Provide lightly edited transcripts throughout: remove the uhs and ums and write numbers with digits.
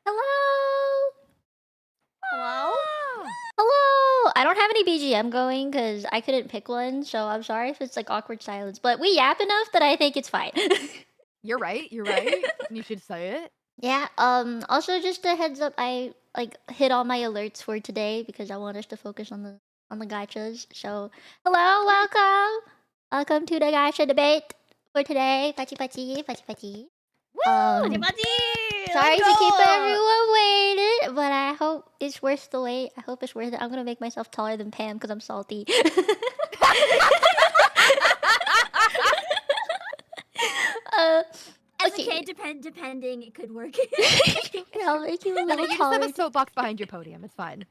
Hello? Hello? Hello! I don't have any BGM going because I couldn't pick one, so I'm sorry if it's like awkward silence. But we yap enough that I think it's fine. You're right. You're right. You should say it. Yeah, also just a heads up, I like hit all my alerts for today because I want us to focus on the gachas. So hello, welcome to the gacha debate for today. Pachi pachi, pachi pachi. Sorry to keep everyone waiting, but I hope it's worth the wait. I hope it's worth it. I'm gonna make myself taller than Pam because I'm salty. It's okay, depending, it could work. Yeah, I'll make you a little You just taller. have a soapbox behind your podium. It's fine.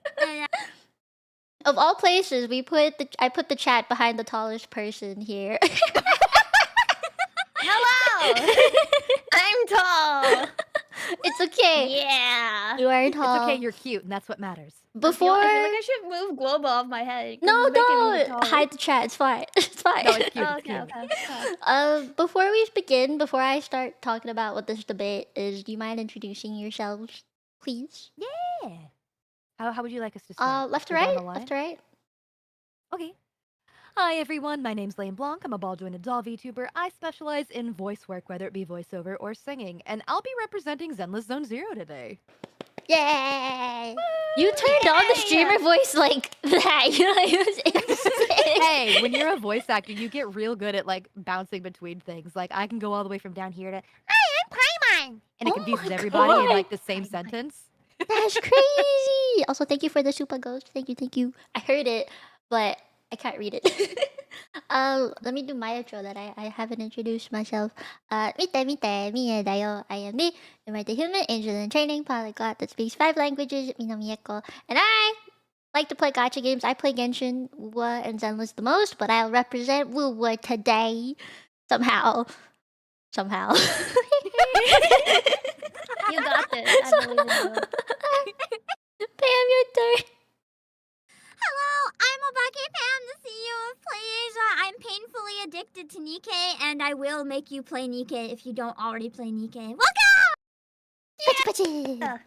Of all places, I put the chat behind the tallest person here. Hello! I'm tall! It's okay. Yeah! You are tall. It's okay. You're cute, and that's what matters. Before I feel like I should move Globo off my head. 'cause no, it's making me look don't taller. hide the chat. It's fine. It's fine. No, it's cute. Oh, It's okay, cute. okay. Before we begin, before I start talking about what this debate is, do you mind introducing yourselves, please? Yeah. How would you like us to start? Left to Go down right. the line? Left to right. Okay. Hi everyone, my name's Lane Blanc. I'm a ball-jointed doll VTuber. I specialize in voice work, whether it be voiceover or singing, and I'll be representing Zenless Zone Zero today. Yay! You turned on the streamer voice like that. You know, it was insane. Hey, when you're a voice actor, you get real good at like bouncing between things. Like I can go all the way from down here to "Hi, I'm Paimon," and it Oh confuses my everybody in God. like the same sentence. That's crazy. Also, thank you for the super ghost. Thank you. I heard it, but I can't read it. Let me do my intro that I haven't introduced myself. Mite Mite, Mie Dayo. I am me, the human angel in training polyglot that speaks 5 languages, Mino Mieko. And I like to play gacha games. I play Genshin, Wuwa, and Zenless the most, but I'll represent Wuwa today. Somehow. You got this. I believe in you. Pam, your turn. Hello, I'm Obake Pam, the CEO of PlayAsia. I'm painfully addicted to Nikke, and I will make you play Nikke if you don't already play Nikke. Welcome! Pachi pachi. Yeah!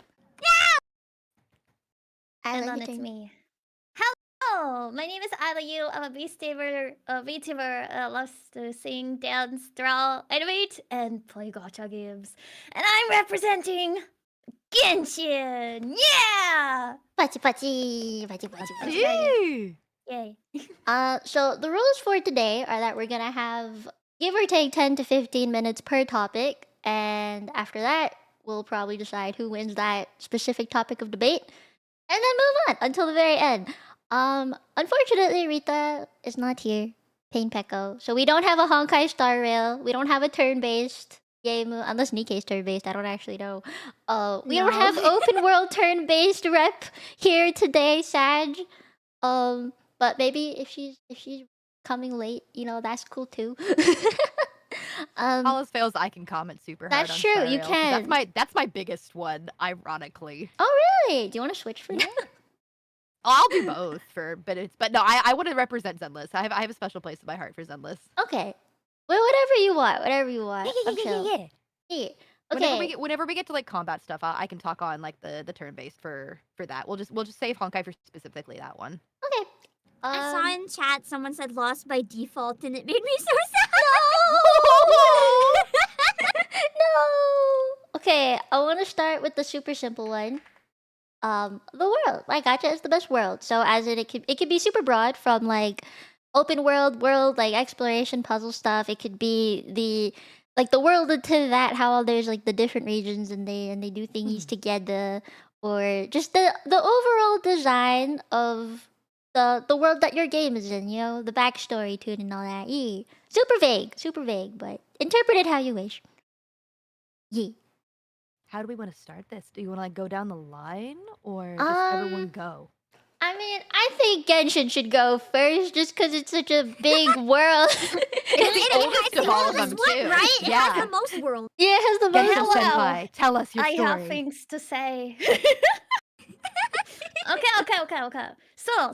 I And like then your it's turn. me. Hello, my name is Ada Yu. I'm a VTuber, loves to sing, dance, draw, animate, and play gacha games. And I'm representing Genshin! Yeah! Pachi pachi. Pachi pachi pachi. Eee. Yay. So the rules for today are that we're gonna have give or take 10 to 15 minutes per topic, and after that, we'll probably decide who wins that specific topic of debate, and then move on until the very end. Unfortunately, Rita is not here. Pain Pecco. So we don't have a Honkai Star Rail. We don't have a turn-based game, unless Nikke's turn-based. I don't actually know. We don't No. have open world turn-based rep here today, Sag. But maybe if she's coming late, you know, that's cool too. All else fails, I can comment super hard That's on true, you Stereo, 'cause can. That's my biggest one, ironically. Oh really? Do you want to switch for Yeah. that? I'll do both but no, I want to represent Zenless. I have a special place in my heart for Zenless. Okay. Well, whatever you want. Whatever you want. I'm chill. Yeah. Yeah. Whenever Okay. whenever we get to like combat stuff, I can talk on like the turn based for that. We'll just save Honkai for specifically that one. Okay. I saw in chat someone said lost by default, and it made me so sad. No. Okay, I want to start with the super simple one. The world. Like gacha is the best world. So as it could be super broad from like open world like exploration puzzle stuff. It could be the world into that how there's like the different regions and they do thingies together, or just the overall design of the world that your game is in, you know, the backstory to it and all that. Yeah. Super vague, but interpret it how you wish. Yeah. How do we want to start this? Do you want to like go down the line or just everyone go? I mean, I think Genshin should go first just because it's such a big world. It's the oldest of all of them too. Right? It Yeah. has the most world. Yeah, it has the most Genshin world. Senpai, tell us your I story. have things to say. Okay. So,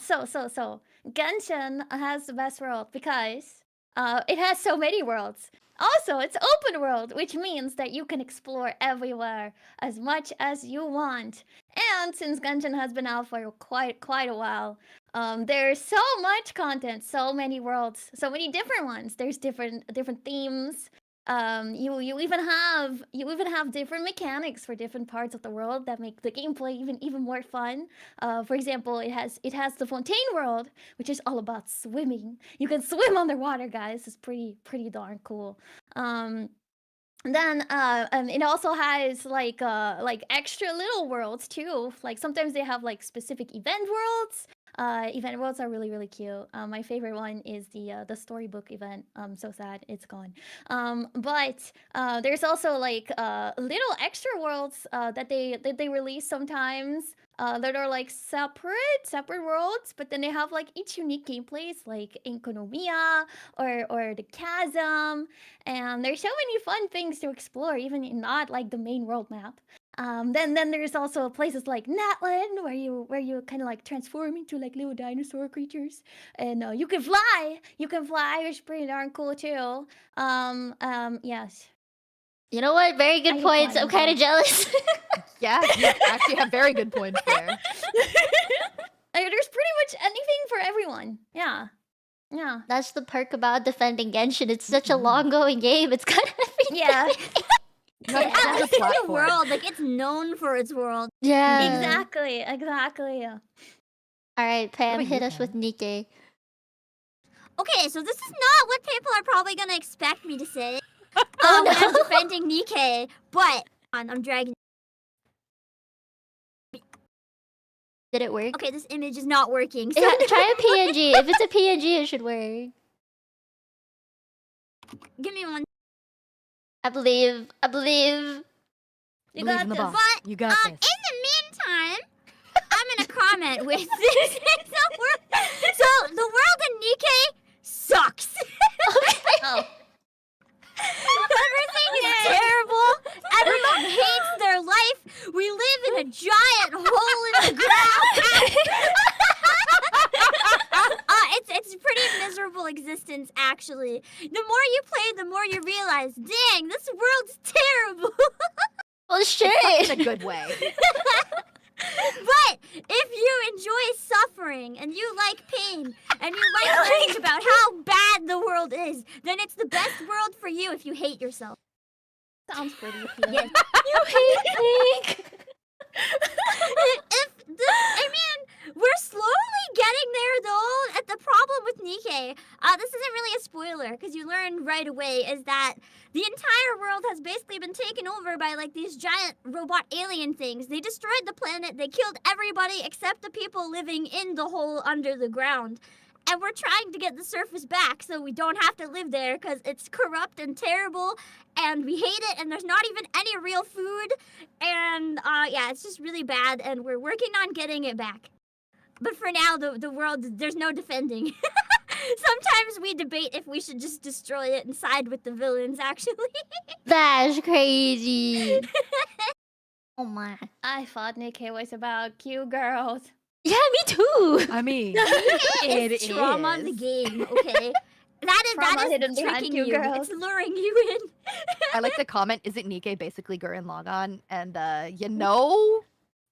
Genshin has the best world because it has so many worlds. Also, it's open world, which means that you can explore everywhere as much as you want. And since Genshin has been out for quite a while, there's so much content, so many worlds, so many different ones. There's different themes. You even have different mechanics for different parts of the world that make the gameplay even more fun. For example, it has the Fontaine world, which is all about swimming. You can swim underwater, guys. It's pretty darn cool. Then it also has like extra little worlds too. Like sometimes they have like specific event worlds. Event worlds are really cute. My favorite one is the storybook event. So sad it's gone. But there's also like little extra worlds that they release sometimes. That are like separate worlds, but then they have like each unique gameplays, like Inkonomiya or the Chasm, and there's so many fun things to explore, even in not like the main world map. Then there's also places like Natland where you kind of like transform into like little dinosaur creatures, and you can fly, which is pretty darn cool too. Yes. You know what? Very good I hate points. I'm flying kind of jealous. Yeah, you actually have very good points there. There's pretty much anything for everyone. Yeah. That's the perk about defending Genshin. It's such a long-going game. It's kind of everything. Yeah. You have At a least in the platform. world, like it's known for its world. Yeah. Exactly. All right, Pam, about hit you, us with Nikke. Okay, so this is not what people are probably gonna expect me to say. Oh, when I'm no. defending Nikke, but I'm dragging. Did it work? Okay, this image is not working. So Yeah, try a PNG. If it's a PNG, it should work. give me one. I believe. You Believe got in the this. boss. But You got in this. the meantime, I'm gonna comment with this. So the world in Nikke sucks. Oh. Everything is terrible. Everyone hates their life. We live in a giant hole in the ground. It's a pretty miserable existence, actually. The more you play, the more you realize, dang, this world's terrible. Well, shit. In a good way. But if you enjoy suffering and you like pain and you like learning about how bad the world is, then it's the best world for you if you hate yourself. Sounds pretty appealing. Yes. You hate pink. We're slowly getting there though. At the problem with Nikke, this isn't really a spoiler because you learn right away is that the entire world has basically been taken over by like these giant robot alien things. They destroyed the planet. They killed everybody except the people living in the hole under the ground. And we're trying to get the surface back so we don't have to live there because it's corrupt and terrible and we hate it and there's not even any real food. And yeah, it's just really bad and we're working on getting it back. But for now, the world, there's no defending. Sometimes we debate if we should just destroy it and side with the villains, actually. That's crazy. Oh my. I thought Nikke was about cute girls. Yeah, me too. I mean, It it is trauma of the is. game, okay? Trauma That hidden is behind tricking cute you. girls. It's luring you in. I like the comment, isn't Nikke basically Gurren Lagann? And, you know,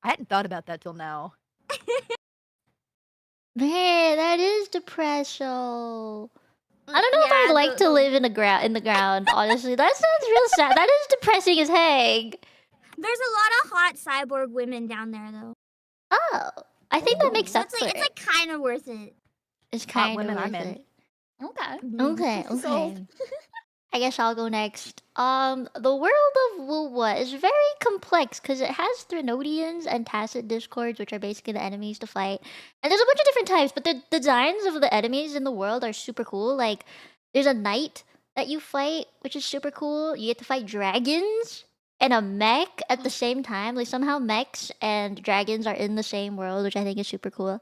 I hadn't thought about that till now. Man, that is depressing. I don't know if I'd like to live in the ground, honestly. That sounds real sad. That is depressing as heck. There's a lot of hot cyborg women down there, though. Oh, I think that makes So up it's for like, it. it's like kind of worth it. It's Hot kind of women, worth I'm in. it. Okay. Okay, Sold. okay. I guess I'll go next. The world of Wuwa is very complex because it has Threnodians and Tacit Discords, which are basically the enemies to fight. And there's a bunch of different types, but the designs of the enemies in the world are super cool. Like, there's a knight that you fight, which is super cool. You get to fight dragons and a mech at the same time. Like, somehow mechs and dragons are in the same world, which I think is super cool.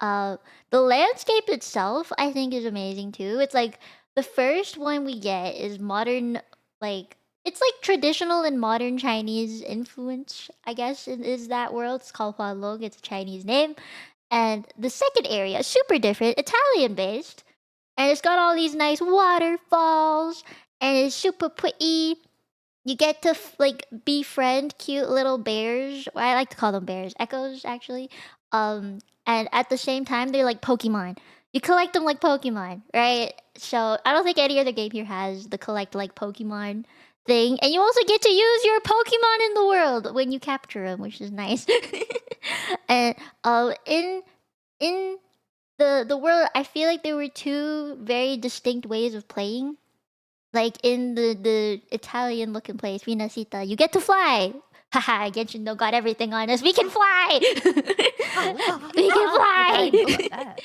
The landscape itself, I think, is amazing too. It's like the first one we get is modern, like it's like traditional and modern Chinese influence, I guess, is that world. It's called Hualong. It's a Chinese name. And the second area is super different, Italian based, and it's got all these nice waterfalls, and it's super pretty. You get to like befriend cute little bears. Well, I like to call them bears, echoes actually. And at the same time, they're like Pokemon. You collect them like Pokemon, right? So I don't think any other game here has the collect like Pokemon thing, and you also get to use your Pokemon in the world when you capture them, which is nice. And in the world, I feel like there were two very distinct ways of playing. Like in the Italian looking place, Vinacita, you get to fly. Haha, Genshin no got everything on us. We can fly. We can fly.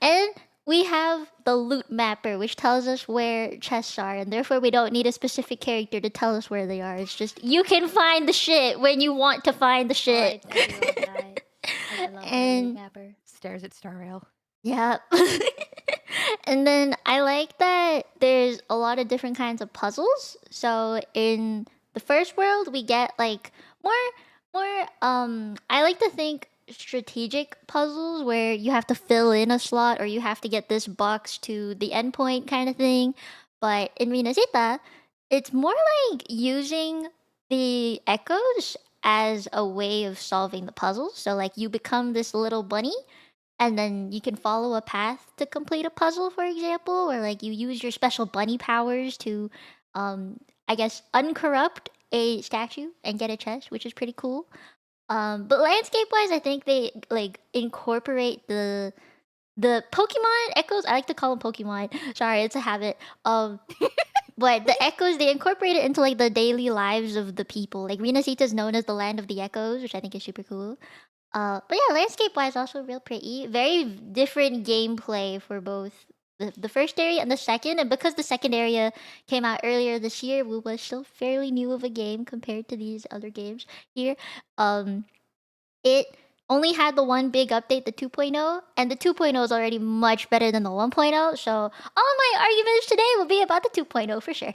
And we have the loot mapper, which tells us where chests are, and therefore we don't need a specific character to tell us where they are. It's just you can find the shit when you want to find the shit. I love that. I love And- the mapper. Stares at Star Rail. Yeah. And then I like that there's a lot of different kinds of puzzles. So in the first world, we get like more I like to think strategic puzzles where you have to fill in a slot or you have to get this box to the endpoint kind of thing. But in Minasita, it's more like using the echoes as a way of solving the puzzles. So like you become this little bunny and then you can follow a path to complete a puzzle, for example, or like you use your special bunny powers to I guess uncorrupt a statue and get a chest, which is pretty cool. But landscape wise, I think they like incorporate the Pokemon echoes. I like to call them Pokemon. Sorry, it's a habit. But the echoes, they incorporate it into like the daily lives of the people. Like Rinasita is known as the land of the echoes, which I think is super cool. But yeah, landscape wise, also real pretty. Very different gameplay for both the first area and the second. And because the second area came out earlier this year, we was still fairly new of a game compared to these other games here. It only had the one big update, the 2.0, and the 2.0 is already much better than the 1.0. So all of my arguments today will be about the 2.0 for sure.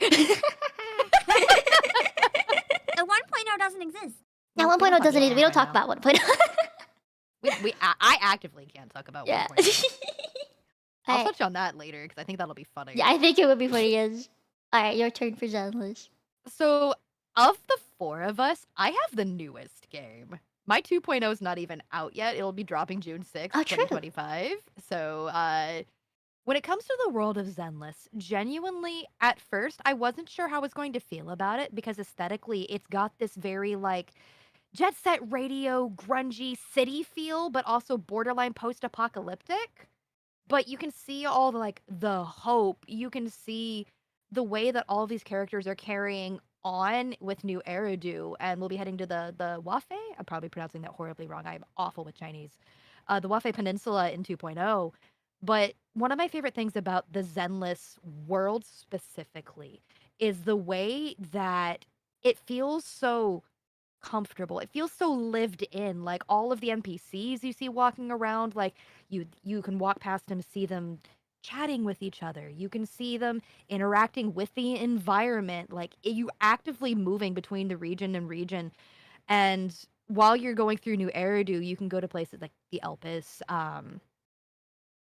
The 1.0 doesn't exist. Yeah, 1.0 doesn't either. We don't talk about 1.0. I actively can't talk about Yeah. 1.0. I'll Alright. touch on that later because I think that'll be funny. Yeah, I think it would be funny as. Alright, your turn for Zenless. So, of the four of us, I have the newest game. My 2.0 is not even out yet. It'll be dropping June 6th, Oh, true. 2025. So, when it comes to the world of Zenless, genuinely, at first, I wasn't sure how I was going to feel about it because aesthetically, it's got this very, like, jet set radio, grungy city feel, but also borderline post-apocalyptic. But you can see all the, like, the hope. You can see the way that all of these characters are carrying on with new Eridu, and we'll be heading to the Wafe. I'm probably pronouncing that horribly wrong. I'm awful with Chinese. The Wafe Peninsula in 2.0. But one of my favorite things about the Zenless world specifically is the way that it feels so comfortable. It feels so lived in. Like all of the NPCs you see walking around, like you can walk past them, see them chatting with each other. You can see them interacting with the environment. Like you actively moving between the region and region. And while you're going through New Eridu, you can go to places like the Elpis,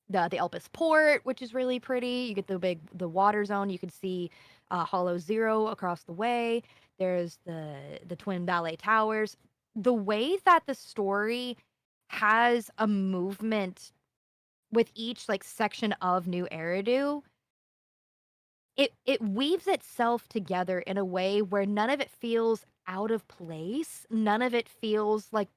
the Elpis Port, which is really pretty. You get the water zone. You can see Hollow Zero across the way. There's the Twin Ballet Towers. The way that the story has a movement with each like section of New Eridu, it weaves itself together in a way where none of it feels out of place. None of it feels like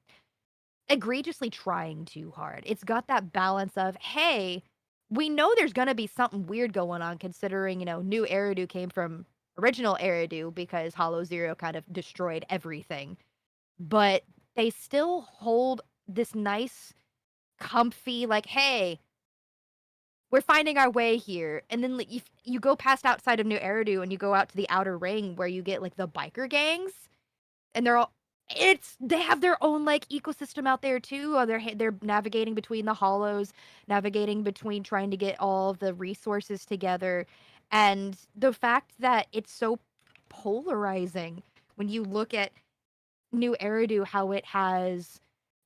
egregiously trying too hard. It's got that balance of, hey, we know there's gonna be something weird going on considering, New Eridu came from original Eridu because Hollow Zero kind of destroyed everything. But they still hold this nice, comfy, like, hey, we're finding our way here. And then if you go past outside of New Eridu and you go out to the outer ring where you get like the biker gangs, and they have their own like ecosystem out there too. They're navigating between the hollows, navigating between trying to get all of the resources together, and the fact that it's so polarizing when you look at New Eridu, how it has,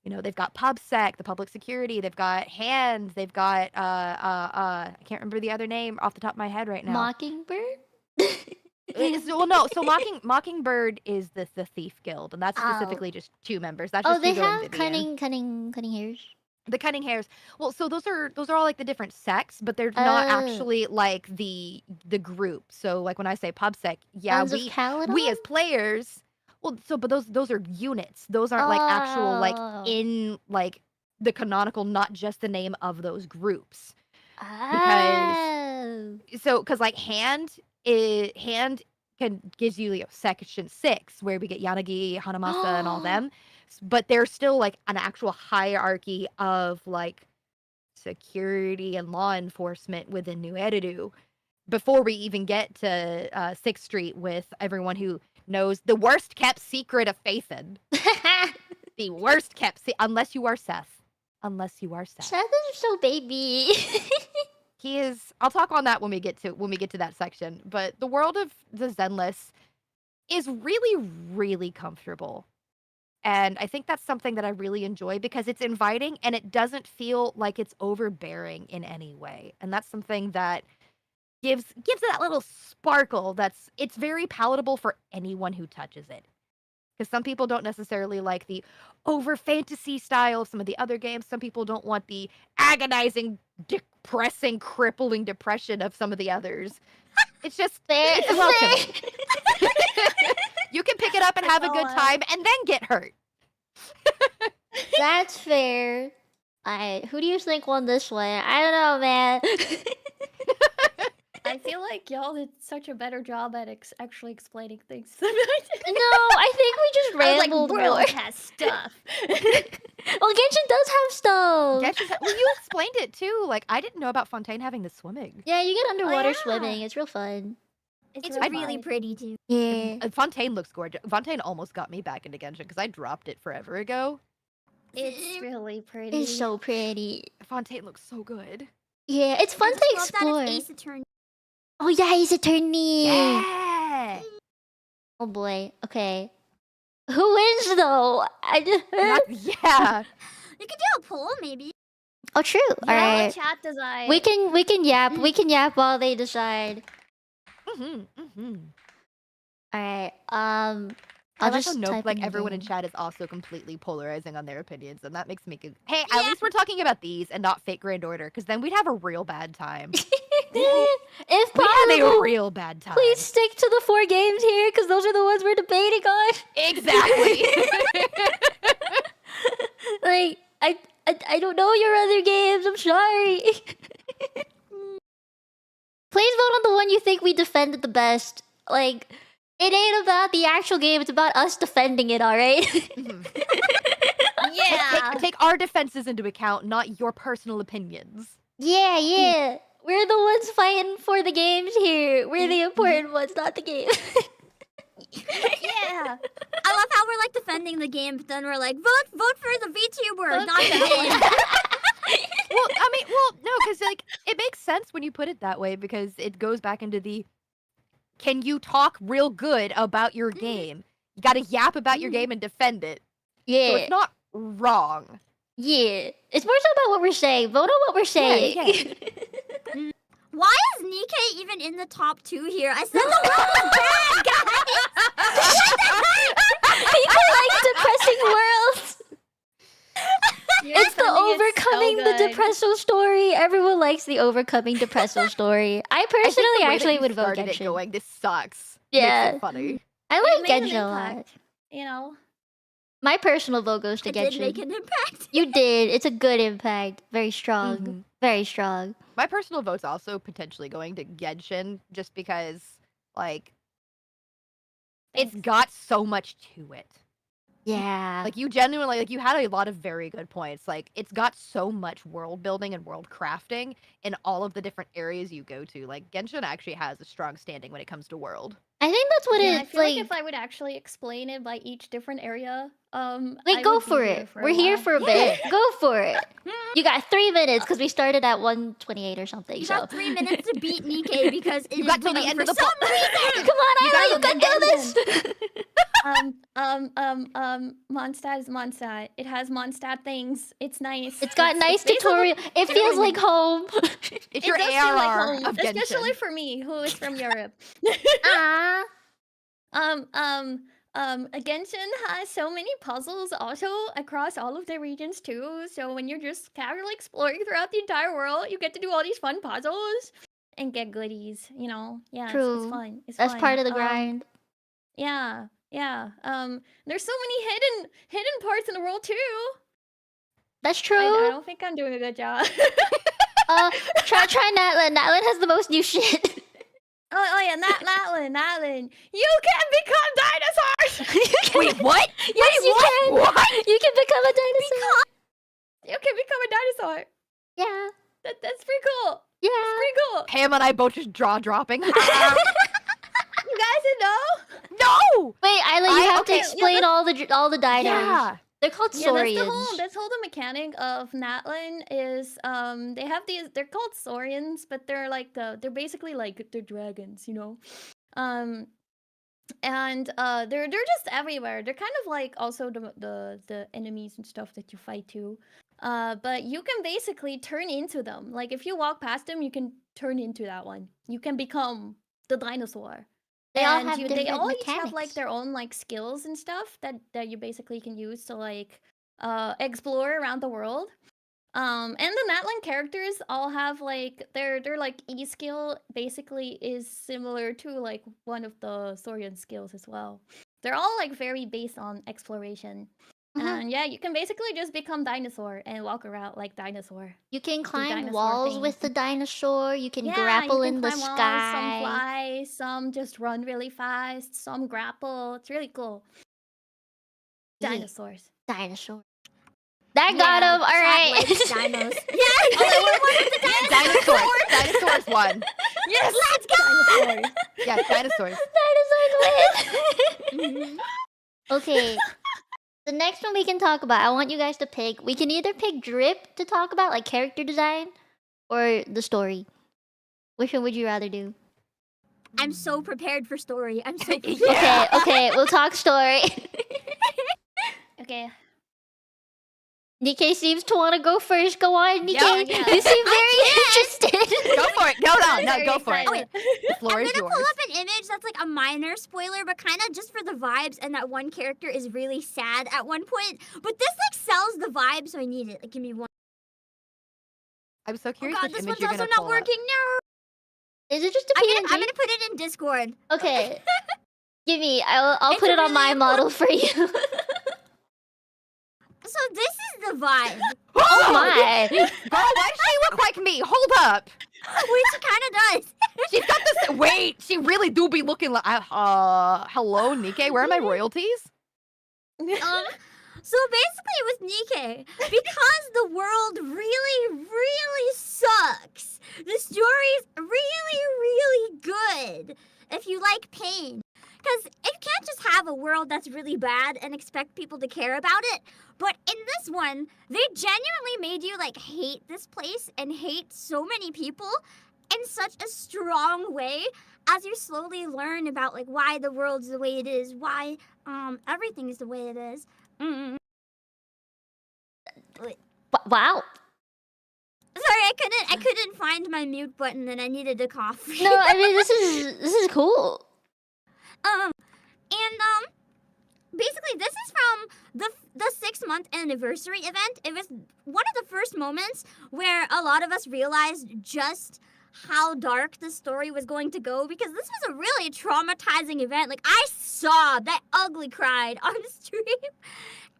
they've got PubSec, the public security, they've got hands, they've got I can't remember the other name off the top of my head right now. Mockingbird? So Mockingbird is the Thief Guild, and that's specifically just 2 members. That's just they Hugo and have Vivian. cunning hairs. The cunning hairs. Well, so those are all like the different sects, but they're not actually like the group. So like when I say PubSec, yeah, Sons of Caledon? we as players. Well, but those are units. Those aren't like actual like in like the canonical, not just the name of those groups. Because like hand gives you section 6 where we get Yanagi, Hanamasa, and all them, but there's still like an actual hierarchy of like security and law enforcement within New Eridu before we even get to 6th Street with everyone who knows the worst kept secret of Phaethon. The worst kept unless you are Seth. Seth is so baby. He is. I'll talk on that when we get to that section. But the world of the Zenless is really, really comfortable. And I think that's something that I really enjoy because it's inviting and it doesn't feel like it's overbearing in any way. And that's something that gives it that little sparkle it's very palatable for anyone who touches it. Because some people don't necessarily like the over fantasy style of some of the other games. Some people don't want the agonizing, depressing, crippling depression of some of the others. It's just it's welcome. You can pick it up and have a good time and then get hurt. That's fair. Who do you think won this one? I don't know, man. I feel like y'all did such a better job at actually explaining things than I did. No, I think we just rambled more. more. Has stuff. Well, Genshin does have stuff. Well, you explained it too. Like, I didn't know about Fontaine having the swimming. Yeah, you get underwater yeah. swimming. It's real fun. It's really really fun. pretty too. Yeah. Fontaine looks gorgeous. Fontaine almost got me back into Genshin because I dropped it forever ago. It's really pretty. It's so pretty. Fontaine looks so good. Yeah, it's fun to I just love explore. that it's Ace Attorney. Oh yeah, he's Attorney. Yeah. Oh boy. Okay. Who wins though? Yeah. You could do a poll maybe. Oh true. Yeah, All right. chat design. We can yap. We can yap while they decide. All right. I'll I just also know type like in the everyone in name. chat is also completely polarizing on their opinions, and that makes me go, hey, at least we're talking about these and not Fate Grand Order, because then we'd have a real bad time. If We had a possible, real bad time. please stick to the 4 games here, because those are the ones we're debating on. Exactly. Like, I don't know your other games. I'm sorry. Please vote on the one you think we defended the best. Like, it ain't about the actual game. It's about us defending it. All right. Yeah. Take our defenses into account, not your personal opinions. Yeah. We're the ones fighting for the games here. We're the important ones, not the game. Yeah. I love how we're like defending the game, but then we're like, vote for the VTuber, not the game. Well, no, because like it makes sense when you put it that way because it goes back into the can you talk real good about your game? You gotta yap about your game and defend it. So Yeah. it's not wrong. Yeah. It's more so about what we're saying. Vote on what we're saying. yeah. Why is Nikke even in the top 2 here? I said the world is bad, guys! People like depressing worlds. You're It's the defending it so overcoming the good. depresso story. Everyone likes the overcoming depresso story. I I think the personally way that actually you would vote started it Genshin. going, this sucks. Yeah. Makes it funny. I It like made an Genshin a lot. impact, you know. My personal vote goes to I did make Genshin. an impact. You did. It's a good impact. Very strong. Mhm. Very strong. My personal vote's also potentially going to Genshin just because, like, it's Thanks. got so much to it. Yeah. Like, you genuinely, like, you had a lot of very good points. Like, it's got so much world building and world crafting in all of the different areas you go to. Like, Genshin actually has a strong standing when it comes to world. I think that's what Yeah, I it's feel like. like if I would actually explain it by each different area, Wait, I go would be for here it. for a We're here while. for a bit. Go for it. You got 3 minutes because we started at 1:28 or something. You So got 3 minutes to beat Nikke because it You is got till the winning end for of the some reason. come on, You Isla, got you can do this. Mondstadt is Mondstadt. It has Mondstadt things. It's nice. It's got nice basically tutorial. It feels German. like home. It's It your does feel like ARR home, of especially Genshin. for me, who is from Europe. Ah. Genshin has so many puzzles also across all of the regions too. So when you're just casually exploring throughout the entire world, you get to do all these fun puzzles and get goodies. You know, yeah, it's True. fun. It's That's fun. part of the grind. Yeah, yeah. There's so many hidden parts in the world too. That's I true. don't think I'm doing a good job. Try Natlan. Natlan has the most new shit. oh yeah, Natlin. You can become dinosaurs. Wait, what? Yes, you can. What? You can become a dinosaur. You can become a dinosaur. Yeah. That's pretty cool. Yeah. It's pretty cool. Pam and I both just jaw dropping. You guys didn't know? No! Wait, Isla, you have okay, to yeah, explain all the dinos. Yeah. They're called Yeah, saurians. that's the whole mechanic of Natlin is they have they're called saurians, but they're like they're basically like they're dragons, you know. And they're just everywhere. They're kind of like also the enemies and stuff that you fight too. But you can basically turn into them. Like if you walk past them, you can turn into that one. You can become the dinosaur. They all And have they different all each have like mechanics. their own like skills and stuff that you basically can use to like explore around the world. And the Natlan characters all have like their like E skill basically is similar to like one of the Saurian skills as well. They're all like very based on exploration. Mhm. And yeah, you can basically just become dinosaur and walk around like dinosaur. You can climb dinosaur walls with the things. dinosaur. You can Yeah, grapple you can in the climb walls, sky. some fly, some just run really fast, some grapple. It's really cool. Yeah. Dinosaurs. Dinosaur. That got him. All Chat right. likes dinos. Yeah, Dinosaurs. Dinosaurs won. Yes, let's go. Dinosaurs. Yeah, dinosaurs. Dinosaurs win. Okay. The next one we can talk about, I want you guys to pick. We can either pick drip to talk about, like character design, or the story. Which one would you rather do? I'm so prepared for story. I'm so prepared. Yeah. Okay, we'll talk story. Okay. Nikke seems to want to go first. Go on, Nikke. Yeah. You seem very interested. Go for it. Go on. No, Very go for it. excited. The floor I'm is gonna yours. pull up an image that's like a minor spoiler, but kind of just for the vibes. And that one character is really sad at one point. But this like sells the vibe, so I need it. Like, give me one. I'm so Oh curious god, which this image one's you're also gonna not pull up. working. No. Is it just a I'm PNG? gonna put it in Discord. Okay. Give me. I'll It's put a it on my really model for you. So this is the vibe. Oh my. Girl, why does she look like me? Hold up. Wait, she kind of does. She's got this. Wait, she really do be looking like. Hello, Nikke. Where are my royalties? So basically with Nikke, because the world really, really sucks, the story's really, really good if you like pain. Because you can't just have a world that's really bad and expect people to care about it. But in this one, they genuinely made you like hate this place and hate so many people in such a strong way as you slowly learn about like why the world's the way it is, why everything is the way it is. Wow. Sorry, I couldn't find my mute button and I needed to cough. No, I mean this is cool. Basically this is from the 6-month anniversary event. It was one of the first moments where a lot of us realized just how dark the story was going to go, because this was a really traumatizing event. Like, I sobbed, I ugly cried on stream.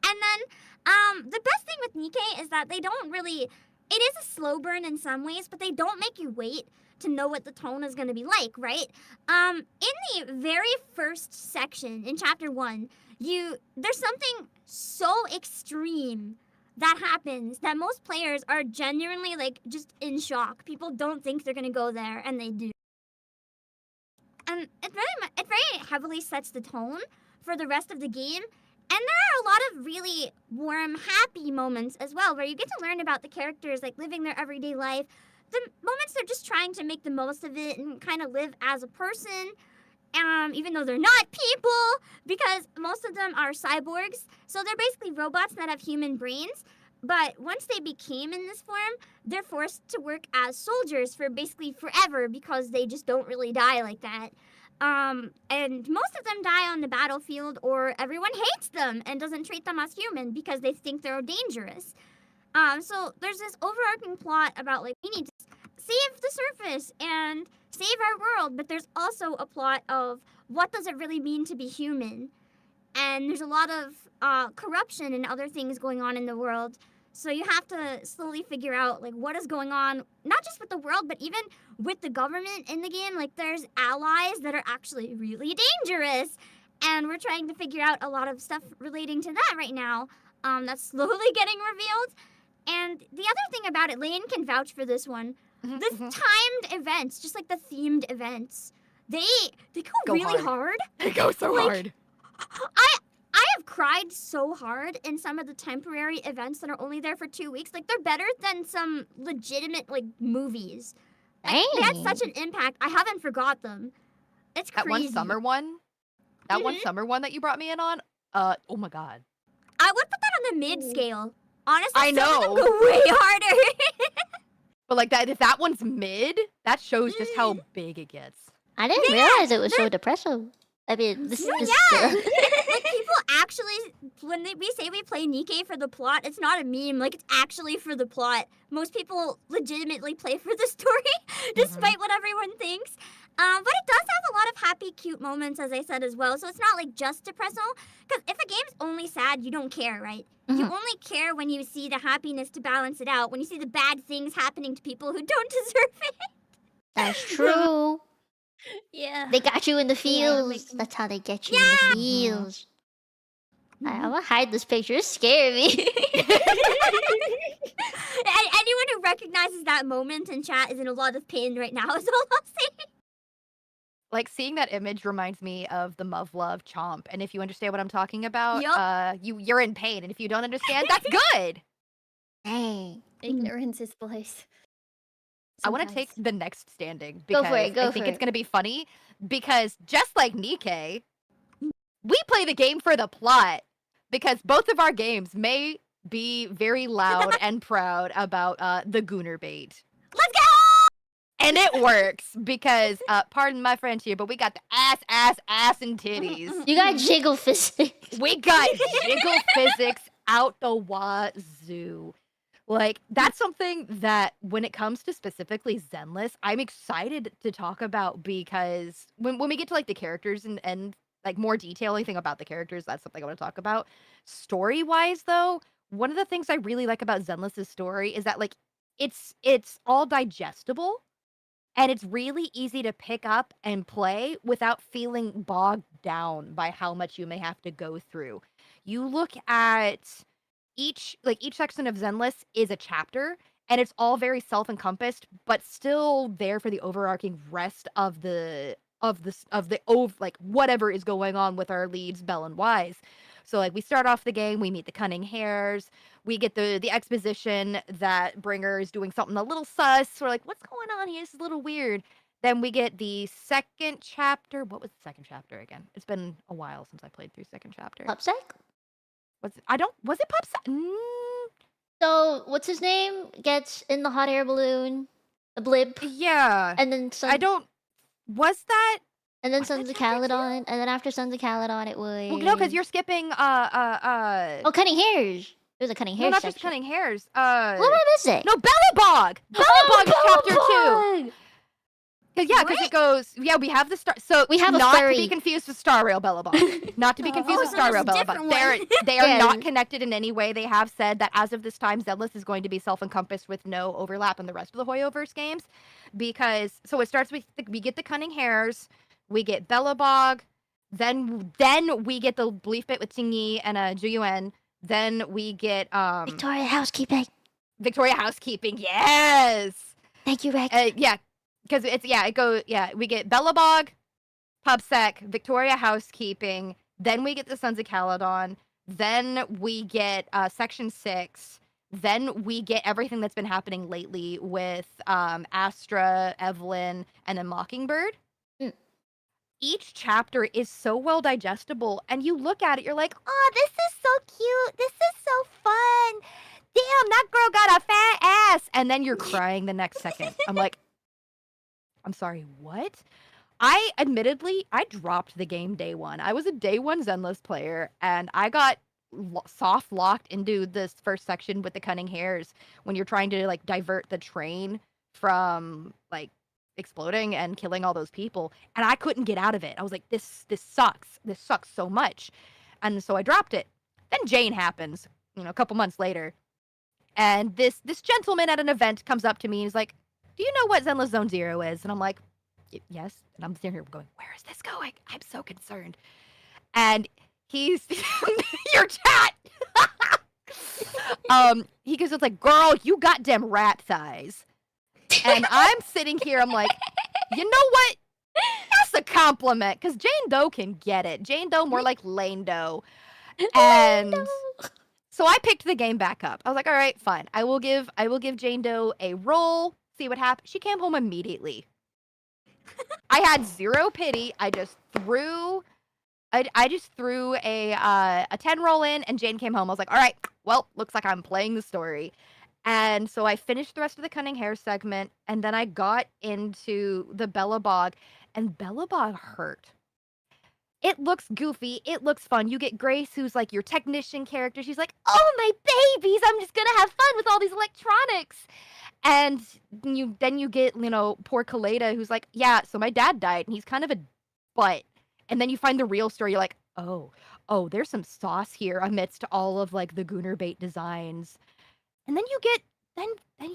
And then the best thing with Nikke is that they don't really, it is a slow burn in some ways, but they don't make you wait to know what the tone is going to be like, right? In the very first section in chapter 1, there's something so extreme that happens that most players are genuinely like just in shock. People don't think they're gonna go there, and they do. And it very heavily sets the tone for the rest of the game. And there are a lot of really warm, happy moments as well, where you get to learn about the characters like living their everyday life. The moments they're just trying to make the most of it and kind of live as a person. Even though they're not people, because most of them are cyborgs. So they're basically robots that have human brains. But once they became in this form, they're forced to work as soldiers for basically forever because they just don't really die like that. And most of them die on the battlefield, or everyone hates them and doesn't treat them as human because they think they're dangerous. So there's this overarching plot about like we need to save the surface and save our world, but there's also a plot of what does it really mean to be human? And there's a lot of corruption and other things going on in the world. So you have to slowly figure out like what is going on, not just with the world, but even with the government in the game. Like there's allies that are actually really dangerous. And we're trying to figure out a lot of stuff relating to that right now. That's slowly getting revealed. And the other thing about it, Lane can vouch for this one. The timed events, just like the themed events, they go really hard. They go so hard. I have cried so hard in some of the temporary events that are only there for 2 weeks. Like they're better than some legitimate like movies. Like, they had such an impact. I haven't forgot them. It's crazy. That one summer one. That one summer one that you brought me in on. Oh my god. I would put that on the mid scale. Honestly, I know. Some of them go way harder. But like that, if that one's mid, that shows just how big it gets. I didn't realize it was so depressing. I mean, this like people actually, when we say we play Nikke for the plot, it's not a meme. Like it's actually for the plot. Most people legitimately play for the story, despite what everyone thinks. But it does have a lot of happy, cute moments, as I said as well. So it's not like just depressing. Because if a game's only sad, you don't care, right? You only care when you see the happiness to balance it out. When you see the bad things happening to people who don't deserve it. That's true. Yeah. They got you in the feels. That's how they get you in the feels. I'm gonna hide this picture. It's scaring me. Anyone who recognizes that moment in chat is in a lot of pain right now, is all I'll say. Like seeing that image reminds me of the Muv-Love Chomp, and if you understand what I'm talking about, you're in pain, and if you don't understand, that's good. Hey, Ignorance is bliss. I want to take the next standing Go because for it, I think it's going to be funny. Because just like Nikke, we play the game for the plot. Because both of our games may be very loud and proud about the Gooner bait. Let's go! And it works because, pardon my French here, but we got the ass, and titties. you got jiggle physics. We got jiggle physics out the wazoo. Like, that's something that when it comes to specifically Zenless, I'm excited to talk about because when we get to, like, the characters and like, more detailing thing about the characters, that's something I want to talk about. Story-wise, though, one of the things I really like about Zenless's story is that, like, it's all digestible, and it's really easy to pick up and play without feeling bogged down by how much you may have to go through. You look at each section of Zenless is a chapter, and it's all very self-encompassed, but still there for the overarching rest of the of like whatever is going on with our leads, Belle and Wise. So like we start off the game, we meet the cunning hares, we get the exposition that Bringer is doing something a little sus. We're like, what's going on here? This is a little weird. Then we get the second chapter. What was the second chapter again? It's been a while since I played through second chapter. Popsec? Was it Popsec? So what's his name? Gets in the hot air balloon, a blip, Yeah. and then Was that? and then was that Sons of chapter two? Caledon, and then after Sons of Caledon, it was Well, no, because you're skipping. oh, Cunning Hares. It was a Cunning No, Hares not section. just cunning hares. What am I missing? No, Bellabog. Bellabog is chapter 2. Bellabog! Because it goes. Yeah, we have the star. So We have a not to furry. be confused with Star Rail Bellabog. Not to be confused with so Star there's Rail a Bellabog. different They are Yeah. not connected in any way. They have said that as of this time, Zenless is going to be self-encompassed with no overlap in the rest of the Hoyoverse games, because so it starts with we get the cunning hares, we get Bellabog, then we get the belief bit with Tingyi and Mm. Juyuan. Then we get Victoria Housekeeping. Victoria Housekeeping. Yes. Thank you, Rex. Yeah, because we get Bellabog, Pubsec, Victoria Housekeeping. Then we get the Sons of Caledon. Then we get Section 6. Then we get everything that's been happening lately with Astra, Evelyn, and then Mockingbird. Mm. Each chapter is so well digestible, and you look at it, you're like, oh, this is so cute. This is so fun. Damn, that girl got a fat ass. And then you're crying the next second. I'm like, I'm sorry, what? I dropped the game day one. I was a day one Zenless player, and I got soft locked into this first section with the cunning hares when you're trying to like divert the train from like exploding and killing all those people, and I couldn't get out of it. I was like, this sucks. This sucks so much. And so I dropped it. Then Jane happens, a couple months later. And this gentleman at an event comes up to me and he's like, do you know what Zenless Zone Zero is? And I'm like, yes. And I'm sitting here going, where is this going? I'm so concerned. And he's your chat. He goes, it's like, girl, you goddamn rat thighs. And I'm sitting here, I'm like, you know what? That's a compliment, because Jane Doe can get it. Jane Doe more like Lane Doe. And so I picked the game back up. I was like, all right, fine. I will give Jane Doe a roll, see what happens. She came home immediately. I had zero pity. I just threw a 10 roll in, and Jane came home. I was like, all right, well, looks like I'm playing the story. And so I finished the rest of the cunning hair segment, and then I got into the Bellabog, and Bellabog hurt. It looks goofy. It looks fun. You get Grace, who's like your technician character. She's like, oh, my babies, I'm just going to have fun with all these electronics. And then you get, poor Kaleda, who's like, yeah, so my dad died, and he's kind of a butt. And then you find the real story. You're like, oh, there's some sauce here amidst all of like the Gunnar bait designs. And then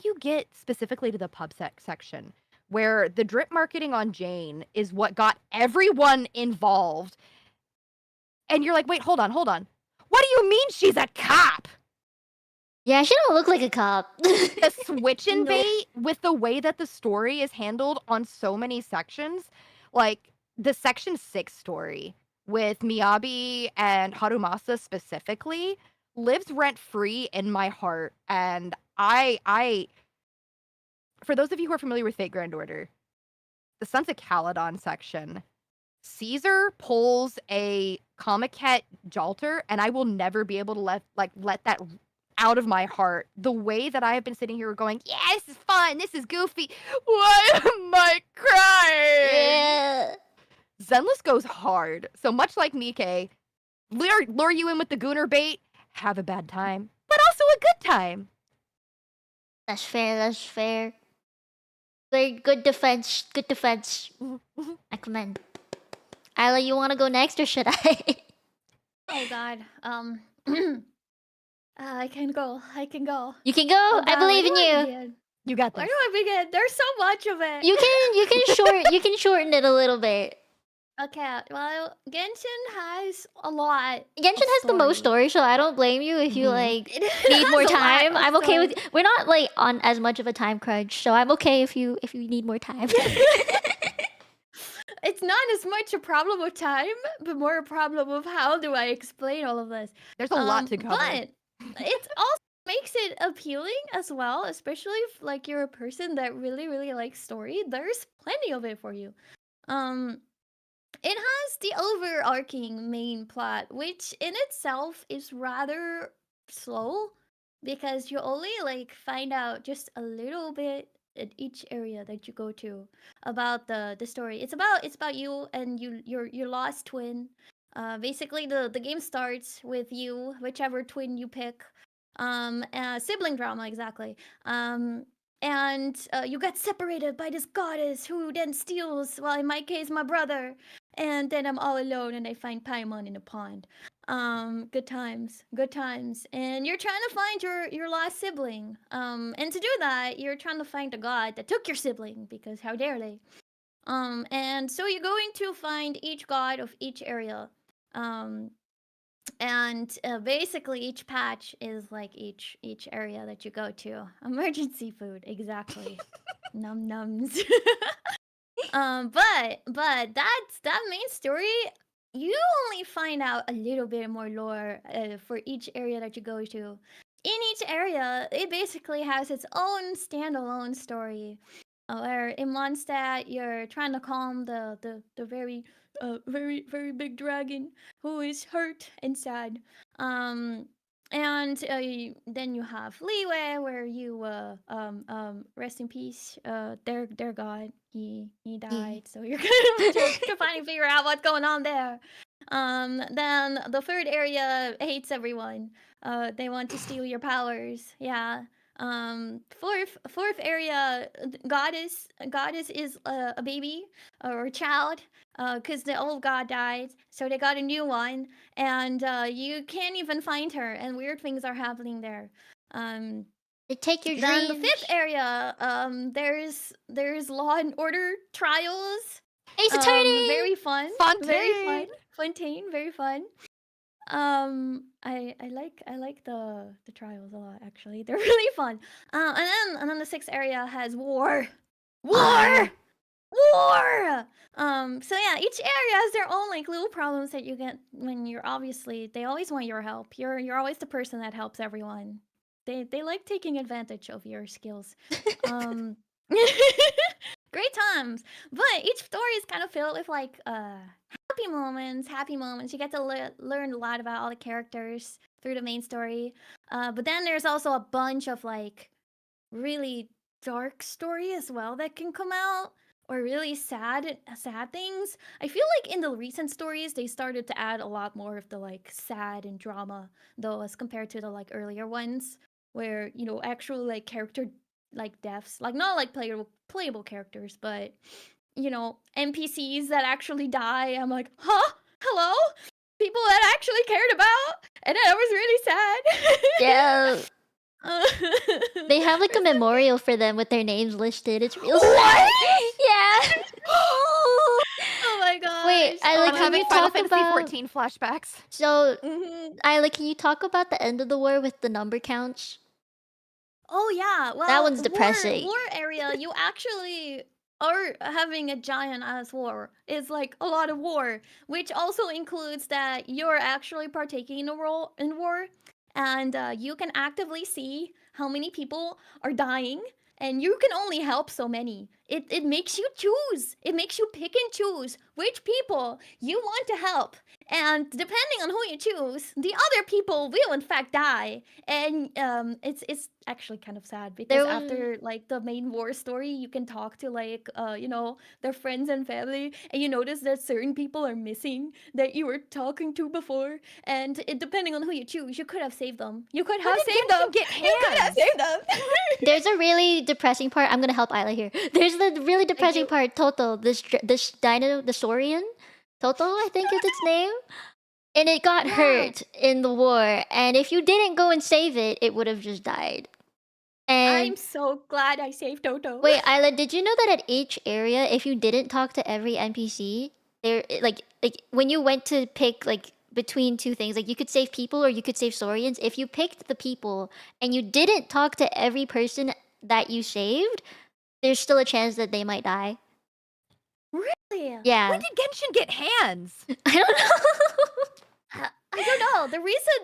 you get specifically to the pubsec section, where the drip marketing on Jane is what got everyone involved. And you're like, wait, hold on. What do you mean she's a cop? Yeah, she don't look like a cop. The switch and bait with the way that the story is handled on so many sections, like the section 6 story with Miyabi and Harumasa specifically lives rent free in my heart. And I for those of you who are familiar with Fate Grand Order, the Sons of Caledon section, Caesar pulls a Comiket Jalter, and I will never be able to let that out of my heart. The way that I have been sitting here going, yeah, this is fun, this is goofy. Why am I crying? Yeah. Zenless goes hard. So much like Nikke, lure you in with the Gunnar bait, have a bad time, but also a good time. That's fair. Very good defense. I commend. Isla, you want to go next, or should I? Oh God. I can go. You can go. Oh, I God, believe in where do I you. begin? You got Where this. do I begin? There's so much of it. You can shorten it a little bit. Okay, well, Genshin has a lot. Genshin has the most story, so I don't blame you if you like need more time. I'm okay with. We're not like on as much of a time crunch, so I'm okay if you need more time. it's not as much a problem of time, but more a problem of how do I explain all of this. There's a lot to cover. But it also makes it appealing as well, especially if like you're a person that really, really likes story. There's plenty of it for you. It has the overarching main plot, which in itself is rather slow because you only like find out just a little bit at each area that you go to about the story. It's about you and your lost twin. Basically the game starts with you, whichever twin you pick. Sibling drama exactly. And you get separated by this goddess who then steals, well, in my case, my brother. And then I'm all alone and I find Paimon in a pond. Good times, good times. And you're trying to find your lost sibling. And to do that, you're trying to find the god that took your sibling because how dare they? And so you're going to find each god of each area. And basically each patch is like each area that you go to. Emergency food, exactly. Num nums. But that main story, you only find out a little bit more lore for each area that you go to. In each area, it basically has its own standalone story. Where in Mondstadt, you're trying to calm the very very big dragon who is hurt and sad. And then you have Leeway, where you rest in peace. Their god, he died, so you're kind of trying to figure out what's going on there. Then the third area hates everyone. They want to steal your powers. Yeah. Fourth area, goddess is a baby or a child, because the old god died, so they got a new one, and you can't even find her, and weird things are happening there. They take your Then dreams. the fifth area, there's Law and Order trials. Ace Attorney. Very fun. Fontaine. Very fun. Fontaine, very fun. I like the trials a lot actually. They're really fun. And then the sixth area has war. War. So yeah, each area has their own like little problems that you get when you're obviously they always want your help. You're always the person that helps everyone. They like taking advantage of your skills. Great times. But each story is kind of filled with like happy moments. You get to learn a lot about all the characters through the main story. But then there's also a bunch of like really dark story as well that can come out, or really sad things. I feel like in the recent stories they started to add a lot more of the like sad and drama though, as compared to the like earlier ones where actual like character like deaths, like not like playable characters, but NPCs that actually die. I'm like, huh? Hello? People that actually cared about? And I was really sad. Yeah. They have like a memorial for them with their names listed. It's real sad. Yeah. Oh my god. Wait, I'm can having you Final talk Fantasy about 14 flashbacks. So Mhm. can you talk about the end of the war with the number counts? Oh yeah, well, That one's depressing. War area, you actually are having a giant ass war. It's like a lot of war, which also includes that you're actually partaking in war, and you can actively see how many people are dying, and you can only help so many. It makes you choose. It makes you pick and choose which people you want to help. And depending on who you choose, the other people will in fact die. And it's actually kind of sad because after like the main war story, you can talk to like their friends and family, and you notice that certain people are missing that you were talking to before. And depending on who you choose, you could have saved them. You could have saved them. You could have saved them. There's a really depressing part. I'm gonna help Isla here. There's the really depressing part. Toto, this dino, the Saurian, Toto, I think is its name, and it got hurt in the war. And if you didn't go and save it, it would have just died. And I'm so glad I saved Toto. wait, Isla, did you know that at each area, if you didn't talk to every NPC, there like when you went to pick like between two things, like you could save people or you could save Saurians. If you picked the people and you didn't talk to every person that you saved, there's still a chance that they might die. Really? Yeah. When did Genshin get hands? I don't know. I don't know.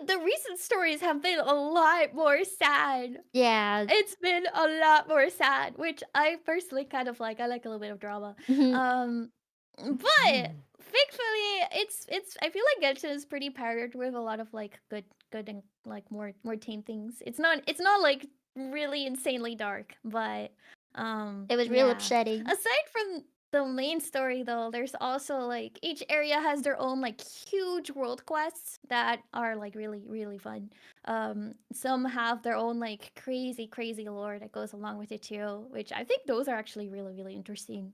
The recent stories have been a lot more sad. Yeah. It's been a lot more sad, which I personally kind of like. I like a little bit of drama. Mhm. But thankfully, it's. I feel like Genshin is pretty paired with a lot of like good and like more tame things. It's not like really insanely dark, but It was real yeah. upsetting. Aside from the main story though, there's also like each area has their own like huge world quests that are like really fun. Some have their own like crazy lore that goes along with it too, which I think those are actually really interesting.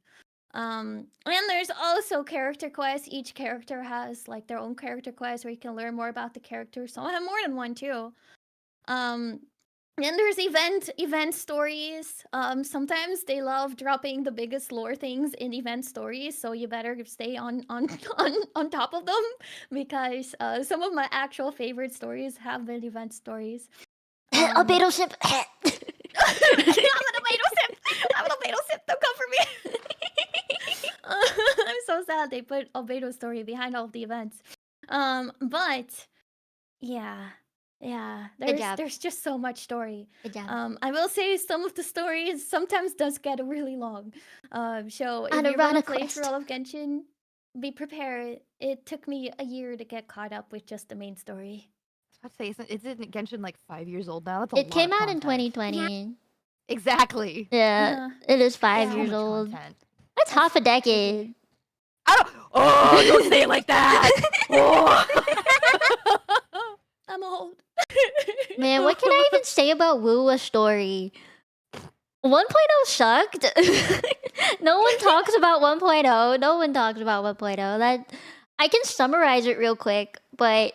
And there's also character quests. Each character has like their own character quest where you can learn more about the character. Some have more than one too. And there's event stories. Sometimes they love dropping the biggest lore things in event stories, so you better stay on on top of them because some of my actual favorite stories have been event stories. Albedo ship. I'm an Albedo sip. I'm an Albedo sip. Don't come for me. I'm so sad they put Albedo story behind all of the events. But yeah. Yeah, Good job. there's just so much story. Good job. I will say some of the stories sometimes does get really long. So if On a you want run to play quest. through all of Genshin, be prepared. It took me a year to get caught up with just the main story. I was about to say, isn't Genshin like 5 years old now? That's a It lot came of out in content. 2020. Exactly. Yeah, Uh-huh. it is 5 Yeah. years So much old. content. That's half a decade. I don't. Oh, don't say it like that. Oh. I'm old. Man, what can I even say about Wuwa story? 1.0 sucked. No one talks about 1.0. No one talks about 1.0. That I can summarize it real quick, but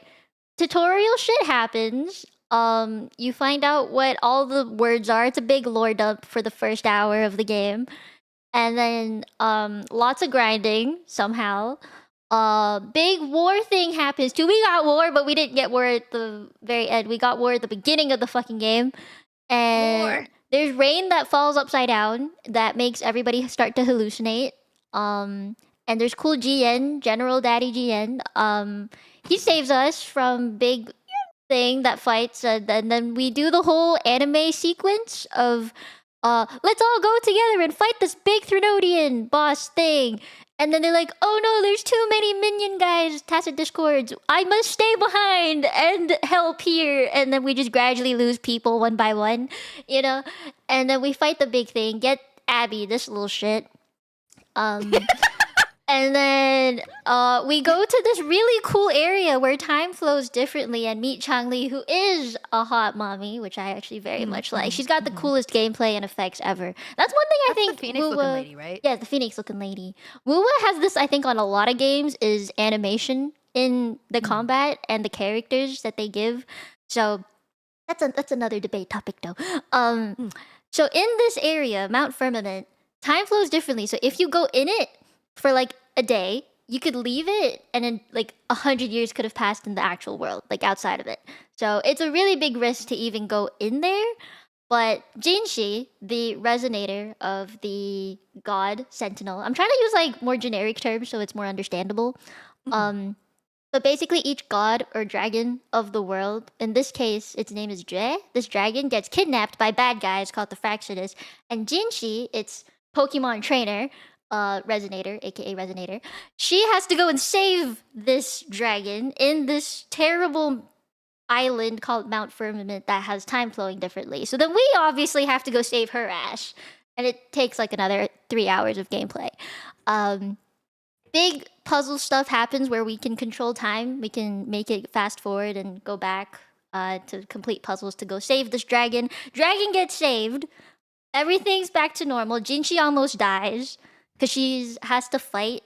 tutorial shit happens. You find out what all the words are. It's a big lore dump for the first hour of the game. And then lots of grinding somehow. Big war thing happens too. We got war, but we didn't get war at the very end. We got war at the beginning of the fucking game. And War. there's rain that falls upside down that makes everybody start to hallucinate. And there's cool GN, General Daddy GN. He saves us from big thing that fights, and then we do the whole anime sequence of let's all go together and fight this big Threnodian boss thing. And then they're like, oh no, there's too many minion guys, tacit discords. I must stay behind and help here. And then we just gradually lose people one by one, you know? And then we fight the big thing, get Abby, this little shit. And then we go to this really cool area where time flows differently and meet Changli, who is a hot mommy, which I actually very much like. She's got the coolest gameplay and effects ever. That's one thing I That's think. the Phoenix looking lady, right? Yeah, the Phoenix looking lady. Wuwa has this, I think, on a lot of games, is animation in the combat and the characters that they give. So that's another debate topic, though. So in this area, Mount Firmament, time flows differently. So if you go in it for like a day, you could leave it, and then like 100 years could have passed in the actual world, like outside of it. So it's a really big risk to even go in there. But Jinshi, the resonator of the god Sentinel, I'm trying to use like more generic terms so it's more understandable. But basically each god or dragon of the world, in this case its name is Dre, this dragon gets kidnapped by bad guys called the Fractionist. And Jinshi, its Pokemon trainer, Resonator, aka Resonator, she has to go and save this dragon in this terrible island called Mount Firmament that has time flowing differently. So then we obviously have to go save her ass. And it takes like another 3 hours of gameplay. Big puzzle stuff happens where we can control time. We can make it fast forward and go back to complete puzzles to go save this dragon. Dragon gets saved. Everything's back to normal. Jinshi almost dies because she has to fight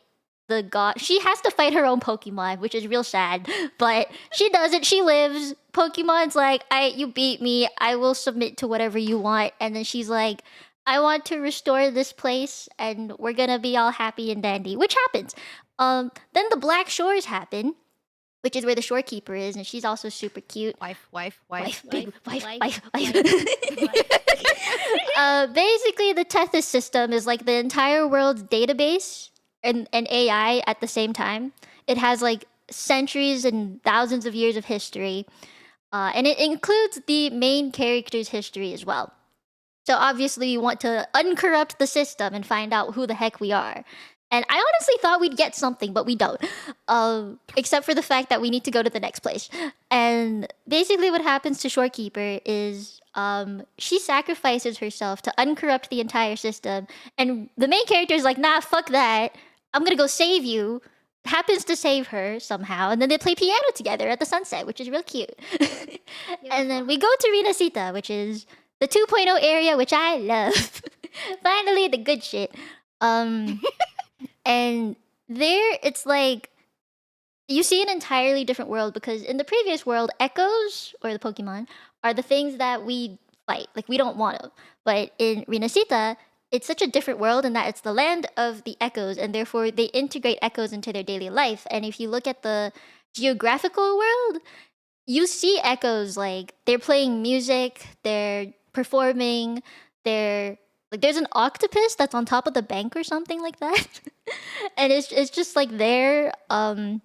the god. She has to fight her own Pokemon, which is real sad. But she does it. She lives. Pokemon's like, you beat me. I will submit to whatever you want. And then she's like, I want to restore this place, and we're gonna be all happy and dandy, which happens. Then the Black Shores happen, which is where the shorekeeper is, and she's also super cute. Wife. Big wife. wife. Basically, the Tethys system is like the entire world's database, and AI at the same time. It has like centuries and thousands of years of history, and it includes the main character's history as well. So obviously, you want to uncorrupt the system and find out who the heck we are. And I honestly thought we'd get something, but we don't. Except for the fact that we need to go to the next place. And basically, what happens to Shorekeeper is she sacrifices herself to uncorrupt the entire system. And the main character is like, nah, fuck that. I'm gonna go save you. Happens to save her somehow. And then they play piano together at the sunset, which is real cute. And then we go to Rinasita, which is the 2.0 area, which I love. Finally, the good shit. And there, it's like you see an entirely different world because in the previous world, echoes or the Pokemon are the things that we fight. Like we don't want them. But in Rinasita, it's such a different world in that it's the land of the echoes, and therefore they integrate echoes into their daily life. And if you look at the geographical world, you see echoes like they're playing music, they're performing, they're like there's an octopus that's on top of the bank or something like that. And it's just like there and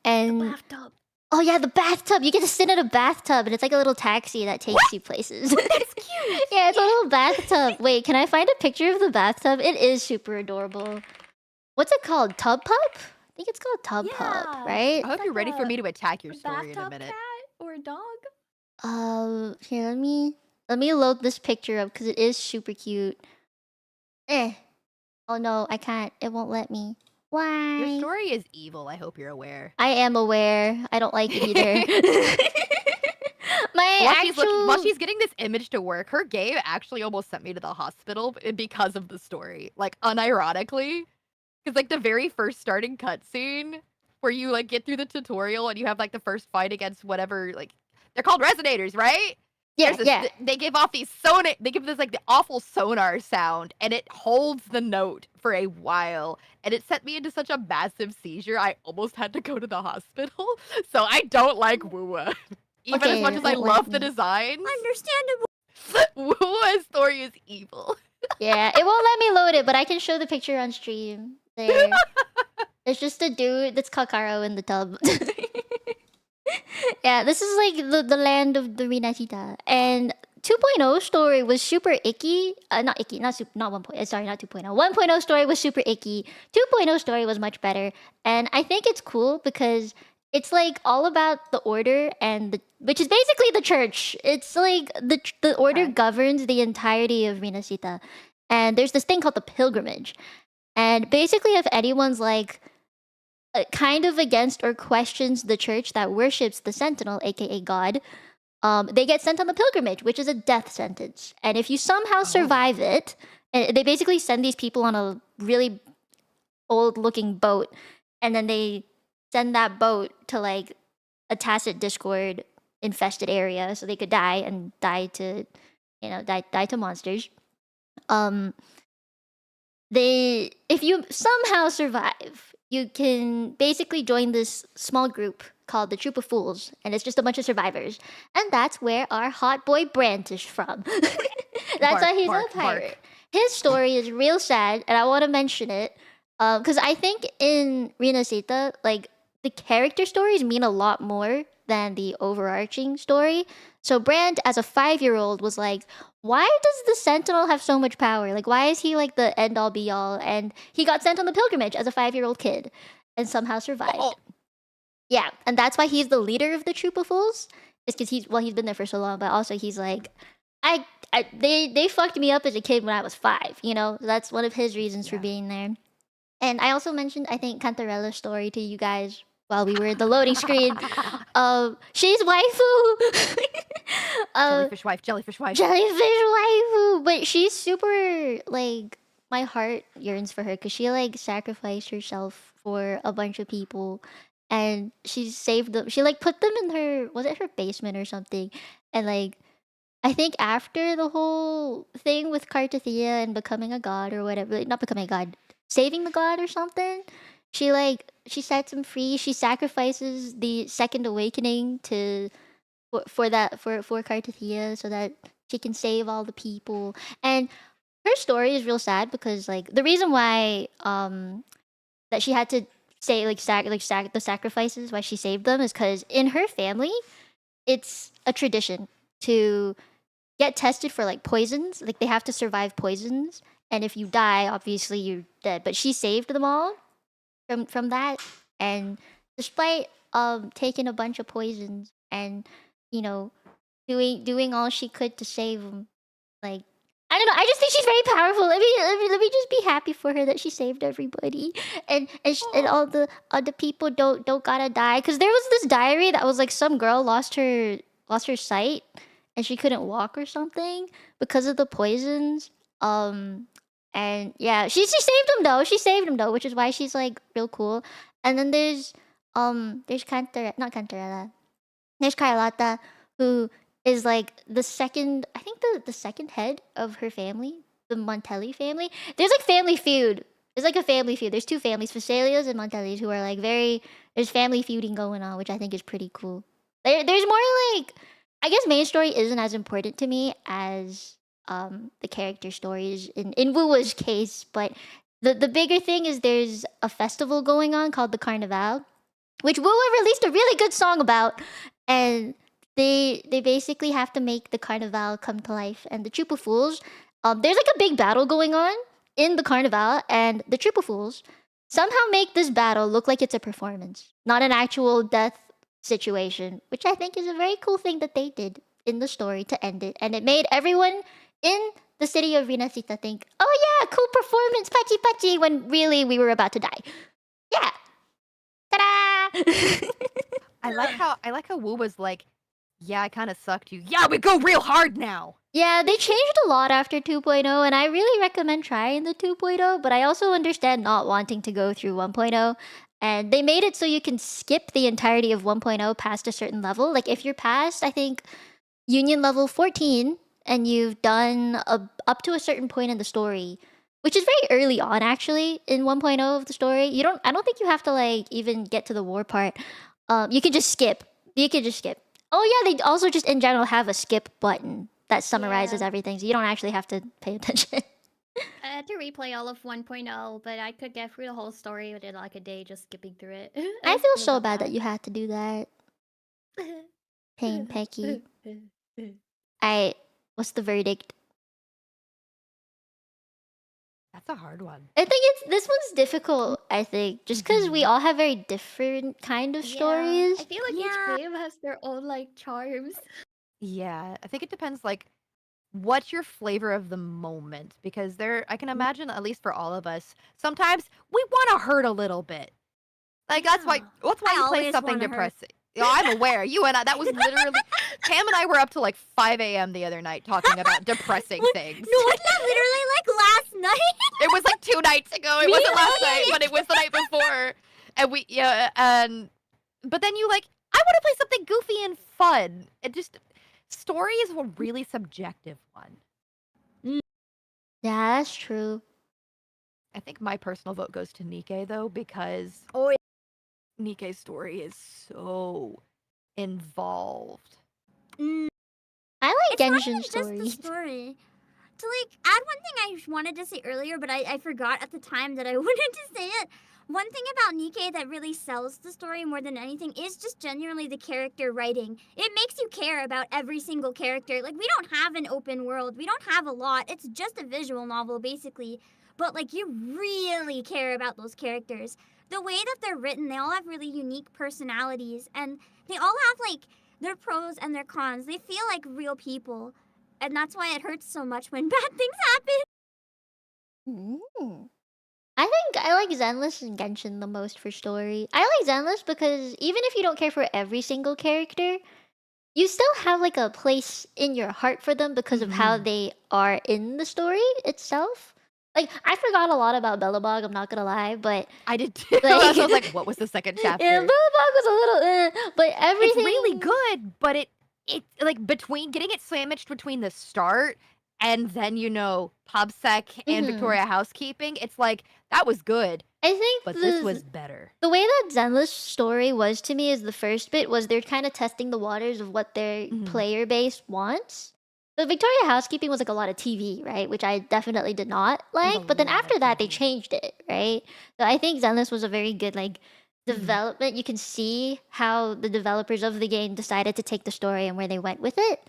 Bathtub. oh yeah, the bathtub. You get to sit in a bathtub and it's like a little taxi that takes you places. That's cute. Yeah, it's a little bathtub. Wait, can I find a picture of the bathtub? It is super adorable. What's it called? Tub Pup? I think it's called Tub Pup, Yeah. right? I hope you're ready for a- me to attack your A story in a bathtub minute. cat or a dog? Here, let me load this picture up because it is super cute. Oh no, I can't. It won't let me. Why? Your story is evil. I hope you're aware. I am aware. I don't like it either. My While she's getting this image to work, her game actually almost sent me to the hospital because of the story. Like unironically, because like the very first starting cutscene where you like get through the tutorial and you have like the first fight against whatever like they're called resonators, right? yeah, There's this- yeah. They give off these sonar. They give this like the awful sonar sound, and it holds the note for a while. And it sent me into such a massive seizure. I almost had to go to the hospital. So I don't like Wua. Even as Okay, much as I it won't love let the me. designs, Understandable. Wua's story is evil. Yeah, it won't let me load it, but I can show the picture on stream. There. It's just a dude that's Kakaro in the tub. Yeah, this is like the land of the Rinachita. And 2.0 story was super icky. Not icky, not 1.0. Sorry, not 2.0. 1.0 story was super icky. 2.0 story was much better. And I think it's cool because it's like all about the order and which is basically the church. It's like the order Okay. governs the entirety of Rinasita. And there's this thing called the pilgrimage. And basically if anyone's like kind of against or questions the church that worships the sentinel, aka God, they get sent on the pilgrimage, which is a death sentence. And if you somehow survive it, and they basically send these people on a really old-looking boat, and then they send that boat to like a tacit discord infested area, so they could die to, die to monsters. If you somehow survive, you can basically join this small group called the Troop of Fools, and it's just a bunch of survivors. And that's where our hot boy Brant is from. That's why he's Bark, a bark. pirate. His story is real sad, and I want to mention it because I think in Rinasita, like the character stories mean a lot more than the overarching story. So Brand, as a 5-year-old, was like, why does the Sentinel have so much power? Like, why is he like the end all be all? And he got sent on the pilgrimage as a 5-year-old kid and somehow survived. Oh. Yeah, and that's why he's the leader of the Troop of Fools. It's because he's been there for so long, but also he's like, they fucked me up as a kid when I was 5. You know, that's one of his reasons for Yeah. being there. And I also mentioned, I think, Cantarella's story to you guys while we were in the loading screen. She's waifu. Jellyfish wife, jellyfish wife. Jellyfish waifu, but she's super like my heart yearns for her because she like sacrificed herself for a bunch of people, and she saved them. She like put them in her basement or something, and like I think after the whole thing with Cartathea and becoming a god or whatever, not becoming a god, saving the god or something, she sets him free. She sacrifices the second awakening for Cartathea so that she can save all the people. And her story is real sad because like the reason why that she had to say the sacrifices why she saved them is because in her family, it's a tradition to get tested for like poisons. Like they have to survive poisons, and if you die, obviously you're dead. But she saved them all from that, and despite taking a bunch of poisons and you know doing all she could to save them, like I don't know. I just think she's very powerful. Let me just be happy for her that she saved everybody, and all the other people don't gotta die. Cause there was this diary that was like some girl lost her sight, and she couldn't walk or something because of the poisons. And yeah, she saved him though. She saved him though, which is why she's like real cool. And then there's not Cantarella. There's Carlotta, who is like the second, I think the second head of her family, the Montelli family. There's like family feud. There's like a family feud. There's two families, Facelios and Montellis, who are like there's family feuding going on, which I think is pretty cool. There's more like, I guess main story isn't as important to me as the character stories in Wuwa's case, but the bigger thing is there's a festival going on called the Carnival, which Wuwa released a really good song about, and they basically have to make the Carnival come to life. And the Troop of Fools, there's like a big battle going on in the Carnival, and the Troop of Fools somehow make this battle look like it's a performance, not an actual death situation, which I think is a very cool thing that they did in the story to end it. And it made everyone in the city of Rinasita think, oh yeah, cool performance, pachi pachi, when really we were about to die. Yeah. Ta-da! I like how Wu was like, yeah, I kind of sucked you. Yeah, we go real hard now. Yeah, they changed a lot after 2.0, and I really recommend trying the 2.0, but I also understand not wanting to go through 1.0. And they made it so you can skip the entirety of 1.0 past a certain level. Like if you're past, I think, Union level 14, and you've done up to a certain point in the story, which is very early on actually in 1.0 of the story. I don't think you have to like even get to the war part. You can just skip. Oh yeah, they also just in general have a skip button that summarizes everything, so you don't actually have to pay attention. I had to replay all of 1.0, but I could get through the whole story within like a day just skipping through it. I feel so bad that you had to do that. Pain, Pecky. What's the verdict? That's a hard one. I think this one's difficult, I think, just because we all have very different kind of stories. I feel like each game has their own like charms. Yeah, I think it depends like what's your flavor of the moment, because I can imagine, at least for all of us, sometimes we want to hurt a little bit. Like that's why you play always something wanna hurt. depressing. Yeah, I'm aware. You and I, that was literally Cam and I were up till like 5 a.m. the other night talking about depressing things. No, wasn't that literally like last night? It was like 2 nights ago. It wasn't last night, but it was the night before. And but then you like, I want to play something goofy and fun. It just, story is a really subjective one. Yeah, that's true. I think my personal vote goes to Nikke though, because Nikke's story is so involved. I like It's not Genshin even just the stories. story. To like add one thing I wanted to say earlier, but I forgot at the time that I wanted to say it. One thing about Nikke that really sells the story more than anything is just genuinely the character writing. It makes you care about every single character. Like, we don't have an open world. We don't have a lot. It's just a visual novel, basically. But, like, you really care about those characters. The way that they're written, they all have really unique personalities. And they all have, like, their pros and their cons. They feel like real people. And that's why it hurts so much when bad things happen. I think I like Zenless and Genshin the most for story. I like Zenless because even if you don't care for every single character, you still have like a place in your heart for them because of how they are in the story itself. Like, I forgot a lot about Bellabog, I'm not gonna lie, but I did too. Like- I was like, what was the second chapter? yeah, Bellabog was a little but everything It's really good, but it like between getting it sandwiched between the start and then PubSec and Victoria Housekeeping, it's like that was good, I think but this was better. the way that Zenless story was to me is the first bit was they're kind of testing the waters of what their player base wants. the Victoria housekeeping was like a lot of TV, right? Which I definitely did not was a like. But then lot of after that, they TV. changed it, right? So I think Zenless was a very good like development. You can see how the developers of the game decided to take the story and where they went with it.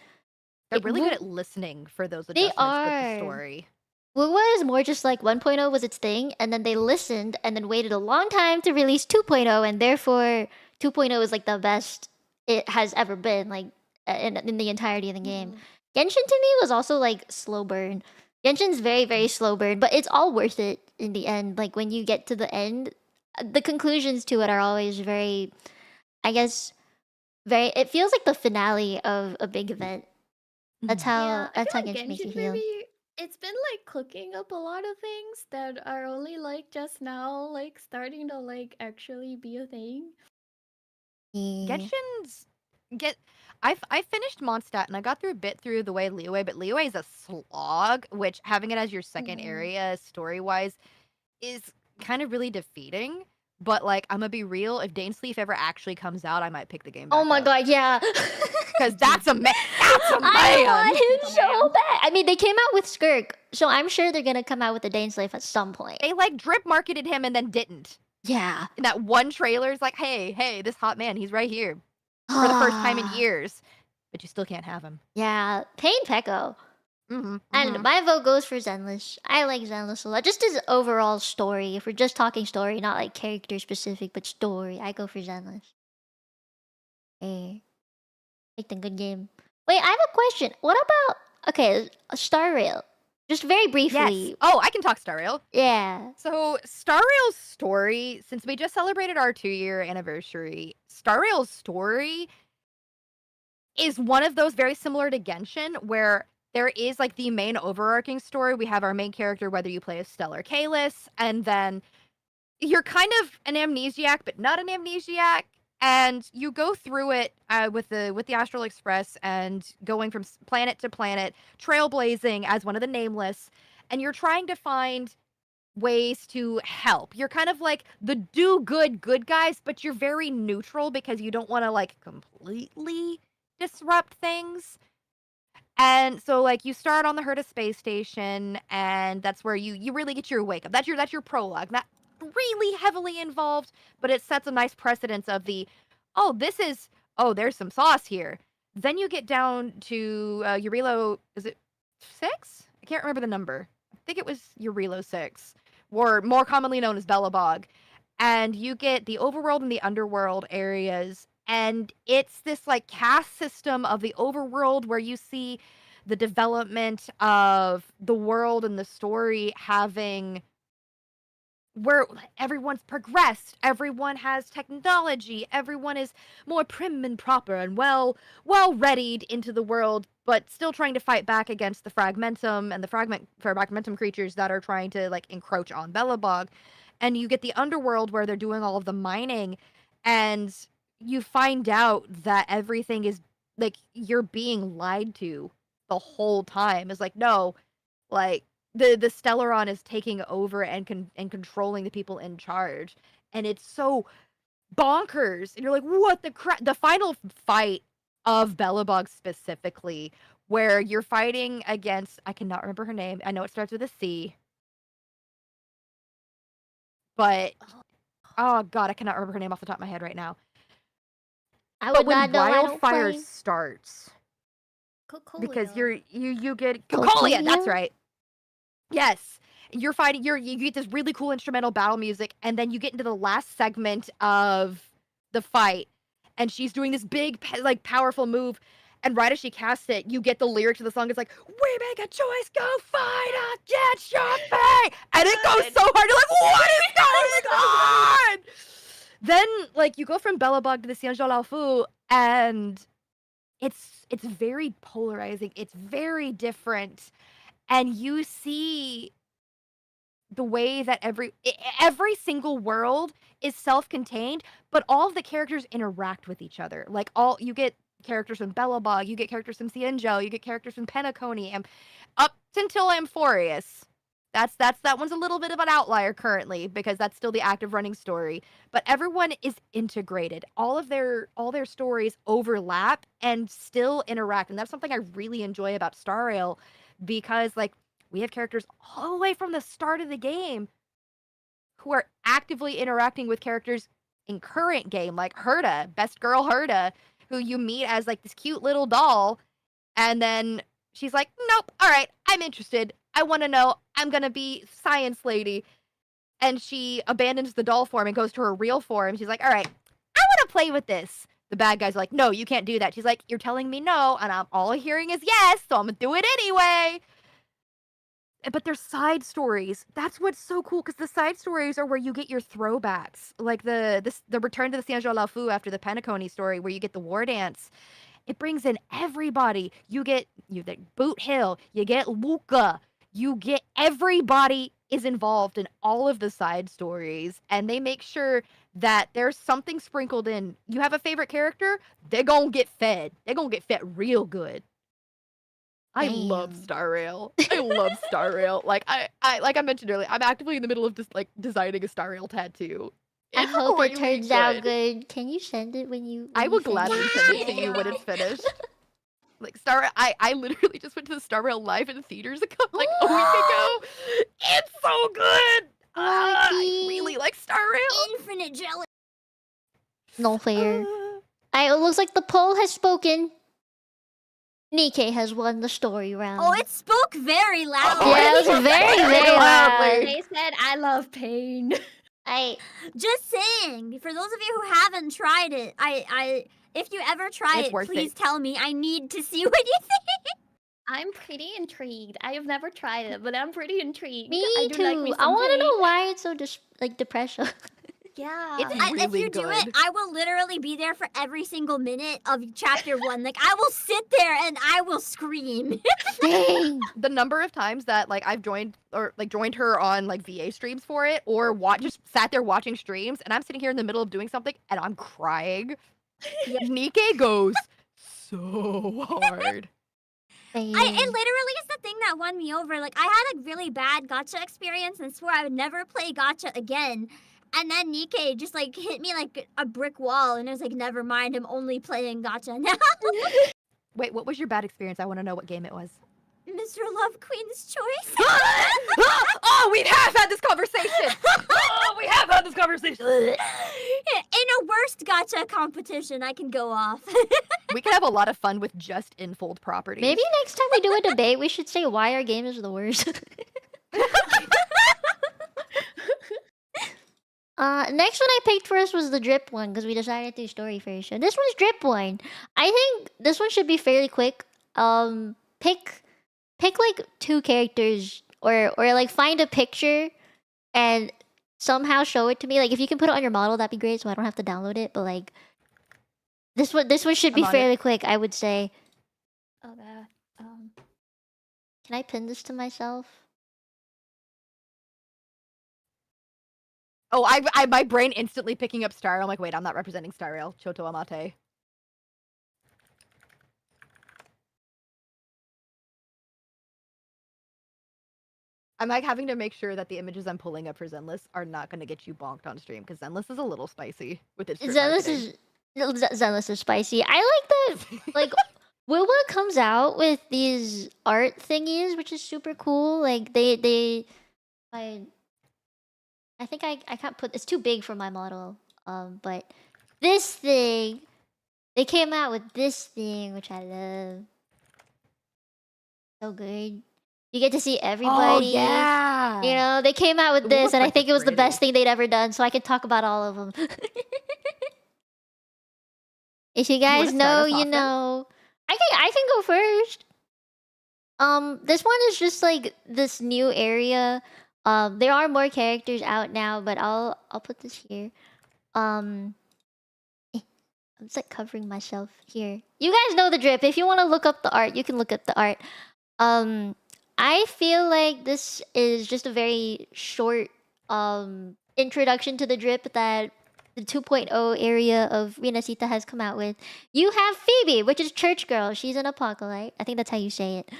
They're It really good wo- at listening for those They adjustments with the are. story. What was more just like 1.0 was its thing, and then they listened and then waited a long time to release 2.0, and therefore 2.0 is like the best it has ever been, like in the entirety of the game. Genshin to me was also like slow burn. Genshin's very, very slow burn, but it's all worth it in the end. Like when you get to the end, the conclusions to it are always very, I guess, very. It feels like the finale of a big event. That's how Yeah, I that's how feel like Genshin makes you Genshin feel. maybe it's been like cooking up a lot of things that are only like just now like starting to like actually be a thing. Yeah. Genshin's I finished Mondstadt and I got through a bit through the way Liyue, but Liyue is a slog, which having it as your second area story wise is kind of really defeating. But like, I'm gonna be real, if Dainsleif ever actually comes out, I might pick the game back Oh my up. god, yeah. Because that's a man. That's a man. I want him That's a so man. bad. I mean, they came out with Skirk, so I'm sure they're gonna come out with the Dainsleif at some point. They like drip marketed him and then didn't. Yeah. In that one trailer is like, hey, this hot man, he's right here for the first time in years. But you still can't have him. Yeah, Pain Peko. Mm-hmm, And my vote goes for Zenless. I like Zenless a lot. Just as overall story. If we're just talking story, not like character specific, but story, I go for Zenless. Eh. Like the good game. Wait, I have a question. What about Star Rail? Just very briefly. Yes. Oh, I can talk Star Rail. Yeah. So Star Rail's story, since we just celebrated our 2-year anniversary, Star Rail's story is one of those very similar to Genshin, where there is like the main overarching story. We have our main character, whether you play as Stellar Kalis, and then you're kind of an amnesiac, but not an amnesiac. And you go through it with the Astral Express and going from planet to planet, trailblazing as one of the Nameless, and you're trying to find ways to help. You're kind of like the good guys, but you're very neutral because you don't want to like completely disrupt things. And so like you start on the Herta space station, and that's where you really get your wake up. That's your prologue. Not really heavily involved, but it sets a nice precedence of there's some sauce here. Then you get down to Eurilo, is it 6? I can't remember the number. I think it was Eurilo 6, or more commonly known as Belobog. And you get the overworld and the underworld areas, and it's this like caste system of the overworld where you see the development of the world and the story having where everyone's progressed, everyone has technology, everyone is more prim and proper and well readied into the world, but still trying to fight back against the fragmentum and the fragmentum creatures that are trying to like encroach on Belobog. And you get the underworld where they're doing all of the mining, and you find out that everything is like you're being lied to the whole time. It's like, no, like the Stellaron is taking over and controlling the people in charge, and it's so bonkers. And you're like, what the crap? The final fight of Belobog specifically, where you're fighting against, I cannot remember her name. I know it starts with a C, but oh god, I cannot remember her name off the top of my head right now. I But would not when know. I don't Wildfire play. starts, because Cocolia. you get Cocolia? Cocolia, that's right. Yes. You're fighting, you get this really cool instrumental battle music, and then you get into the last segment of the fight, and she's doing this big, like, powerful move, and right as she casts it, you get the lyric to the song. It's like, we make a choice, go fight against your fate! And it goes so hard, you're like, what is going on? Then, like, you go from Belobog to the Xianzhou Laofu, and it's very polarizing, it's very different. And you see the way that every single world is self-contained, but all of the characters interact with each other. Like you get characters from Belobog, you get characters from Xianzhou, you get characters from Penacony, and up until Amphorius. That one's a little bit of an outlier currently because that's still the active running story. But everyone is integrated. All their stories overlap and still interact, and that's something I really enjoy about Star Rail because like we have characters all the way from the start of the game who are actively interacting with characters in current game, like Herda, best girl Herda, who you meet as like this cute little doll, and then she's like, nope, all right, I'm interested. I want to know. I'm going to be science lady. And she abandons the doll form and goes to her real form. She's like, all right, I want to play with this. The bad guy's like, no, you can't do that. She's like, you're telling me no, and all hearing is yes, so I'm going to do it anyway. But there's side stories. That's what's so cool, because the side stories are where you get your throwbacks. Like the return to the Saint-Jean La Fou after the Penacony story, where you get the war dance. It brings in everybody. You get Boot Hill, you get Luca, you get everybody is involved in all of the side stories, and they make sure that there's something sprinkled in. You have a favorite character, they're gonna get fed. They're gonna get fed real good. I love Damn. Star Rail. I love Star Rail. Like I like I mentioned earlier, I'm actively in the middle of just like designing a Star Rail tattoo. I It's hope it really turns out good. Can you send it when you? I when will you finish? gladly send it to you when it's finished. Like I literally just went to the Star Rail live in the theaters like a week ago. It's so good. I Lucky. really like Star Rail. Infinite jelly. No fair. It looks like the poll has spoken. Nikke has won the story round. Oh, it spoke very loud. Oh, yeah, it was very, very loud. They said I love pain. Just saying, for those of you who haven't tried it, if you ever try It's it, worth please it. tell me. I need to see what you think. I'm pretty intrigued. I have never tried it, but I'm pretty intrigued. Me I do too. like me I some want to pain. know why it's so depression. Yeah. It's If really you do it, good. I will literally be there for every single minute of chapter 1. Like, I will sit there and I will scream. Dang. The number of times that like I've joined her on like VA streams for it, or just sat there watching streams, and I'm sitting here in the middle of doing something and I'm crying. Nikke goes so hard. It literally is the thing that won me over. Like, I had a really bad gacha experience and swore I would never play gacha again. And then Nikke just like hit me like a brick wall, and it was like, never mind, I'm only playing gacha now. Wait, what was your bad experience? I want to know what game it was. Mr. Love Queen's Choice. Oh, we have had this conversation. In a worst gacha competition, I can go off. We can have a lot of fun with just infold properties. Maybe next time we do a debate, we should say why our game is the worst. Next one I picked for us was the drip one because we decided to do story first. So this one's drip one. I think this one should be fairly quick. Pick like 2 characters or like find a picture and somehow show it to me. Like if you can put it on your model, that'd be great, so I don't have to download it. But like this one should be I'm on fairly quick, I would say. Oh god. Can I pin this to myself? Oh, my brain instantly picking up Star Rail. I'm like, wait, I'm not representing Star Rail. Choto Amate. I'm like having to make sure that the images I'm pulling up for Zenless are not going to get you bonked on stream, because Zenless is a little spicy with its drip marketing. Zenless is spicy. I like that. Like Wilma comes out with these art thingies, which is super cool. Like I think I can't put. It's too big for my model. But this thing, they came out with this thing, which I love. So good. You get to see everybody. Oh, yeah. You know, they came out with It this, looks and I like think it's it was the pretty. best thing they'd ever done. So I could talk about all of them. If you guys wanna start know, us you off then? know. I can go first. This one is just like this new area. There are more characters out now, but I'll put this here. I'm just like covering myself here. You guys know the drip. If you want to look up the art, you can look up the art. I feel like this is just a very short introduction to the drip that the 2.0 area of Rinasita has come out with. You have Phoebe, which is Church Girl. She's an apocalypse. I think that's how you say it.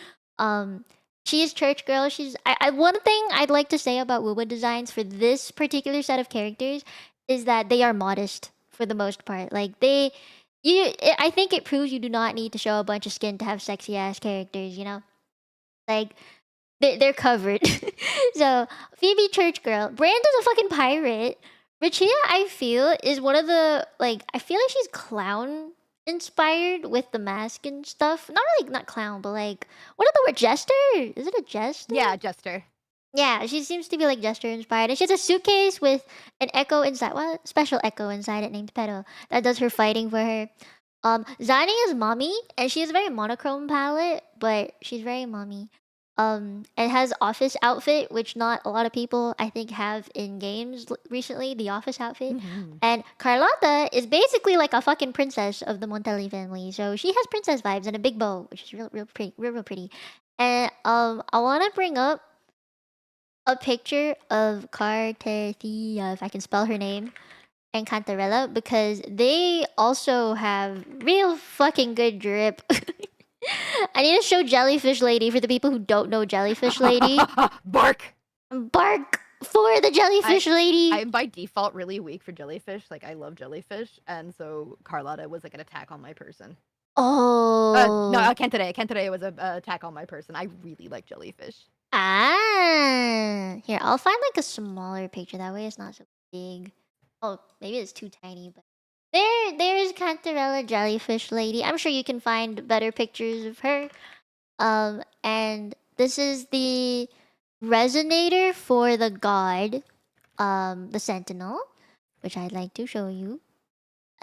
She is church girl. She's one thing I'd like to say about Wuba designs for this particular set of characters is that they are modest for the most part. Like I think it proves you do not need to show a bunch of skin to have sexy ass characters. You know, like they're covered. So Phoebe church girl, Brandon's a fucking pirate. Richia, I feel, is one of the like I feel like she's clown inspired with the mask and stuff. Not really, not clown, but like what are the word jester? Is it a jester? Yeah, Jester. Yeah, she seems to be like jester inspired, and she has a suitcase with an echo inside. What special echo inside it named Pedo that does her fighting for her. Zani is mommy, and she has a very monochrome palette, but she's very mommy. And has office outfit, which not a lot of people I think have in games recently. The office outfit, and Carlotta is basically like a fucking princess of the Montelli family, so she has princess vibes and a big bow, which is real pretty, real pretty. And I want to bring up a picture of Cartesia, if I can spell her name, and Cantarella because they also have real fucking good drip. I need to show Jellyfish Lady for the people who don't know Jellyfish Lady. Bark! Bark for the Jellyfish Lady. I'm by default really weak for jellyfish. Like, I love jellyfish. And so Carlotta was like an attack on my person. Oh. No, I can't today. It was an attack on my person. I really like jellyfish. Ah. Here, I'll find like a smaller picture. That way it's not so big. Oh, maybe it's too tiny, but there's Cantarella Jellyfish Lady. I'm sure you can find better pictures of her. And this is the resonator for the god, the Sentinel, which I'd like to show you.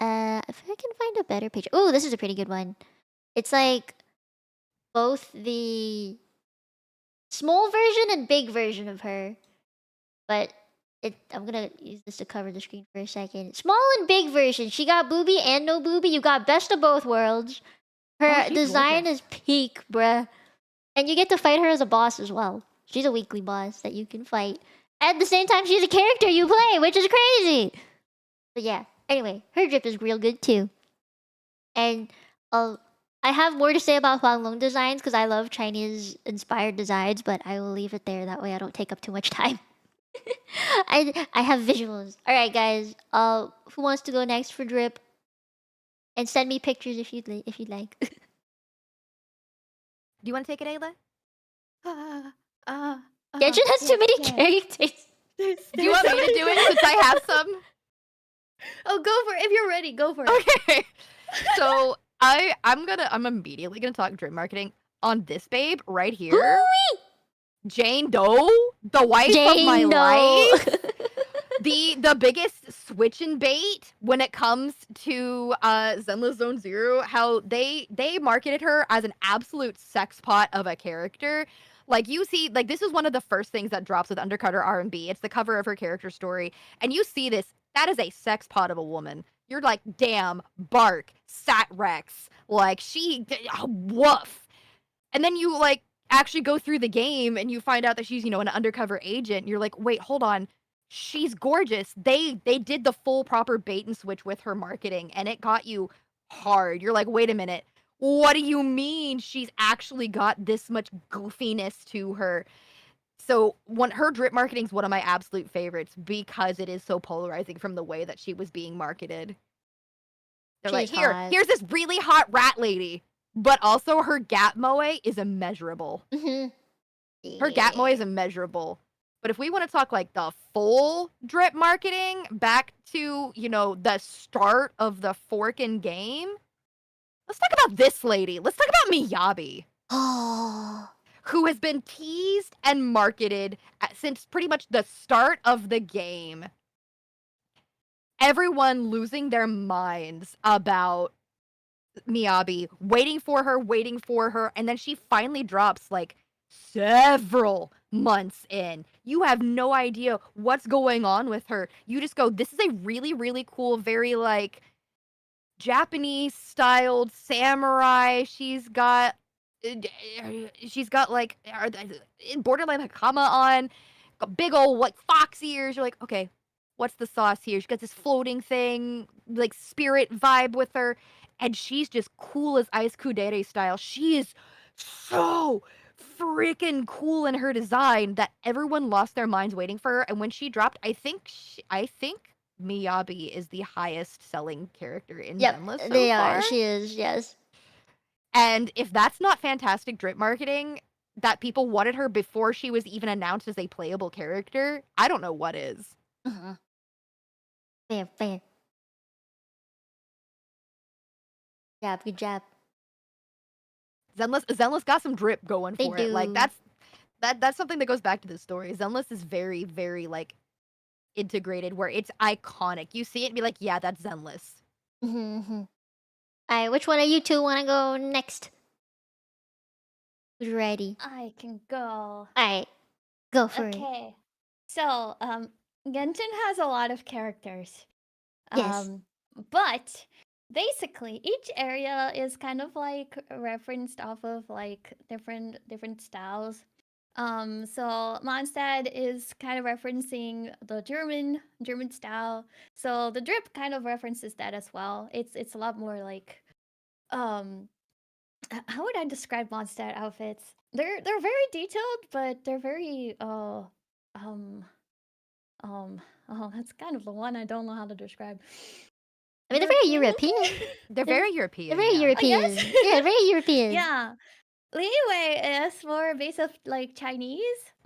If I can find a better picture. Oh, this is a pretty good one. It's like both the small version and big version of her, but I'm gonna use this to cover the screen for a second. Small and big version. She got booby and no booby. You got best of both worlds. Her she's design gorgeous. is peak, bruh. And you get to fight her as a boss as well. She's a weekly boss that you can fight. At the same time, she's a character you play, which is crazy. But yeah, anyway, her drip is real good too. And I have more to say about Huanglong designs because I love Chinese inspired designs, but I will leave it there. That way I don't take up too much time. I have visuals. All right, guys. Who wants to go next for drip? And send me pictures if you'd like. Do you want to take it, Ayla? Genshin has too many characters. Do you want me to do it since I have some? Oh, go for it. If you're ready, go for it. Okay. So I'm immediately gonna talk drip marketing on this babe right here. Ooh-wee! Jane Doe, the wife of my Jane Doe. life. The biggest switch and bait when it comes to Zenless Zone Zero, how they marketed her as an absolute sex pot of a character. Like you see, like this is one of the first things that drops with Undercutter R&B. It's the cover of her character story, and you see this. That is a sex pot of a woman. You're like, damn, bark, sat rex, like she, woof. And then you like actually go through the game and you find out that she's, an undercover agent. And you're like, wait, hold on. She's gorgeous. They did the full proper bait and switch with her marketing, and it got you hard. You're like, wait a minute. What do you mean she's actually got this much goofiness to her? So her drip marketing is one of my absolute favorites because it is so polarizing from the way that she was being marketed. They're like, She's hot. here's this really hot rat lady, but also her gap moe is immeasurable. Her gap moe is immeasurable. But if we want to talk like the full drip marketing back to, the start of the Forkin game, let's talk about this lady. Let's talk about Miyabi. Oh. Who has been teased and marketed since pretty much the start of the game. Everyone losing their minds about Miyabi, waiting for her, and then she finally drops like several months in. You have no idea what's going on with her. You just go, this is a really, really cool, very like Japanese styled samurai. She's got like borderline hakama on, got big old like fox ears. You're like, okay, what's the sauce here? She got this floating thing, like spirit vibe with her, and she's just cool as ice kudere style. She is so freaking cool in her design that everyone lost their minds waiting for her. And when she dropped, I think Miyabi is the highest selling character in Yep, Zenless so they far. are. She is. Yes. And if that's not fantastic drip marketing, that people wanted her before she was even announced as a playable character, I don't know what is. Uh-huh. Fair. Good job. Zenless got some drip going They for it. Like do. that's something that goes back to the story. Zenless is very, very like integrated where it's iconic. You see it and be like, yeah, that's Zenless. Mm-hmm. Alright, which one of you two want to go next? Who's ready? I can go. Alright, go for it. Okay. So, Genshin has a lot of characters. Yes. But basically each area is kind of like referenced off of like different styles. So Mondstadt is kind of referencing the German style. So the drip kind of references that as well. It's a lot more like how would I describe Mondstadt outfits? They're very detailed, but they're very that's kind of the one I don't know how to describe. I mean, they're very European. They're very European. They're very yeah. European. guess. Yeah, very European. Yeah. Liyue is more based of like Chinese.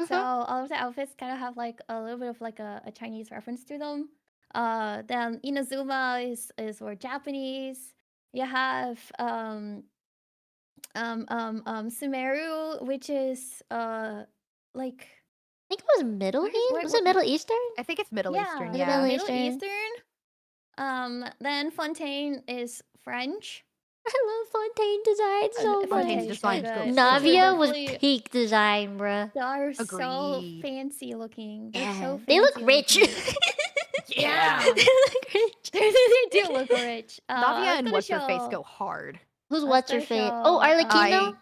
So all of the outfits kind of have like a little bit of like a Chinese reference to them. Then Inazuma is more Japanese. You have Sumeru, which is like I think it was Middle Where's- East. where- Was where- it Middle Eastern? I think it's Middle Eastern, Is it yeah. Middle Middle Eastern? Eastern. Then Fontaine is French. I love Fontaine design so much. Fontaine's is design so goes good. so Navia good. was Really- peak design, bruh. They are so Agreed. fancy looking. They're Yeah, so they look fancy rich. looking. Yeah. They look rich. They do look rich. I Navia was and gonna what's her face show- go hard. Who's I was what's her gonna face? show, Oh, Arlecchino.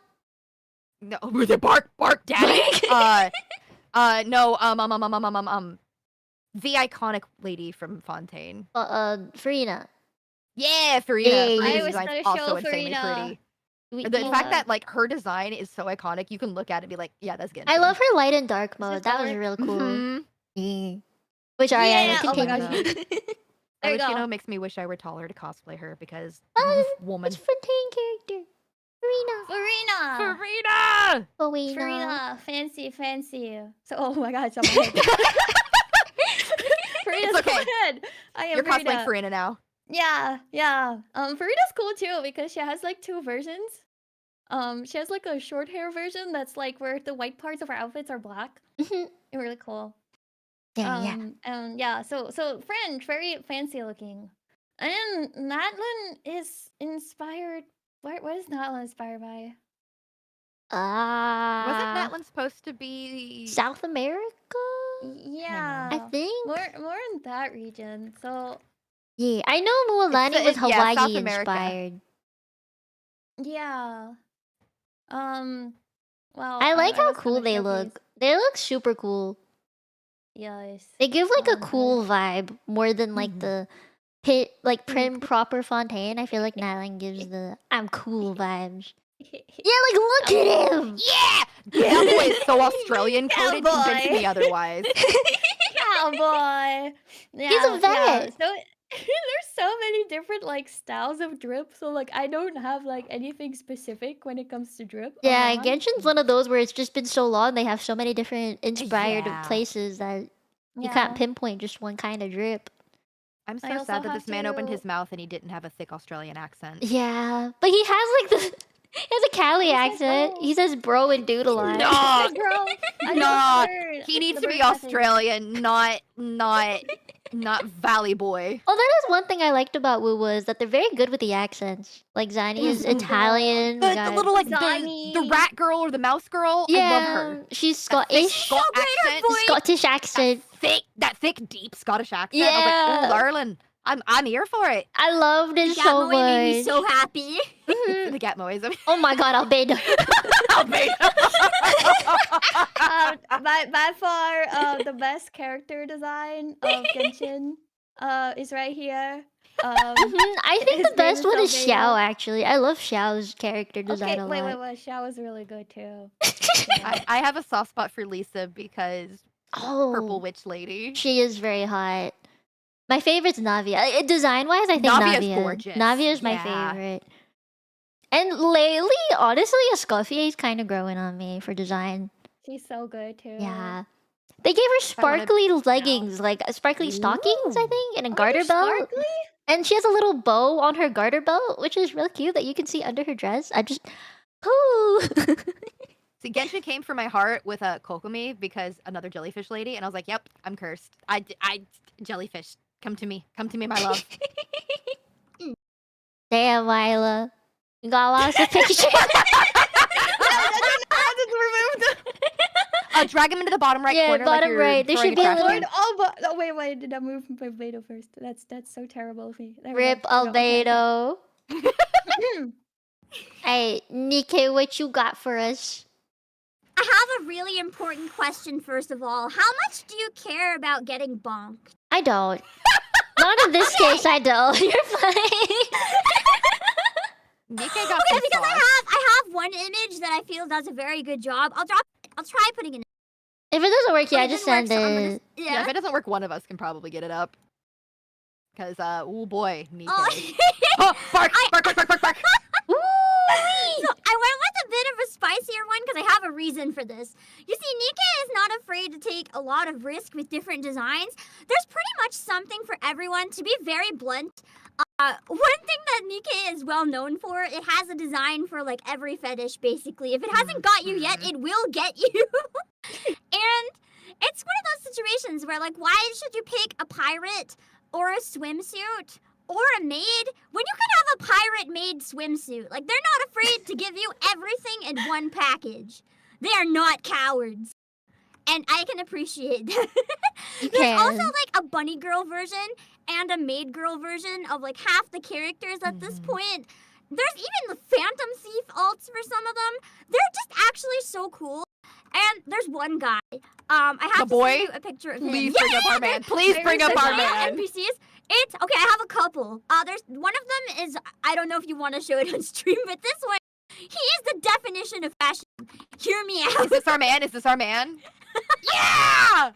No, with the bark, daddy. No, the iconic lady from Fontaine. Farina. Yeah, Farina. Yeah, Farina's I was design's gonna also show insanely Farina. pretty. We- The we- fact that like her design is so iconic, you can look at it and be like, yeah, that's good. I love her light and dark This mode. is That was dark. real cool. Mhm. Yeah. Which Ariana Yeah, oh my continue. gosh. There you Which, go. you know, makes me wish I were taller to cosplay her because Oh, woman. Which Fontaine character? Farina. Farina. Farina! Oh wait, no. Farina. Fancy. So, oh my god, it's on my head. Farina's It's okay. on my head. I am You're Farina. cosplaying Farina now. Yeah. Farina's cool too because she has like two versions. She has like a short hair version that's like where the white parts of her outfits are black. Mhm. Really cool. Yeah. And yeah, so French, very fancy looking. And Madeline is inspired. What is Madeline inspired by? Wasn't Matlin supposed to be South America? Yeah, I think. more in that region. So Yeah, I know Mualani was yeah, South Hawaii America. inspired. yeah. Well, I like how was cool gonna they showcase- look. They look super cool. Yes. They give like a I- cool vibe more than like Mhm. the pit like prim proper Fontaine. I feel like Natalie gives the I'm cool vibes. Yeah, like look at him. Yeah! That boy is so Australian coded, Cowboy. convincing me otherwise. Cowboy. Yeah, He's a vet. So there's so many different like styles of drip. So like I don't have like anything specific when it comes to drip. Yeah, on. Genshin's one of those where it's just been so long. They have so many different inspired Yeah. places that you Yeah. can't pinpoint just one kind of drip. I'm I so also sad that have this man opened to- his mouth and he didn't have a thick Australian accent. Yeah, but he has like the he has a Cali He says accent. bro. He says bro and dude a lot. No, Bro, I No, love the bird. he needs The to be bird message. Australian, not Valley Boy. Oh, that is one thing I liked about Wu was that they're very good with the accents. Like Zani is Mhm. Italian. we The got- little like Zani. the rat girl or the mouse girl. I love her. she's That thick Scottish. Scot accent. Scottish accent. That thick, deep Scottish accent. I was Yeah. like, ooh, darling, I'm here for it. I loved it That so movie made me much. so happy. Mhm. The cat noise. Oh my god, Albedo. By far, the best character design of Genshin is right here. I think His the best name one is is Albedo. Xiao, actually. I love Xiao's character design Okay, a wait. lot. Xiao is really good too. I have a soft spot for Lisa because Purple Oh, Witch Lady. she is very hot. My favorite's Navia. Design-wise, I think Navia's Navia. gorgeous. Navia is my Yeah. favorite. And lately, honestly, Escoffier is kind of growing on me for design. She's so good too. Yeah. They gave her I wanna- sparkly leggings, like sparkly stockings, I Ooh. think, and a Oh, garter they're belt. sparkly? And she has a little bow on her garter belt, which is real cute that you can see under her dress. I just, ooh. See, Genshin came for my heart with a Kokomi because another jellyfish lady, and I was like, "Yep, I'm cursed. I jellyfish. Come to me, my love." Damn, Mila. You got lots of pictures. Drag him into the bottom right Yeah, corner. bottom like you're right. There throwing should be a trash little- can. Oh, wait, did I move my Albedo first? That's so terrible of me. There we Rip go. Okay. Albedo. Hey, Nikke, what you got for us? I have a really important question first of all. How much do you care about getting bonked? I don't. Not in this case, I don't. You're fine. Nikke got Okay, some because sauce. I have one image that I feel does a very good job. I'll try putting it. If it doesn't work, yeah, If it just doesn't send work, so I'm gonna- it. Yeah, if it doesn't work, one of us can probably get it up. Cause oh boy, Nikke. Oh. Oh, bark, bark, bark, bark, bark, bark. Ooh. So I went with a bit of a spicier one because I have a reason for this. You see, Nikke is not afraid to take a lot of risk with different designs. There's pretty much something for everyone. To be very blunt, one thing that Nikke is well known for, it has a design for like every fetish basically. If it hasn't got you yet, it will get you. And it's one of those situations where like, why should you pick a pirate or a swimsuit or a maid when you can have a pirate made swimsuit? Like, they're not afraid to give you everything in one package. They are not cowards. And I can appreciate that. There's also like a bunny girl version and a maid girl version of like half the characters at this point. There's even the Phantom Thief alts for some of them. They're just actually so cool. And there's one guy. I have The to boy? send you a picture of him. Please bring up our man. Please bring up our man. NPCs. It's okay. I have a couple. There's one of them is I don't know if you want to show it on stream, but this one, he is the definition of fashion. Hear me out. Is this our man? Is this our man? Yeah!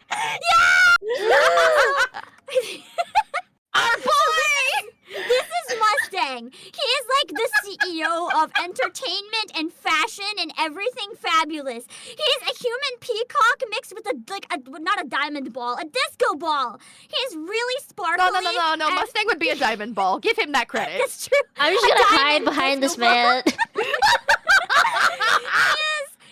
Our boy! This is Mustang. He is like the CEO of entertainment and fashion and everything fabulous. He's a human peacock mixed with not a diamond ball, a disco ball. He's really sparkly. No. and- Mustang would be a diamond ball. Give him that credit. That's true. I'm just A gonna hide diamond behind this disco ball. man.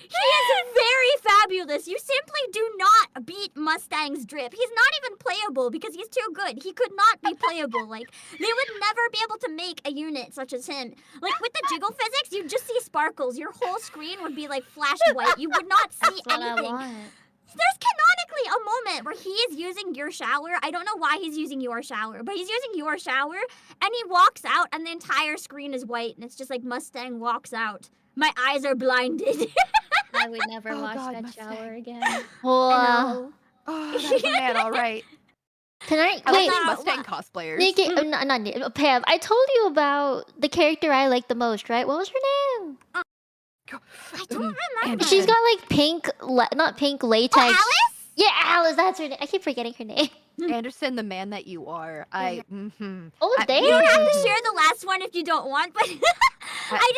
He is very fabulous. You simply do not beat Mustang's drip. He's not even playable because he's too good. He could not be playable. Like, they would never be able to make a unit such as him. Like, with the jiggle physics, you'd just see sparkles. Your whole screen would be, like, flashed white. You would not see That's what I anything. want. There's canonically a moment where he is using your shower. I don't know why he's using your shower, but he's using your shower, and he walks out, and the entire screen is white, and it's just like Mustang walks out. My eyes are blinded. I would never Oh wash God, that Mustang. shower again. Wow. know. Oh, that's a man, all right. Can I I wait? like seeing uh, Mustang cosplayers. Nikki, not Nikki, Pam. I told you about the character I like the most, right? What was her name? I don't remember. She's got like pink, not pink latex. Oh, Alice? Yeah, Alice. That's her name. I keep forgetting her name. Anderson, the man that you are. Oh, I- damn. You don't have to share the last one if you don't want, but I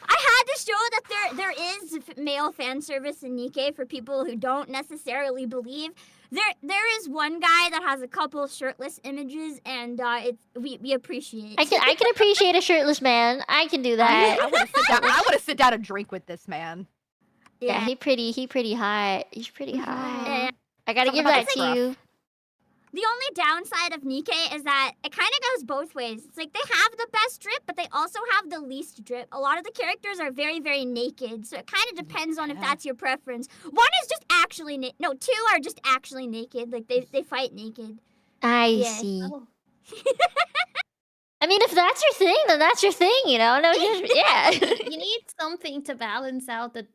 had to show that there is male fan service in Nikke for people who don't necessarily believe. There is one guy that has a couple shirtless images, and we appreciate. I can appreciate a shirtless man. I can do that. I want to sit down and drink with this man. Yeah, he pretty hot. He's pretty hot. Yeah. I gotta Something give about that the to scruff. you. The only downside of Nikke is that it kind of goes both ways. It's like they have the best drip, but they also have the least drip. A lot of the characters are very, very naked, so it kind of depends on if Yeah. that's your preference. One is just actually two are just actually naked. Like they fight naked. I Yeah. see. Oh. I mean, if that's your thing, then that's your thing, you know? No, just, yeah. You need something to balance out the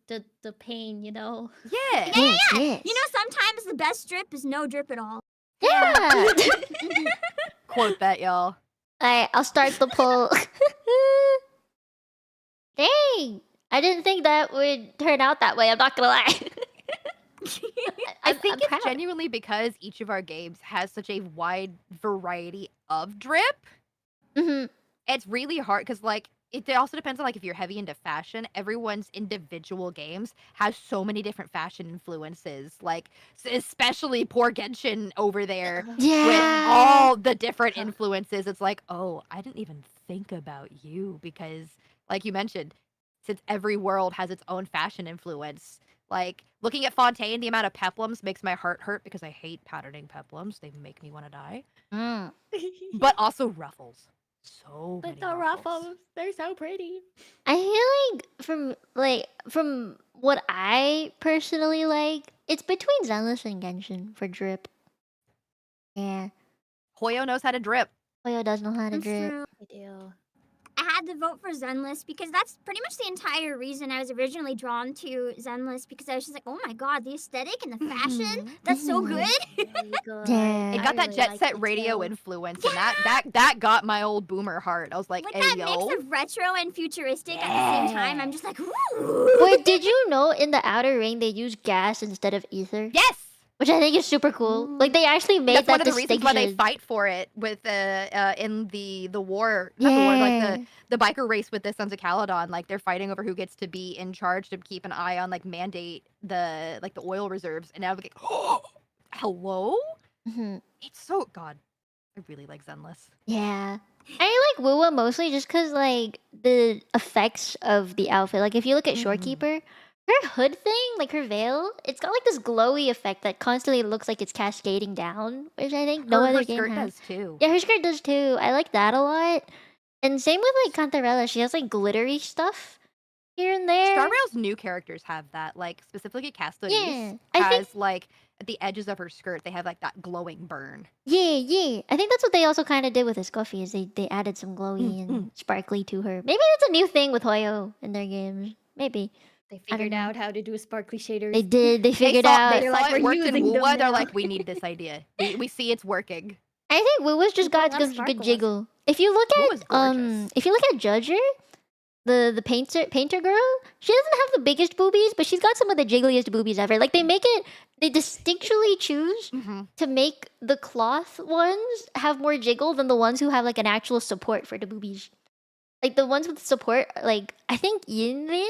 pain, you know? Yeah. Yes, yes. You know, sometimes the best drip is no drip at all. Yeah. Quote that, y'all. Alright, I'll start the poll. Dang! I didn't think that would turn out that way. I'm not gonna lie. I think I'm it's proud. genuinely because each of our games has such a wide variety of drip. Mhm. It's really hard because, like, it also depends on, like, if you're heavy into fashion. Everyone's individual games has so many different fashion influences. Like, especially poor Genshin over there with Yeah. all the different influences. It's like, oh, I didn't even think about you because, like you mentioned, since every world has its own fashion influence. Like, looking at Fontaine, the amount of peplums makes my heart hurt because I hate patterning peplums. They make me want to die. Mm. But also ruffles. So But many the ruffles. ruffles, they're so pretty. I feel like from what I personally like, it's between Zenless and Genshin for drip. Yeah. Hoyo knows how to drip. Hoyo does know how to That's drip. true. I do. I had to vote for Zenless because that's pretty much the entire reason I was originally drawn to Zenless, because I was just like, oh my god, the aesthetic and the fashion, that's so Mhm. good. Really good. Yeah. It I got that really jet liked set it radio too. influence, and that got my old boomer heart. I was like, With hey that yo. mix of retro and futuristic at the same time, I'm just like, ooh. Wait, did you know in the Outer Ring they use gas instead of ether? Yes! Which I think is super cool. Like they actually made That's that one of the reasons why they distinction. fight for it with in the war, not the war, like the biker race with the Sons of Caledon. Like they're fighting over who gets to be in charge to keep an eye on, like, mandate the oil reserves. And now like, hello? Mhm. It's so god. I really like Zenless. Yeah. I like Wuwa mostly just because, like, the effects of the outfit. Like, if you look at Shorekeeper, her hood thing, like her veil, it's got like this glowy effect that constantly looks like it's cascading down, which I think no Her other game skirt has. does too. Yeah, her skirt does too. I like that a lot. And same with like Cantarella, she has like glittery stuff here and there. Star Rail's new characters have that, like specifically Castoris Yeah, I think- has like at the edges of her skirt they have like that glowing burn. Yeah. I think that's what they also kind of did with Escoffi, is they added some glowy and sparkly to her. Maybe that's a new thing with Hoyo in their games. Maybe. They I don't figured know. out how to do sparkly shaders. They did. They figured they saw, out. They They're saw like, it "We're worked in using them Wuwa. They're now." like, we need this idea. We see it's working. I think Wuwa's just People got love good sparkles. jiggle. If you look Wuwa's at gorgeous. if you look at Judger, the painter girl, she doesn't have the biggest boobies, but she's got some of the jiggliest boobies ever. Like they distinctly choose to make the cloth ones have more jiggle than the ones who have like an actual support for the boobies. Like the ones with support, like I think Yinlin,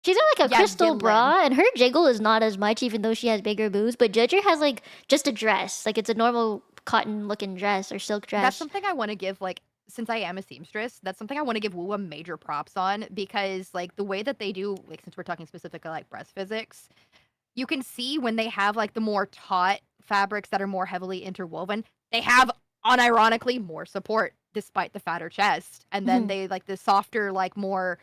she's got like a Yeah, crystal Yinlin. bra, and her jiggle is not as much, even though she has bigger boobs. But Judger has like just a dress, like it's a normal cotton looking dress or silk dress. That's something I want to give, like, since I am a seamstress, that's something I want to give Wuwa major props on, because like the way that they do, like, since we're talking specifically like breast physics, you can see when they have like the more taut fabrics that are more heavily interwoven, they have unironically more support despite the fatter chest. And then they like the softer, like more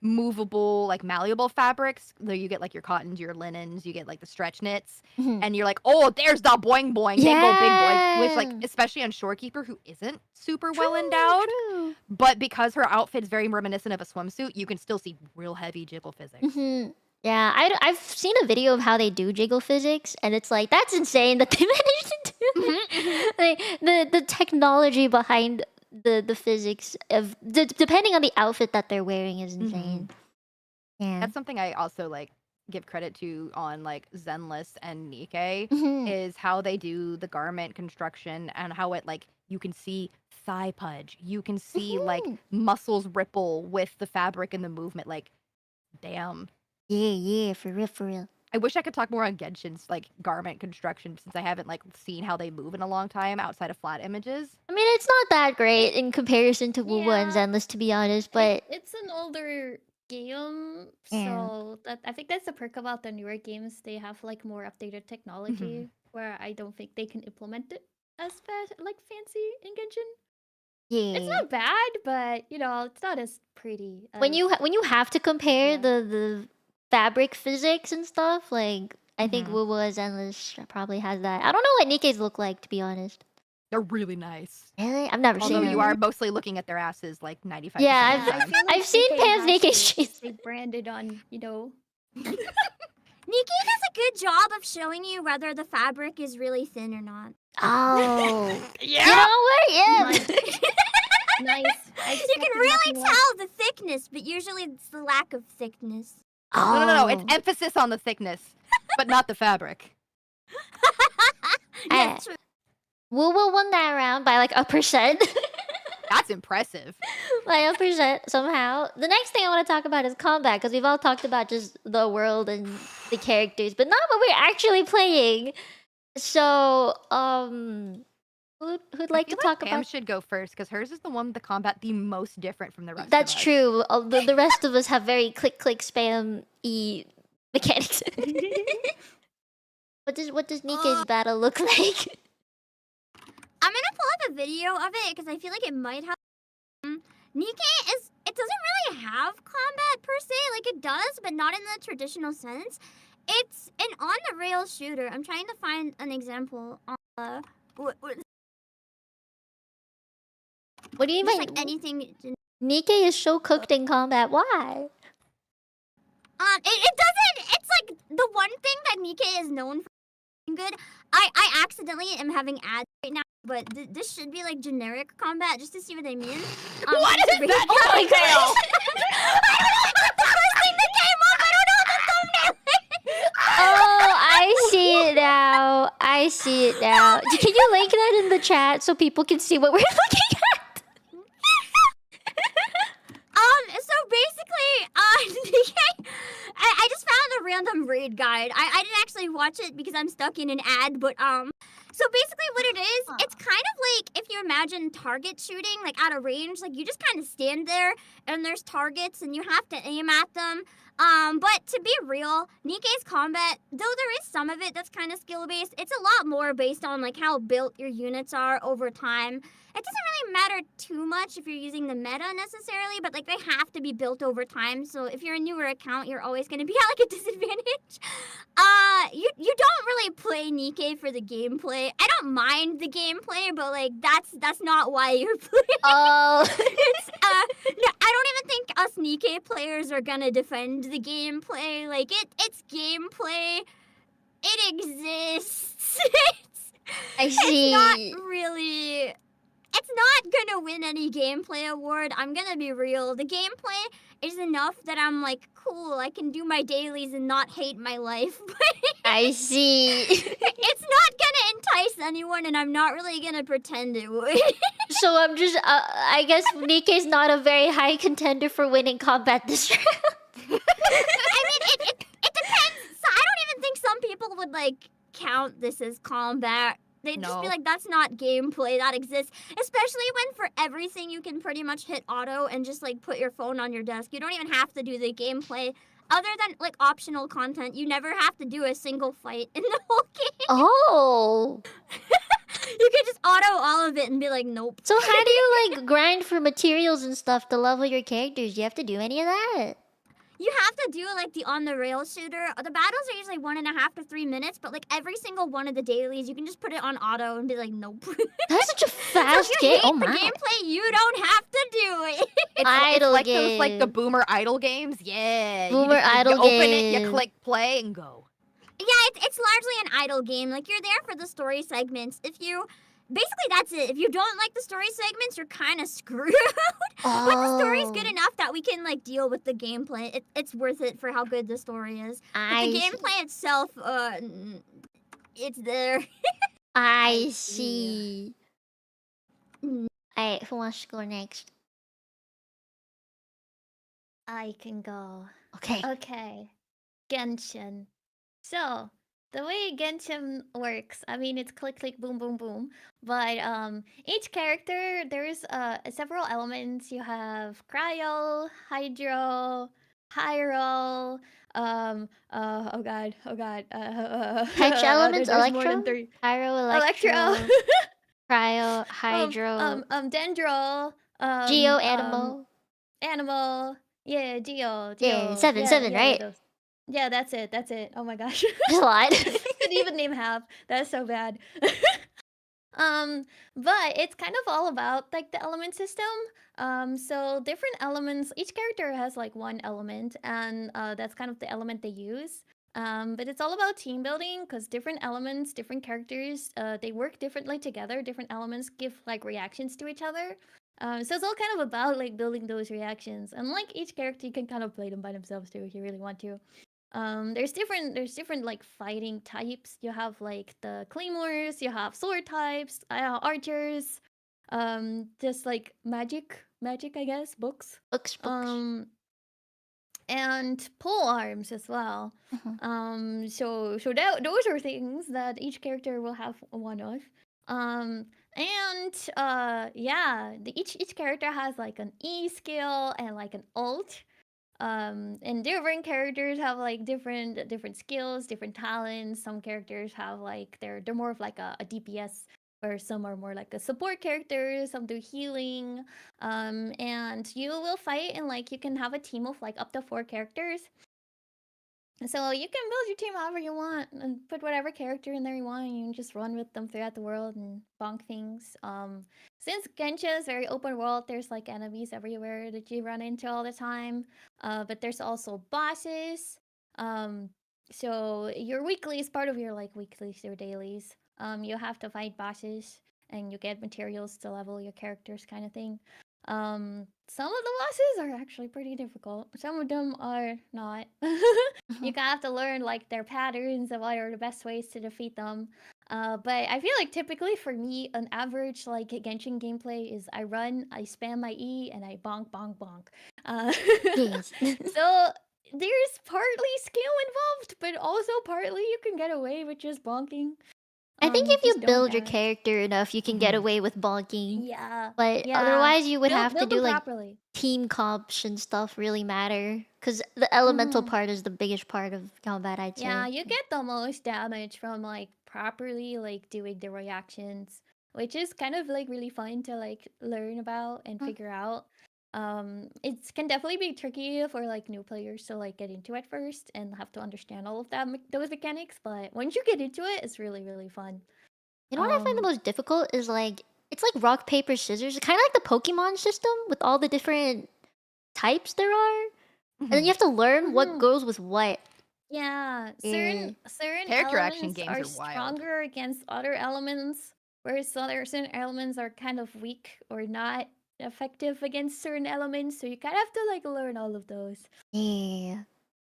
movable, like malleable fabrics. There you get like your cottons, your linens, you get like the stretch knits, and you're like, oh, there's the boing boing, big ol' big boing. Which, like, especially on Shorekeeper, who isn't super well endowed, True. but because her outfit is very reminiscent of a swimsuit, you can still see real heavy jiggle physics. Yeah, I've seen a video of how they do jiggle physics, and it's like that's insane that they managed to do. Like the technology behind the physics of depending on the outfit that they're wearing is insane. Yeah. That's something I also like give credit to on like Zenless and Nikke, is how they do the garment construction and how it, like, you can see thigh pudge, you can see like muscles ripple with the fabric and the movement. Like, damn. Yeah, for real. I wish I could talk more on Genshin's like garment construction, since I haven't like seen how they move in a long time outside of flat images. I mean, it's not that great in comparison to Wuwa and Yeah. Zenless, to be honest, but It's an older game, Yeah. so I think that's the perk about the newer games. They have like more updated technology, where I don't think they can implement it as like fancy in Genshin. yeah. It's not bad, but you know, it's not as pretty. when you have to compare Yeah. the fabric physics and stuff, like I think Wuwa Zenless probably has that. I don't know what Nikke's look like, to be honest. They're really nice. Really, I've never Although seen you them. are mostly looking at their asses like 95% of Yeah, the time. I feel like I've seen DK Pam's has naked to streams. stay branded on, you know. Nikke does a good job of showing you whether the fabric is really thin or not. Oh. Yeah. You know what? Yeah. Nice. I You can expected really nothing less. tell the thickness, but usually it's the lack of thickness. No. It's Oh. emphasis on the thickness, but not the fabric. Yes, true. Woo Woo won that round by like 1%. That's impressive. By 1% somehow. The next thing I want to talk about is combat because we've all talked about just the world and the characters, but not what we're actually playing. So, who'd like to talk Pam about? should go first because hers is the one with the combat the most different from the rest. That's of us. true. The rest of us have very click spam mechanics. What does Nikke's battle look like? I'm gonna pull up a video of it because I feel like it might have. Nikke it doesn't really have combat per se, like it does, but not in the traditional sense. It's an on the rails shooter. I'm trying to find an example. What do you Just mean? like anything. Nikke is so cooked in combat. Why? It doesn't. It's like the one thing that Nikke is known for being good. I accidentally am having ads right now, but this should be like generic combat just to see what I mean. What is that? Oh my god! The first thing that came up. I don't know what the thumbnail. Oh, I see it now. I see it now. Can you link that in the chat so people can see what we're looking at? So basically, Nikke, I just found a random raid guide. I didn't actually watch it because I'm stuck in an ad, but so basically what it is, it's kind of like if you imagine target shooting, like at a range, like you just kind of stand there and there's targets and you have to aim at them. But to be real, Nikke's combat, though there is some of it that's kind of skill based, it's a lot more based on like how built your units are over time. It doesn't really matter too much if you're using the meta necessarily, but like they have to be built over time. So if you're a newer account, you're always going to be at like a disadvantage. You don't really play Nikke for the gameplay. I don't mind the gameplay, but like that's not why you're playing. Oh. No, I don't even think us Nikke players are gonna defend the gameplay. Like it's gameplay. It exists. I see. It's not really. It's not gonna win any gameplay award. I'm gonna be real. The gameplay is enough that I'm like, cool, I can do my dailies and not hate my life. But I see. it's not gonna entice anyone, and I'm not really gonna pretend it would. So I'm just, I guess Nikke's not a very high contender for winning combat this round. I mean, it depends. So I don't even think some people would like count this as combat. They'd just be No. like, that's not gameplay, that exists. Especially when for everything you can pretty much hit auto and just like put your phone on your desk. You don't even have to do the gameplay. Other than like optional content, you never have to do a single fight in the whole game. Oh. You can just auto all of it and be like, nope. So how do you like grind for materials and stuff to level your characters? Do you have to do any of that? You have to do like the on the rail shooter. The battles are usually 1.5 to 3 minutes, but like every single one of the dailies, you can just put it on auto and be like, nope. That's such a So fast if you game. hate Oh the my. gameplay, you don't have to do it. It's Idle like those like the game. boomer idle games. Yeah. you Boomer just, like, idle you open it, game. you click play, and go. Yeah, it's largely an idle game. Like you're there for the story segments. Basically that's it. If you don't like the story segments, you're kind of screwed. But the story's good enough that we can like deal with the gameplay. It's worth it for how good the story is. But I the see. gameplay itself, it's there. I see. Mm. Alright, who wants to go next? I can go. Okay. Okay. Genshin. So, the way Genshin works, I mean, it's click, click, boom, boom, boom. But each character, there's several elements. You have cryo, hydro, pyro, oh god, Catch elements, there's more than electro, 3. pyro, Electro, cryo, hydro, dendro, geo, animal. animal. Yeah, Geo. Yeah, seven, right? those. Yeah, that's it. Oh my gosh. There's a lot. Could even name half. That's so bad. But it's kind of all about like the element system. So different elements, each character has like one element, and that's kind of the element they use. But it's all about team building because different elements, different characters, they work differently together. Different elements give like reactions to each other. So it's all kind of about like building those reactions. And like each character, you can kind of play them by themselves too if you really want to. There's different like fighting types. You have like the claymores, you have sword types, archers, just like magic I guess, books. Books. And pole arms as well. Those are things that each character will have one of. Each character has like an E skill and like an ult. And different characters have like different skills, different talents. Some characters have like they're more of like a DPS, or some are more like a support character. Some do healing. And you will fight, and like you can have a team of like up to 4 characters. So you can build your team however you want and put whatever character in there you want, and you can just run with them throughout the world and bonk things. Since Genshin is very open world, there's like enemies everywhere that you run into all the time. But there's also bosses. So your weeklies, part of your like weeklies or dailies, you have to fight bosses and you get materials to level your characters, kind of thing. Some of the bosses are actually pretty difficult. Some of them are not. You have to learn like their patterns and what are the best ways to defeat them. But I feel like typically for me, an average like Genshin gameplay is I run, I spam my E, and I bonk bonk bonk. Yes. So there's partly skill involved, but also partly you can get away with just bonking. I think if you Just don't build your die. character enough, you can get away with bonking. Yeah. But Yeah. otherwise, you would Build- have to build do them like properly. team comps and stuff really matter. Because the elemental Mhm. part is the biggest part of combat, I'd say. Yeah, you get the most damage from like properly like doing the reactions, which is kind of like really fun to like learn about and Mm. figure out. It can definitely be tricky for like new players to like get into it first and have to understand all of those mechanics. But once you get into it, it's really really fun. You know what I find the most difficult is like it's like rock paper scissors. It's kind of like the Pokemon system with all the different types there are, and then you have to learn what Mhm. goes with what. Yeah, Yeah. certain Character action elements games are are wild. stronger against other elements, whereas certain elements are kind of weak or not effective against certain elements. So you kind of have to like learn all of those. Yeah.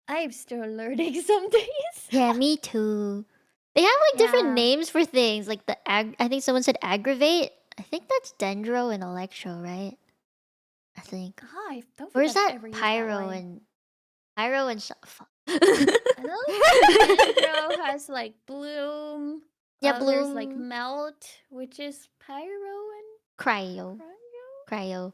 I'm still learning some days. Yeah, me too. They have like different Yeah. names for things, like the I think someone said aggravate. I think that's Dendro and Electro, right? I think. I don't Or think is I've that ever used Pyro that and Pyro and fuck. I know Dendro has like Bloom. Yeah, There's like Bloom. Melt, which is Pyro and Cryo. Cryo.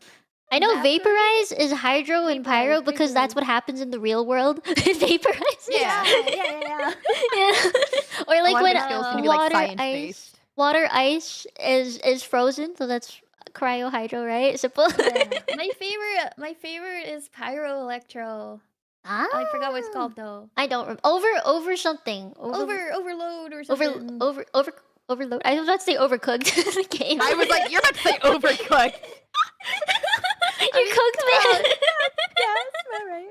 I know Evaporate? Vaporize is Hydro and Pyro Vaporize, because that's Vaporize. what happens in the real world. Vaporize. Yeah. Yeah. Yeah. Or like One when of the skills can be like water science ice based. water ice is frozen, so that's cryo hydro, right? Simple. Yeah. My favorite is Pyro Electro. I forgot what it's called though. I don't remember. Over something. Overload or something. Overload. I was about to say overcooked. The game. I was like, you're about to say overcooked. You're cooked, man. Yeah, that's right.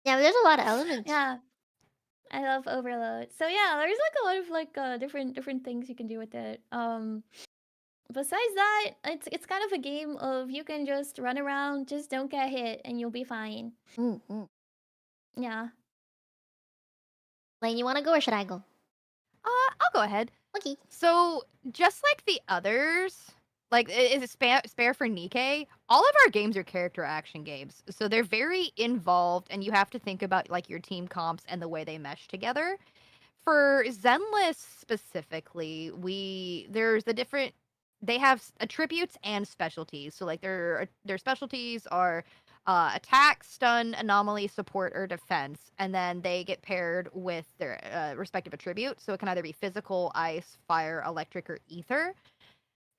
Yeah, but there's a lot of elements. Yeah. I love Overload. So yeah, there's like a lot of like different things you can do with it. Besides that, it's kind of a game of you can just run around, just don't get hit, and you'll be fine. Yeah. Lane, you want to go or should I go? I'll go ahead. Okay. So, just like the others, like is it spare for Nikke? All of our games are character action games, so they're very involved, and you have to think about like your team comps and the way they mesh together. For Zenless specifically, there's the different. They have attributes and specialties. So like their specialties are attack, stun, anomaly, support, or defense, and then they get paired with their respective attributes. So it can either be physical, ice, fire, electric, or ether.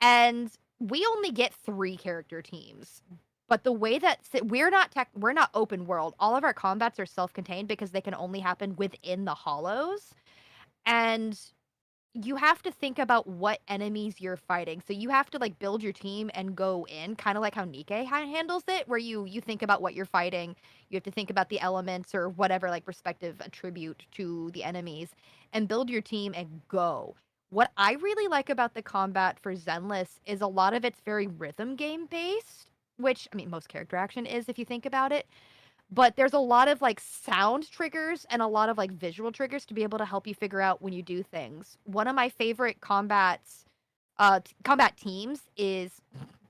And we only get 3 character teams. But the way that we're not open world. All of our combats are self-contained because they can only happen within the hollows. And you have to think about what enemies you're fighting. So you have to like build your team and go in, kind of like how Nikke handles it, where you think about what you're fighting. You have to think about the elements or whatever like respective attribute to the enemies and build your team and go. What I really like about the combat for Zenless is a lot of it's very rhythm game based, which I mean most character action is if you think about it. But there's a lot of like sound triggers and a lot of like visual triggers to be able to help you figure out when you do things. One of my favorite combat teams is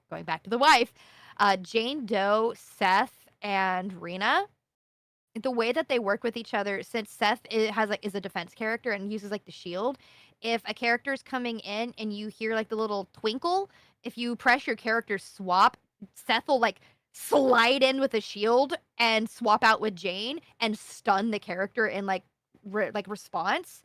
going back to the wife, Jane Doe, Seth, and Rena. The way that they work with each other, since Seth is a defense character and uses like the shield, if a character is coming in and you hear like the little twinkle, if you press your character swap, Seth will like slide in with a shield and swap out with Jane and stun the character in like response.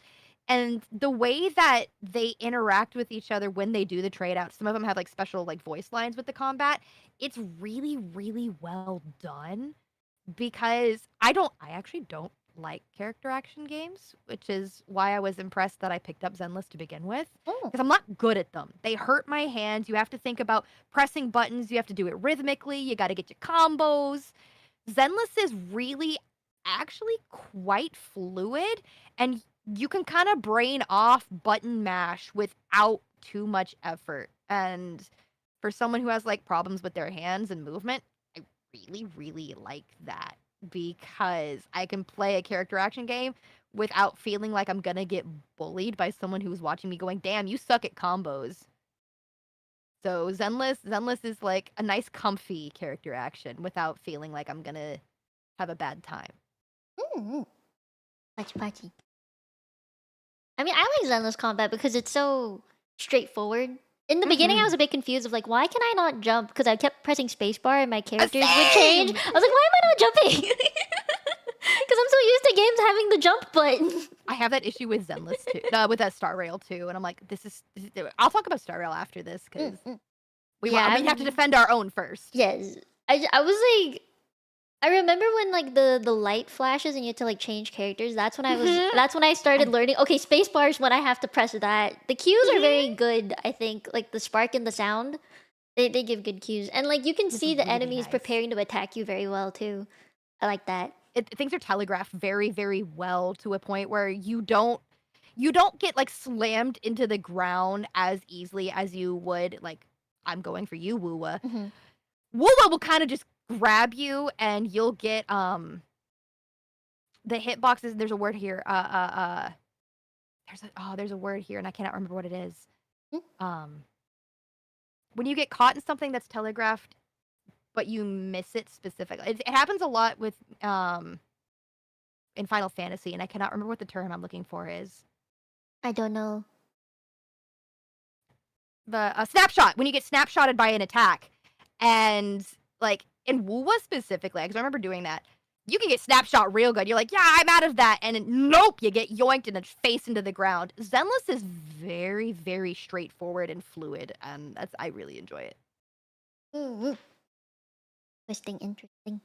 And the way that they interact with each other when they do the trade out, some of them have like special like voice lines with the combat. It's really, really well done because I actually don't like character action games, which is why I was impressed that I picked up Zenless to begin with. Oh. Because I'm not good at them. They hurt my hands. You have to think about pressing buttons. You have to do it rhythmically. You got to get your combos. Zenless is really actually quite fluid, and you can kind of brain off button mash without too much effort. And for someone who has like problems with their hands and movement, I really, really like that because I can play a character action game without feeling like I'm gonna get bullied by someone who's watching me going, damn, you suck at combos. So Zenless is like a nice comfy character action without feeling like I'm gonna have a bad time. Party. I mean, I like Zenless combat because it's so straightforward. In the beginning, I was a bit confused of like, why can I not jump? Because I kept pressing spacebar and my characters would change. I was like, why am I not jumping? Because I'm so used to games having the jump button. I have that issue with Zenless too, with that Star Rail too, and I'm like, this is. I'll talk about Star Rail after this because we have to defend our own first. Yes, I was like, I remember when like the light flashes and you have to like change characters. That's when I started learning. Okay, spacebar is when I have to press that. The cues are very good. I think like the spark and the sound, they give good cues, and like you can see the really enemies nice. preparing to attack you very well too. I like that. Things are telegraphed very, very well to a point where you don't get like slammed into the ground as easily as you would like. I'm going for you, Woowa. Woowa will kind of just grab you and you'll get the hitboxes. There's a word here. There's a word here and I cannot remember what it is. When you get caught in something that's telegraphed but you miss it specifically. It happens a lot with in Final Fantasy and I cannot remember what the term I'm looking for is. I don't know. The snapshot, when you get snapshotted by an attack. And like in Woowa specifically, because I remember doing that, you can get snapshot real good. You're like, yeah, I'm out of that. And nope, you get yoinked and face into the ground. Zenless is very, very straightforward and fluid. And I really enjoy it. Interesting.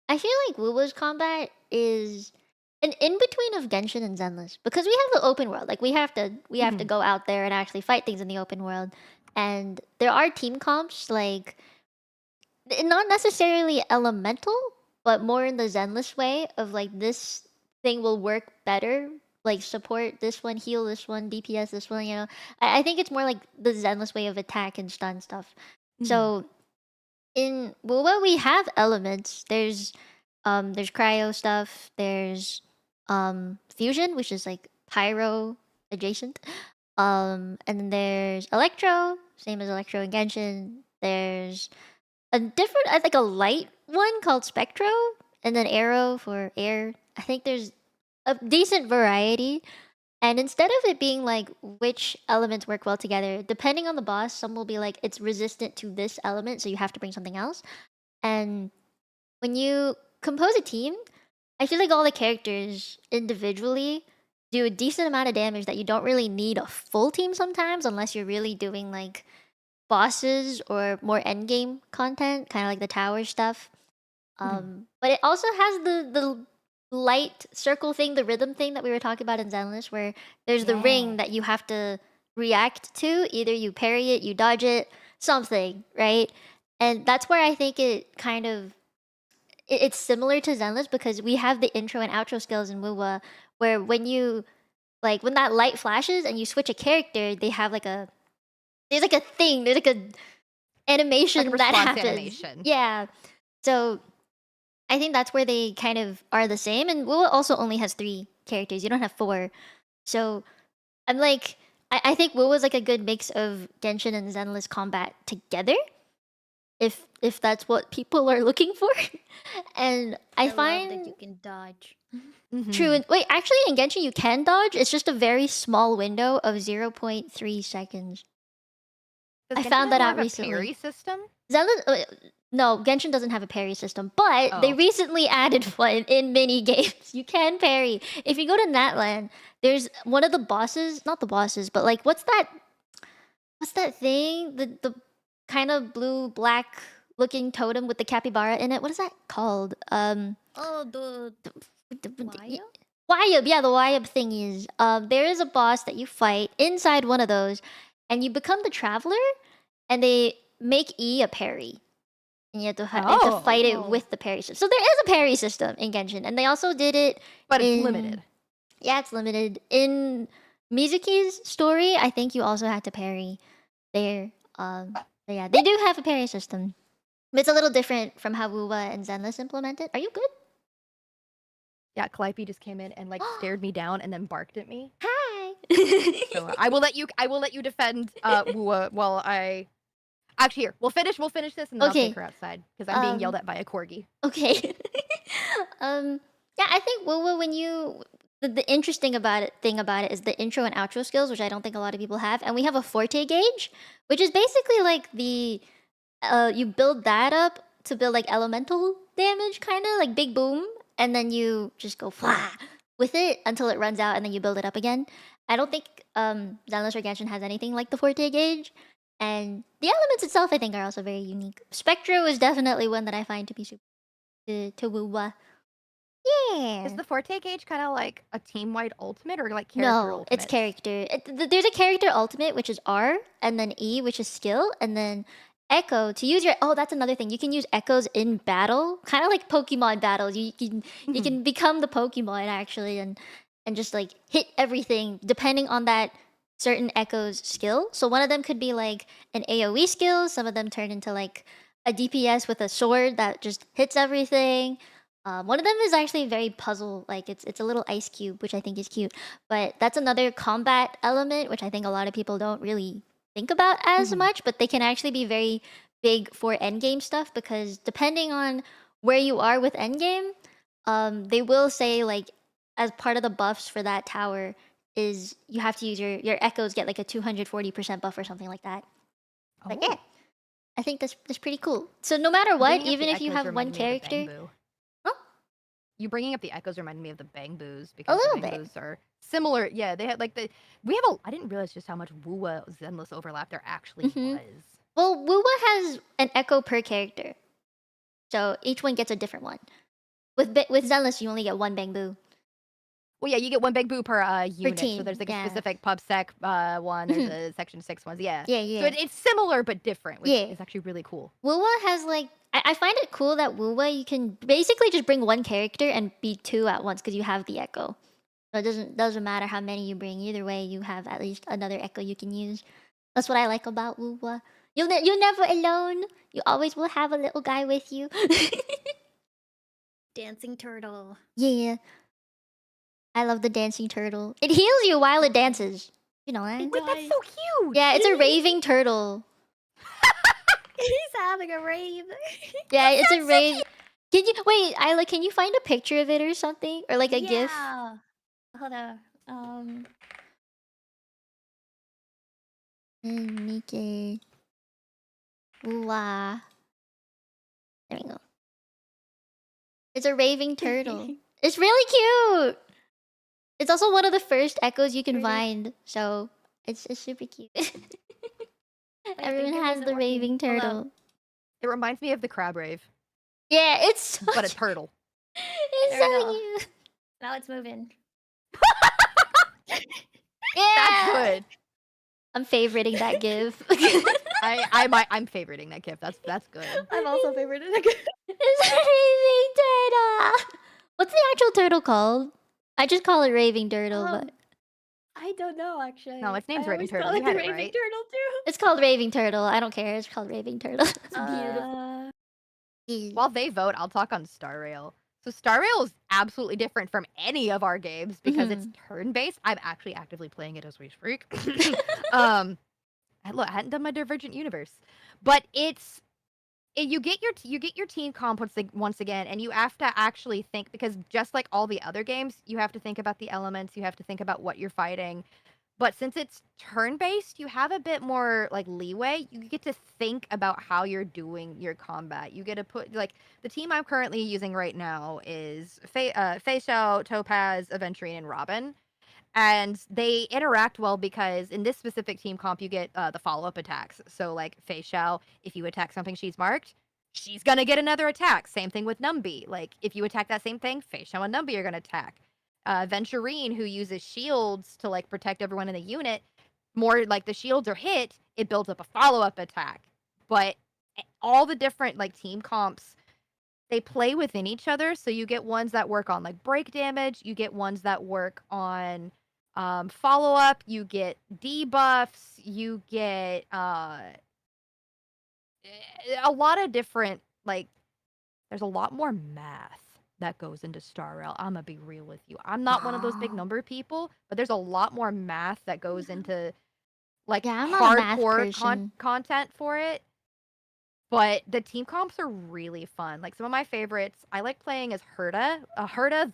I feel like Woowa's combat is an in-between of Genshin and Zenless. Because we have the open world. Like we have to go out there and actually fight things in the open world. And there are team comps like not necessarily elemental, but more in the Zenless way of like this thing will work better, like support this one, heal this one, DPS this one, you know. I think it's more like the Zenless way of attack and stun stuff. So in Woowa we have elements. There's cryo stuff, there's fusion, which is like pyro adjacent. And then there's electro, same as electro in Genshin. There's a different, I think a light one called Spectro, and then Arrow for air. I think there's a decent variety. And instead of it being like which elements work well together, depending on the boss, some will be like it's resistant to this element, so you have to bring something else. And when you compose a team, I feel like all the characters individually do a decent amount of damage that you don't really need a full team sometimes, unless you're really doing like bosses or more endgame content, kind of like the tower stuff. But it also has the light circle thing, the rhythm thing that we were talking about in Zenless, where there's the ring that you have to react to. Either you parry it, you dodge it, something, right? And that's where I think it kind of it's similar to Zenless because we have the intro and outro skills in Wuwa, where when you when that light flashes and you switch a character, they have there's like a thing, there's like a animation that response happens. animation. Yeah. So I think that's where they kind of are the same. And Wuwa also only has 3 characters. You don't have 4. So I'm I think Wuwa's like a good mix of Genshin and Zenless combat together. If that's what people are looking for. And I love find that you can dodge. true. And wait, actually in Genshin you can dodge. It's just a very small window of 0.3 seconds. Does I Genshin found have that more out of a recently. parry system? Zenless no, Genshin doesn't have a parry system, but they Oh. recently added one in mini games. You can parry. If you go to Natland, there's one of the bosses, not the bosses, but what's that thing? The kind of blue black looking totem with the capybara in it. What is that called? Oh, the Waya? Wayab, yeah, the Wayab thing is. There is a boss that you fight inside one of those, and you become the traveler, and they make E a parry. And you have to, fight it with the parry system. So there is a parry system in Genshin, and they also did it. But it's limited. Yeah, it's limited. In Mizuki's story, I think you also had to parry there. But yeah, they do have a parry system. But it's a little different from how Wuwa and Zenless implement it. Are you good? Yeah, Calliope just came in and stared me down and then barked at me. Hi. So I will let you defend Wuwa while I actually here. We'll finish this and then I'll take her outside because I'm being yelled at by a corgi. Okay. Yeah, I think Wuwa when you the interesting thing about it is the intro and outro skills, which I don't think a lot of people have, and we have a forte gauge, which is basically like the you build that up to build elemental damage, kind of like big boom, and then you just go flah with it until it runs out, and then you build it up again. I don't think Zenless or Genshin has anything like the forte gauge, and the elements itself I think are also very unique. Spectro is definitely one that I find to be super to Wuwa. Yeah. Is the forte gauge kind of like a team-wide ultimate or like character No, ultimate? it's character. There's a character ultimate, which is R, and then E, which is skill, and then Echo to use your. Oh, that's another thing. You can use echoes in battle, kind of like Pokemon battles. You can become the Pokemon actually, and just hit everything depending on that certain echo's skill. So one of them could be like an AOE skill. Some of them turn into like a DPS with a sword that just hits everything. One of them is actually very puzzle, it's a little ice cube, which I think is cute. But that's another combat element, which I think a lot of people don't really think about as much. But they can actually be very big for endgame stuff because depending on where you are with endgame, they will say as part of the buffs for that tower is you have to use your echoes get a 240% buff or something like that. But yeah, I think that's pretty cool. So no matter what, even if you have one character. You bringing up the echoes reminded me of the Bang Boos because little the Bang bit. Boos are similar. Yeah, they had I didn't realize just how much Wuwa Zenless overlap there actually was. Well, Wuwa has an echo per character, so each one gets a different one. With Zenless, you only get one Bang Boo. Well, yeah, you get one Bang Boo per unit. team, So there's a yeah. specific pub sec one. There's a section 6 ones. Yeah. Yeah. So it's similar but different, which is actually really cool. Wuwa has I find it cool that Wuwa you can basically just bring one character and be 2 at once because you have the echo. So it doesn't matter how many you bring. Either way, you have at least another echo you can use. That's what I like about Wuwa. You're never alone. You always will have a little guy with you. Dancing turtle. Yeah. I love the dancing turtle. It heals you while it dances. You know that? Wait, that's so cute. Yeah, it's a raving turtle. He's having a rave. Yeah, it's a rave. Can you wait, Isla, can you find a picture of it or something? Or a GIF? Hold on. Nikke. Wow. There we go. It's a raving turtle. It's really cute. It's also one of the first echoes you can find, so it's super cute. Everyone has the raving turtle. It reminds me of the crab rave, Yeah, it's but a turtle. it's There we so go. cute. Now it's moving. Yeah. That's good. I'm favoriting that gif. I'm favoriting that gif. That's good. I'm also favoriting it. It's a raving turtle. What's the actual turtle called? I just call it raving turtle, but I don't know actually. No, its name's I Raving always call Turtle. it You the had it Raving right. Turtle too. it's called raving turtle. I don't care. It's called raving turtle. It's beautiful. While they vote, I'll talk on Star Rail. So Star Rail is absolutely different from any of our games because it's turn-based. I'm actually actively playing it as we speak. I hadn't done my Divergent Universe, but you get your team comp once again, and you have to actually think, because just like all the other games, you have to think about the elements. You have to think about what you're fighting. But since it's turn-based, you have a bit more like leeway. You get to think about how you're doing your combat. You get to put like the team I'm currently using right now is Fei Xiao, Topaz, Aventurine, and Robin. And they interact well because in this specific team comp, you get the follow-up attacks. So like Fei Xiao, if you attack something she's marked, she's gonna get another attack. Same thing with Numby. Like if you attack that same thing, Fei Xiao and Numby are gonna attack. Venturine, who uses shields to like protect everyone in the unit, more like the shields are hit, it builds up a follow-up attack. But all the different like team comps, they play within each other. So you get ones that work on like break damage, you get ones that work on follow-up, you get debuffs, you get a lot of different, like, there's a lot more math that goes into Star Rail. I'm gonna be real with you. I'm not one of those big number people, but there's a lot more math that goes into like Yeah, I'm not a math hardcore person. content for it. But the team comps are really fun. Like some of my favorites, I like playing as Herda,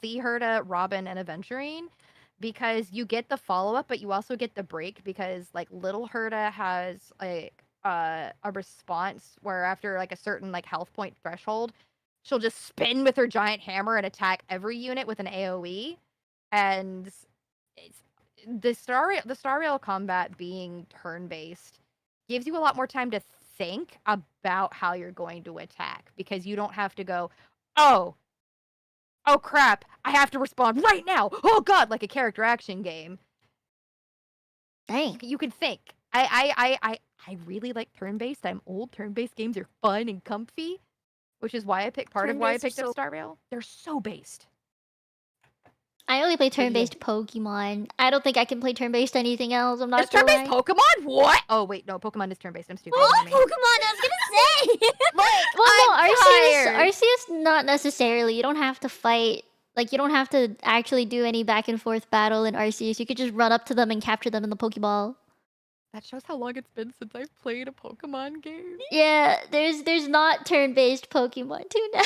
the Herda, Robin, and Aventurine, because you get the follow up, but you also get the break because like little Herda has like a response where after like a certain like health point threshold, she'll just spin with her giant hammer and attack every unit with an AoE. And it's, the Star Rail combat being turn based gives you a lot more time to think about how you're going to attack, because you don't have to go, oh crap, I have to respond right now. Oh god, like a character action game. Dang. You can think. I really like turn-based. I'm old. Turn-based games are fun and comfy, which is why I picked up Star Rail. They're so based. I only play turn-based Pokemon. I don't think I can play turn-based anything else. I'm not It's turn-based lie. Pokemon? What? Oh wait, no, Pokemon is turn-based. I'm stupid. Oh, Ignore me. Pokemon, I was gonna say! Well, no, I'm Arceus not necessarily. You don't have to fight. Like, you don't have to actually do any back and forth battle in Arceus. You could just run up to them and capture them in the Pokeball. That shows how long it's been since I've played a Pokemon game. Yeah, there's not turn-based Pokemon too now.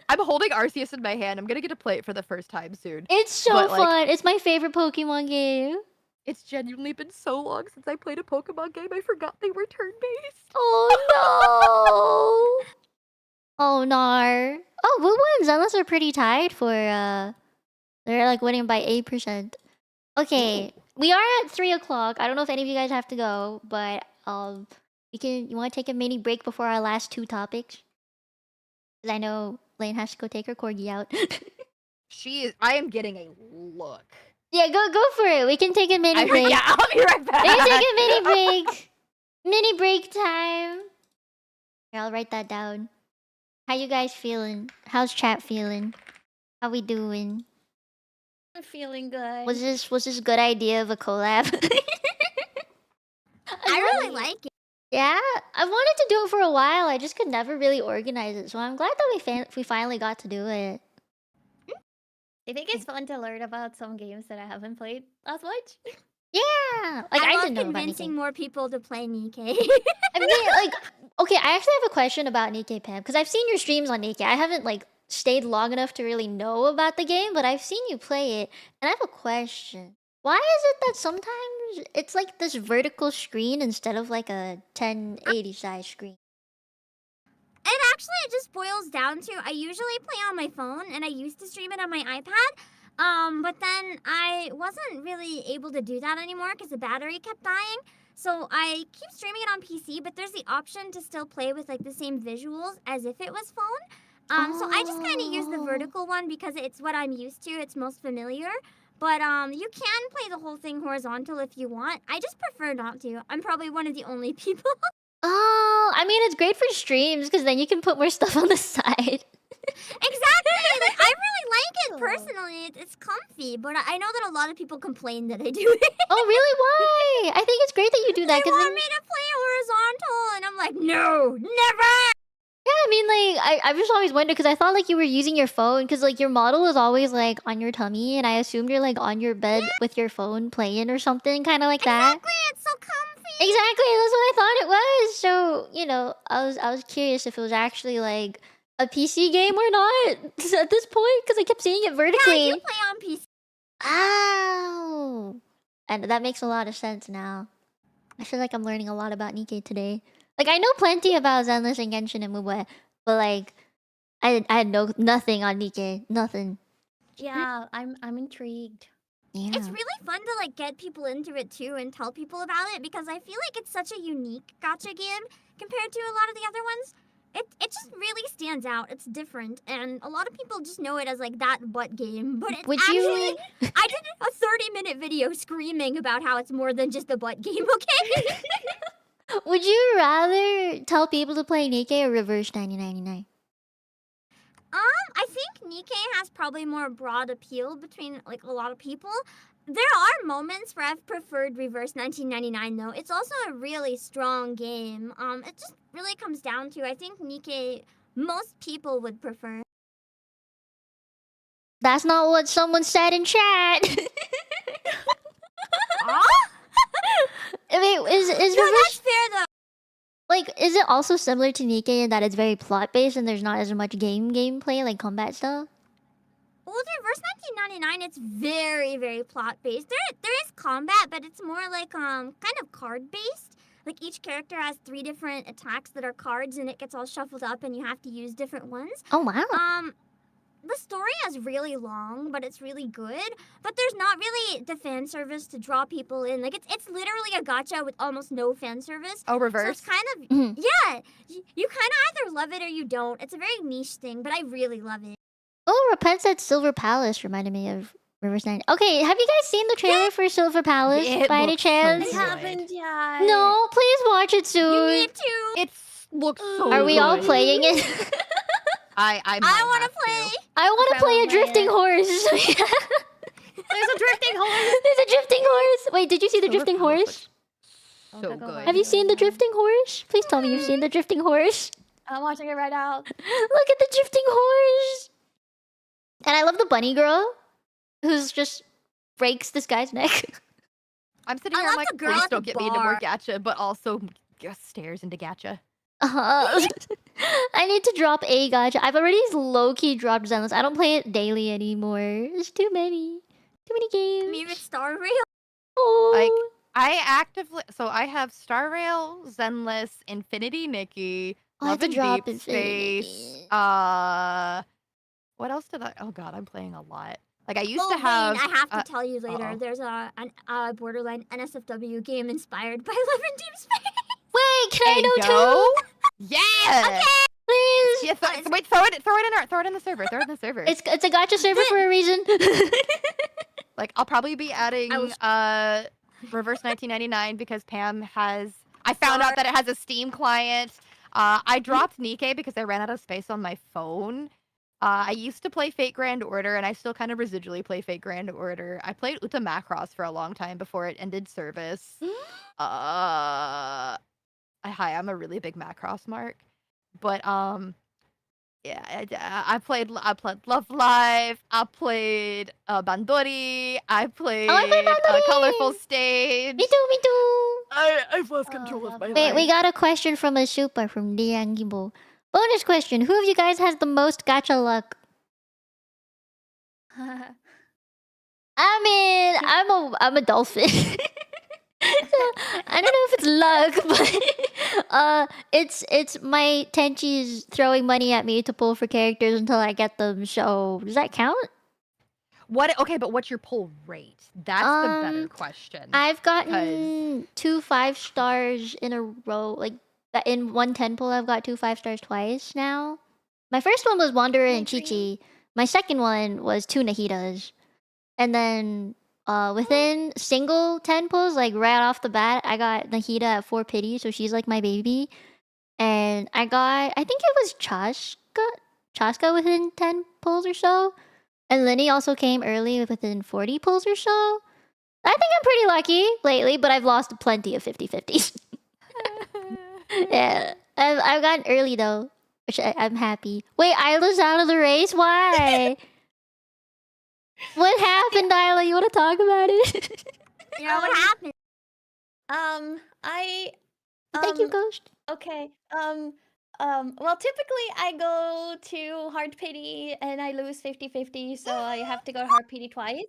I'm holding Arceus in my hand. I'm gonna get to play it for the first time soon. It's so But, like, fun. It's my favorite Pokemon game. It's genuinely been so long since I played a Pokemon game, I forgot they were turn-based. Oh no! Oh nar. Oh, Wu and Zenless are pretty tied for they're like winning by 8%. Okay, we are at 3 o'clock. I don't know if any of you guys have to go, but you wanna take a mini break before our last two topics? 'Cause I know Lane has to go take her corgi out. I am getting a look. Yeah, go for it. We can take a mini break. Yeah, I'll be right back. We can take a mini break. Mini break time. Here, I'll write that down. How you guys feeling? How's chat feeling? How we doing? I'm feeling good. Was this a good idea of a collab? I really like it. Yeah, I wanted to do it for a while. I just could never really organize it, so I'm glad that we finally got to do it. I think it's fun to learn about some games that I haven't played as much. Yeah, like I I love didn't know about convincing Nikke. more people to play Nikke. I mean, like, okay, I actually have a question about Nikke, Pam, because I've seen your streams on Nikke. I haven't like stayed long enough to really know about the game, but I've seen you play it, and I have a question. Why is it that sometimes it's like this vertical screen instead of like a 1080 size screen? And actually, it just boils down to I usually play on my phone, and I used to stream it on my iPad. But then I wasn't really able to do that anymore because the battery kept dying. So I keep streaming it on PC, but there's the option to still play with like the same visuals as if it was phone. So I just kind of use the vertical one because it's what I'm used to. It's most familiar. But you can play the whole thing horizontal if you want. I just prefer not to. I'm probably one of the only people. Oh, I mean, it's great for streams because then you can put more stuff on the side. Exactly. Like I really like it personally. It's comfy, but I know that a lot of people complain that I do it. Oh, really? Why? I think it's great that you do that They because want me to play horizontal, and I'm like, no, never. yeah, I mean, like, I've just always wondered because I thought like you were using your phone because like your model is always like on your tummy, and I assumed you're like on your bed with your phone playing or something, kind of like that. Exactly. It's so comfy. Exactly, that's what I thought it was. So you know, I was curious if it was actually like a PC game or not at this point because I kept seeing it Yeah, vertically. you play on PC. Oh, and that makes a lot of sense now. I feel like I'm learning a lot about Nikke today. Like I know plenty about Zenless and Genshin and Mubwe, but like I had nothing on Nikke, nothing. Yeah, I'm intrigued. Yeah. It's really fun to like get people into it too and tell people about it because I feel like it's such a unique gacha game compared to a lot of the other ones. It just really stands out. It's different, and a lot of people just know it as like that butt game. But it's Would actually, you- I did a 30-minute video screaming about how it's more than just a butt game. Okay. Would you rather tell people to play Nikke or Reverse 9099? I think Nikke has probably more broad appeal between like a lot of people. There are moments where I've preferred Reverse 1999 though. It's also a really strong game. It just really comes down to I think Nikke most people would prefer. That's not what someone said in chat. Ah? I mean, is No, Reverse that's fair though. like is it also similar to Nikke in that it's very plot based and there's not as much gameplay like combat stuff? Well, with Reverse 1999, it's very, very plot based. There is combat, but it's more like kind of card based. Like each character has 3 different attacks that are cards, and it gets all shuffled up, and you have to use different ones. Oh wow. The story is really long, but it's really good. But there's not really the fan service to draw people in. Like it's literally a gacha with almost no fan service. Oh, So reverse. it's kind of Mhm. yeah. You kind of either love it or you don't. It's a very niche thing, but I really love it. Oh, Repent said Silver Palace reminded me of Reverse 9. Okay, have you guys seen the trailer for Silver Palace It by any looks so chance? I good. haven't yet. No, please watch it You soon. need to. It looks so Are we all good. playing it? I I want to play. I want to play a Probably drifting it. horse. There's a drifting horse. There's a drifting horse. Wait, did you see the Silver drifting Palace horse? So Okay, go good. ahead. Have you seen the drifting horse? Please tell me you've seen the drifting horse. I'm watching it right now. Look at the drifting horse. And I love the bunny girl who's just breaks this guy's neck. I'm sitting I here. I'm love like, the girl please at the don't get me into more bar. gacha, but also just stares into gacha. I need to drop a gacha. I've already low-key dropped Zenless. I don't play it daily anymore. There's too many. Too many games. Maybe Star Rail. Oh. I actively, so I have Star Rail, Zenless, Infinity Nikki, I have Love to and drop Deep Space. Infinity. What else did I? Oh God, I'm playing a lot. Like I used Oh, to have. Wayne, I have to tell you later. uh-oh. There's a Borderline NSFW game inspired by Love and Deep Space. Wait, can I Hey, know yo. too? Yeah. Please. Yeah. Wait. Throw it in the server. Throw it in the server. It's a gacha server for a reason. Like I'll probably be adding was- Reverse 1999 because Pam has. I found out that it has a Steam client. I dropped Nikke because I ran out of space on my phone. I used to play Fate Grand Order, and I still kind of residually play Fate Grand Order. I played Uta Macross for a long time before it ended service. Hi, I'm a really big Macross mark, but yeah, I played Love Live. I played Bandori. I played Bandori! Colorful Stage. Me too, me too. I've lost control of my Wait, life. we got a question from a super from Diangibo. Bonus question: who of you guys has the most gacha luck? I mean, I'm a dolphin. So, I don't know if it's luck, but it's my Tenchi's throwing money at me to pull for characters until I get them. So does that count? What? Okay, but what's your pull rate? That's the better Um, question. I've gotten 2 5-stars in a row. Like that in one 10 pull, I've got 2 5-stars twice now. My first one was Wanderer and agree. Chi-Chi. My second one was 2 Nahitas. And then within single 10 pulls, like right off the bat, I got Nahida at 4 pity, so she's like my baby. And I think it was Chaska within 10 pulls or so. And Linny also came early within 40 pulls or so. I think I'm pretty lucky lately, but I've lost plenty of 50-50s. Yeah. I've gotten early though, which I'm happy. Wait, Isla's out of the race? Why? What happened, Isla? You want to talk about it? Yeah, what happened? Thank you, Ghost. Okay. Well, typically I go to hard pity and I lose 50-50, so I have to go to hard pity twice.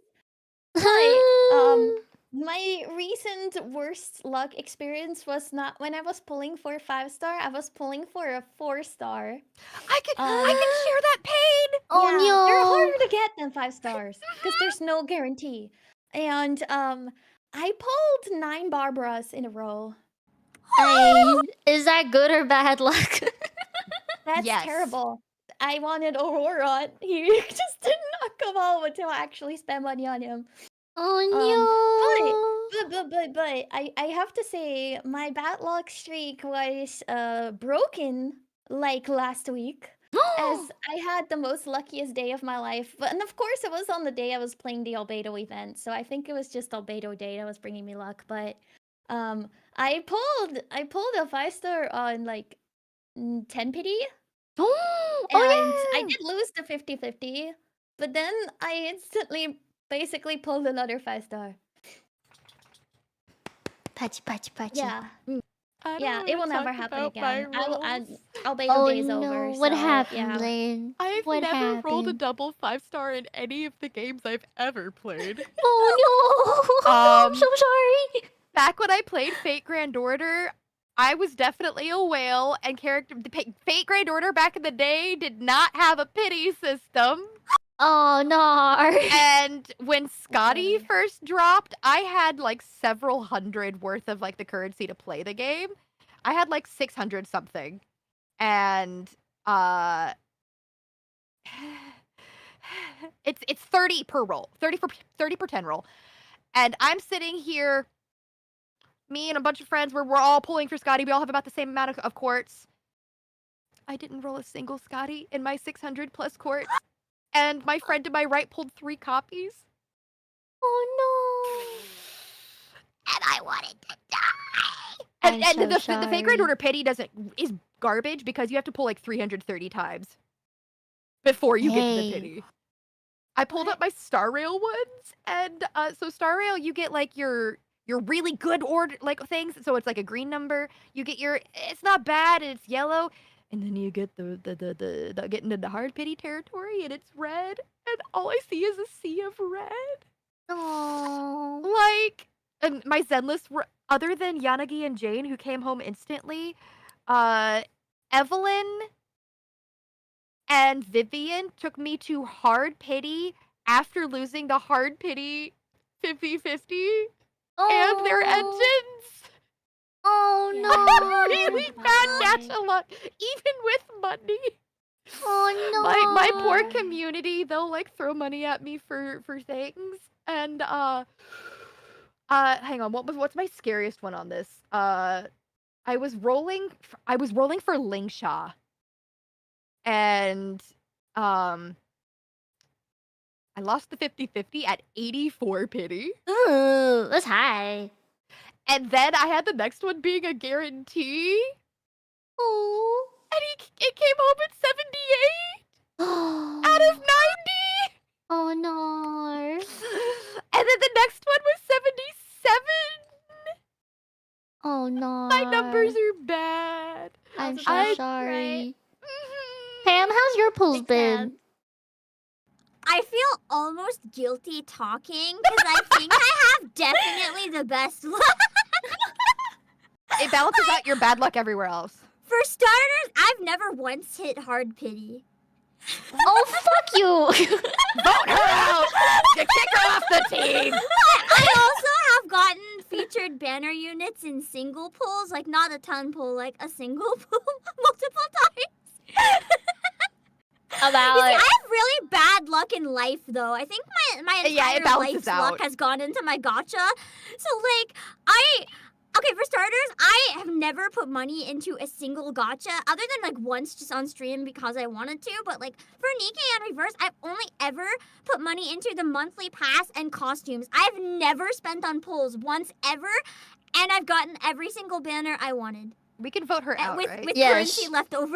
But my recent worst luck experience was not when I was pulling for a 5-star. I was pulling for a 4-star. I can share that pain. Oh Yeah, no! they're harder to get than 5 stars because there's no guarantee. And I pulled 9 Barbaras in a row. Is that good or bad luck? That's Yes. terrible. I wanted Aurora. He just did not come home until I actually spent money on him. Oh no! But I have to say my bad luck streak was broken like last week. As I had the most luckiest day of my life. And of course it was on the day I was playing the Albedo event. So I think it was just Albedo day that was bringing me luck. But I pulled a 5-star on like 10 pity. Oh And I yeah! did lose the 50-50. But then I instantly basically pulled another 5-star. Patchy. Yeah. I don't Yeah, wanna it will never talk happen about my again. rolls. Albedo Oh day is no! over. What so, happened, yeah. Lane? I've What never rolled a happened? double 5-star in any of the games I've ever played. Oh no! I'm so sorry. Back when I played Fate Grand Order, I was definitely a whale, and Fate Grand Order back in the day did not have a pity system. Oh no! And when Scotty Sorry. first dropped, I had like several hundred worth of like the currency to play the game. I had like 600 something. And it's 30 per roll. 30 per 10 roll. And I'm sitting here, me and a bunch of friends, we're all pulling for Scotty. We all have about the same amount of quartz. I didn't roll a single Scotty in my 600 plus quartz. And my friend to my right pulled 3 copies. Oh And I wanted to die. I'm And so the Fate Grand sorry. Order pity is garbage because you have to pull like 330 times before you get to the Hey. pity. I pulled up my Star Rail ones, and so Star Rail, you get like your really good order like things. So it's like a green number. You get it's not bad, and it's yellow, and then you get the getting into the hard pity territory, and it's red, and all I see is a sea of red. Oh. Like, and my Zenless were other than Yanagi and Jane, who came home instantly. Evelyn and Vivian took me to hard pity after losing the hard pity 50-50 and their engines. Oh Yeah. no! Really bad gacha luck, even with money. Oh no! My poor community, they'll like throw money at me for things. And hang on, what's my scariest one on this? I was rolling for Lingsha. And I lost the 50-50 at 84 pity. Ooh, that's high. And then I had the next one being a guarantee. Oh. And it came home at 78 out of 90. Oh no. And then the next one was 77. Oh no. My numbers are bad. I'm so That's sorry. Mhm. Pam, how's your pulls Big been? fan. I feel almost guilty talking because I think I have definitely the best luck. It balances out your bad luck everywhere else. For starters, I've never once hit hard pity. Oh, fuck you! Vote her out! You kick her off the team! I also have gotten featured banner units in single pulls, like not a ton pull, like a single pull multiple times. You see, about. I have really bad luck in life, though. I think my Yeah, it entire balances life's luck out. has gone into my gacha. So, like, okay, for starters, I have never put money into a single gacha, other than, like, once just on stream because I wanted to. But, like, for Nikke and Reverse, I've only ever put money into the monthly pass and costumes. I've never spent on pulls once ever, and I've gotten every single banner I wanted. We can vote her out, with right? with Yes. currency left over.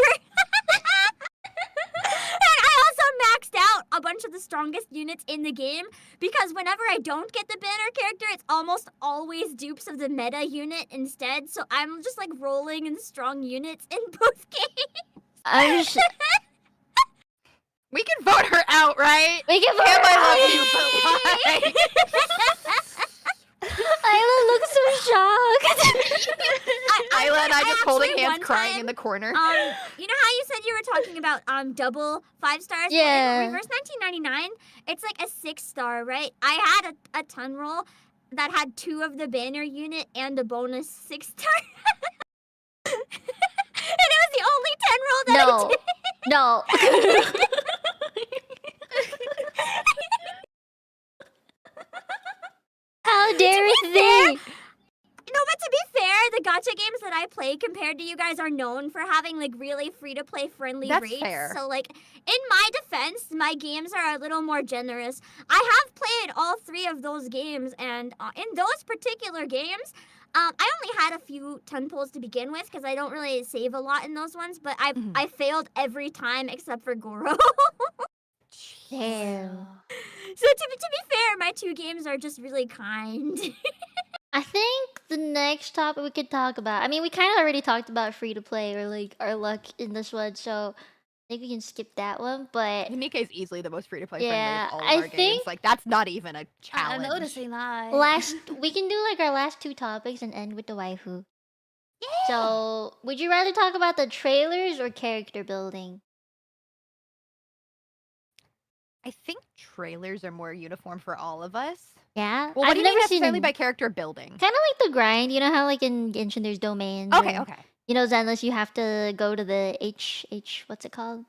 And I also maxed out a bunch of the strongest units in the game because whenever I don't get the banner character, it's almost always dupes of the meta unit instead. So I'm just like rolling in strong units in both games. I'm just, We can vote her out, right? we can vote Cam, her I out. love you, but like... Isla looks so shocked. Isla and I just holding actually hands one crying time, in the corner. You know how you said you were talking about double 5 stars? Well, Yeah. in Reverse 1999, it's like a 6-star, right? I had a ton roll that had 2 of the banner unit and a bonus 6-star. And it was the only 10 roll that I No, did. no. How dare they? No, but to be fair, the gacha games that I play compared to you guys are known for having like really free-to-play friendly That's rates. fair. So like in my defense, my games are a little more generous. I have played all 3 of those games, and in those particular games, I only had a few ton pulls to begin with because I don't really save a lot in those ones. But I failed every time except for Goro. Damn. So to be fair, my 2 games are just really kind. I think the next topic we could talk about. I mean, we kind of already talked about free to play or like our luck in this one, so I think we can skip that one. But Nikke is easily the most free-to-play Yeah, friendly of all of I our games. think- Like, that's not even a I'm challenge. noticing that. we can do like our last 2 topics and end with the waifu. So, would you rather talk about the trailers or character building? I think trailers are more uniform for all of us. Yeah, Well, what I've do you never mean seen necessarily any. by character building? Kind of like the grind. You know how like in Genshin there's domains. Okay, or, okay. You know, Zenless, you have to go to the what's it called?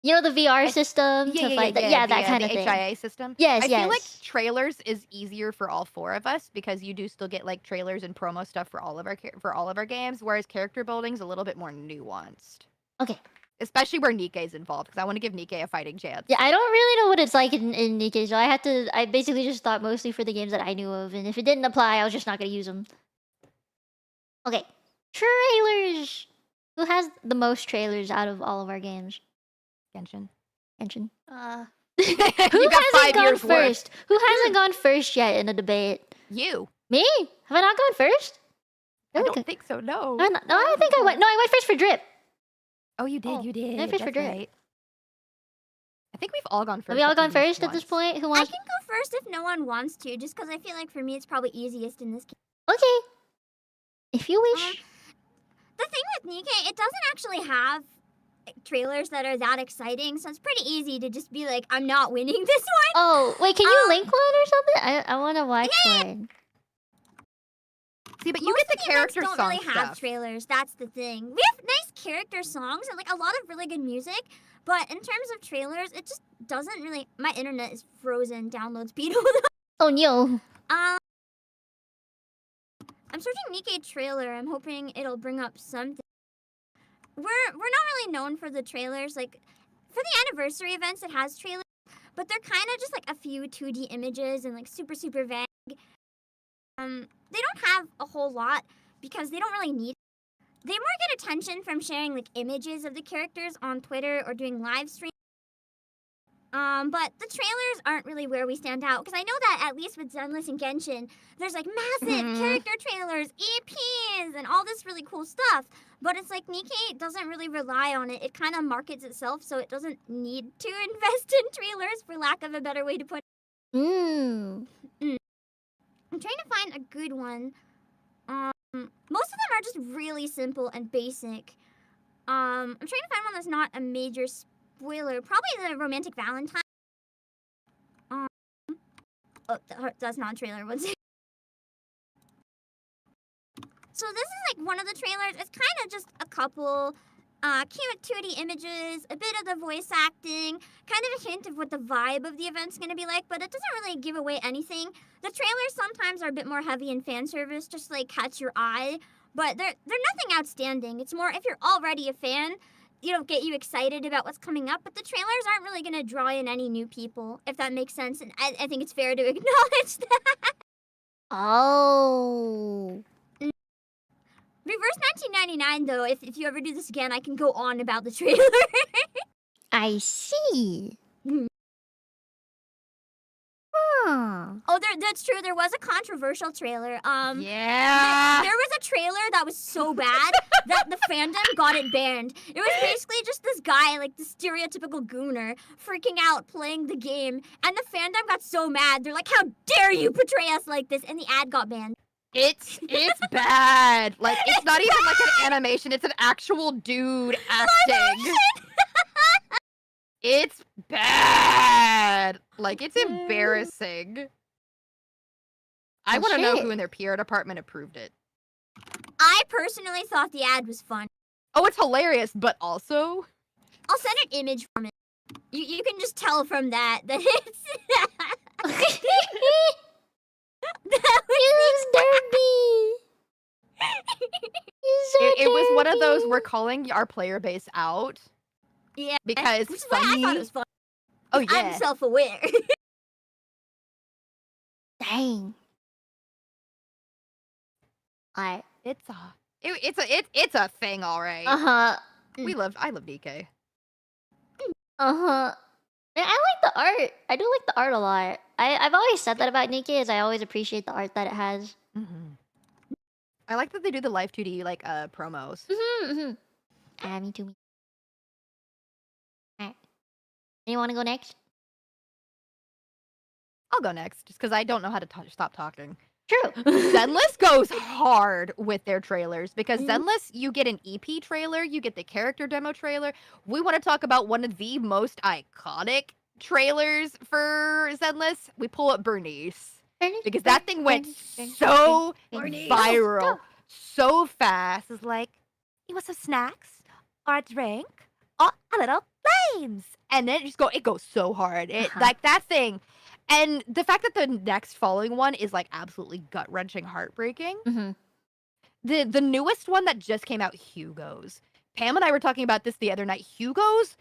You know, the VR system to fight. Yeah, that kind of thing. HIA system. Yes, I feel like yes. trailers is easier for all 4 of us because you do still get like trailers and promo stuff for all of our games, whereas character building's a little bit more nuanced. Okay. Especially where Nikke's involved, because I want to give Nikke a fighting chance. Yeah, I don't really know what it's like in Nikke, so I basically just thought mostly for the games that I knew of, and if it didn't apply, I was just not gonna use them. Okay, trailers. Who has the most trailers out of all of our games? Genshin. Genshin. You Who got hasn't 5 gone years worth. first? Who hasn't gone first yet in a debate? You. Me? Have I not gone first? I Really? don't think so, no. No, I think I went. No, I went first for drip. Oh, you did, Oh, you did. I fished for That's drip. right. I think we've all gone first. Have we all at gone least first at this once. point? Who I wants? can go first if no one wants to, just because I feel like for me it's probably easiest in this game. Okay. If you wish. The thing with Nikke, it doesn't actually have trailers that are that exciting, so it's pretty easy to just be like, I'm not winning this one. Oh, wait, can you link one or something? I want to watch one. See, but you Most get the of events character don't song really have stuff. trailers. That's the thing. We have nice character songs and like a lot of really good music, but in terms of trailers, it just doesn't really. My internet is frozen. Download speed. Oh, no. I'm searching Nikke trailer. I'm hoping it'll bring up something. We're not really known for the trailers. Like for the anniversary events, it has trailers, but they're kind of just like a few 2D images and like super vague. They don't have a whole lot because they don't really need. They more get attention from sharing like images of the characters on Twitter or doing live streams. But the trailers aren't really where we stand out because I know that at least with Zenless and Genshin, there's like massive character trailers, EPs, and all this really cool stuff. But it's like Nikke doesn't really rely on it. It kind of markets itself, so it doesn't need to invest in trailers, for lack of a better way to put it. I'm trying to find a good one. Most of them are just really simple and basic. I'm trying to find one that's not a major spoiler. Probably the Romantic Valentine. Oh, that's not a trailer. One second. So this is like one of the trailers. It's kind of just a couple cute 2D images, a bit of the voice acting, kind of a hint of what the vibe of the event's going to be like, but it doesn't really give away anything. The trailers sometimes are a bit more heavy in fan service, just to, like, catch your eye, but they're nothing outstanding. It's more if you're already a fan, you know, get you excited about what's coming up, but the trailers aren't really going to draw in any new people, if that makes sense, and I think it's fair to acknowledge that. Oh. Reverse 1999, though, if you ever do this again, I can go on about the trailer. I see. Mhm. Huh. Oh, that's true. There was a controversial trailer. Yeah. There was a trailer that was so bad that the fandom got it banned. It was basically just this guy, like the stereotypical gooner, freaking out playing the game, and the fandom got so mad. They're like, "How dare you portray us like this?" And the ad got banned. It's bad. Like, it's not even like an animation. It's an actual dude acting. It's bad. Like, it's embarrassing. I Oh, want to know shit. who in their PR department approved it. I personally thought the ad was fun. Oh, it's hilarious, but also... I'll send an image from it. You can just tell from that it's... He looks derpy. He's so It was one of those, derpy. we're calling our player base out. Yeah, Because which is why I thought it was fun. Oh, I'm yeah. self-aware. Dang. Alright. It's a thing, all right. Uh-huh. I love Nikke. Uh-huh. And I like the art. I do like the art a lot. I've always said that about Nikke, is I always appreciate the art that it has. I like that they do the live 2D like promos. Me too. Alright. You wanna go next? I'll go next, just because I don't know how to stop talking. True. Zenless goes hard with their trailers, because Zenless, you get an EP trailer, you get the character demo trailer. We want to talk about one of the most iconic trailers for Zenless. We pull up Bernice, because that thing went so viral, so fast. It's like, you want some snacks, or a drink, or a little flames, and then it goes so hard. Like that thing. And the fact that the next following one is like absolutely gut-wrenching, heartbreaking. The newest one that just came out, Hugo's. Pam and I were talking about this the other night. Hugo's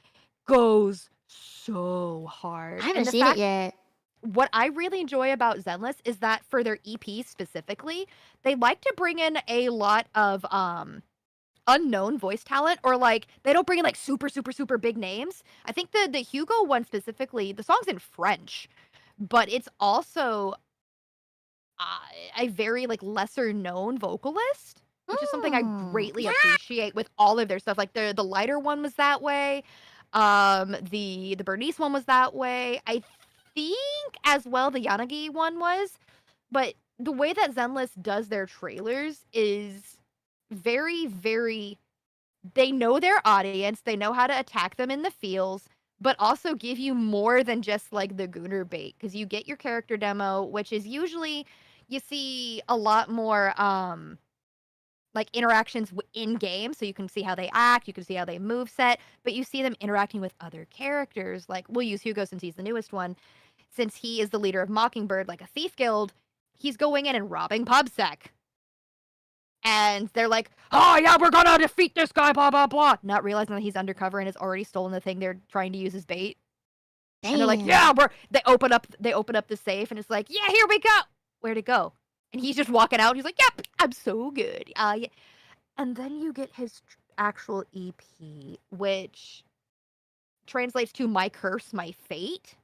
goes so hard. I haven't seen it yet. What I really enjoy about Zenless is that for their EPs specifically, they like to bring in a lot of unknown voice talent, or like they don't bring in like super big names. I think the Hugo one specifically, the song's in French, but it's also a very like lesser known vocalist, which is something I greatly appreciate with all of their stuff. Like the lighter one was that way, the Bernice one was that way. I think as well the Yanagi one was, but the way that Zenless does their trailers is very, very, they know their audience, they know how to attack them in the feels, but also give you more than just like the gooner bait, because you get your character demo, which is usually, you see a lot more like interactions in game, so you can see how they act, you can see how they move set, but you see them interacting with other characters. Like, we'll use Hugo since he's the newest one. Since he is the leader of Mockingbird, like a thief guild, he's going in and robbing PubSec. And they're like, oh yeah, we're gonna defeat this guy, blah, blah, blah. Not realizing that he's undercover and has already stolen the thing they're trying to use as bait. Damn. And they're like, yeah, they open up the safe, and it's like, yeah, here we go. Where'd it go? And he's just walking out. He's like, yep, I'm so good. Yeah. And then you get his actual EP, which translates to My Curse, My Fate.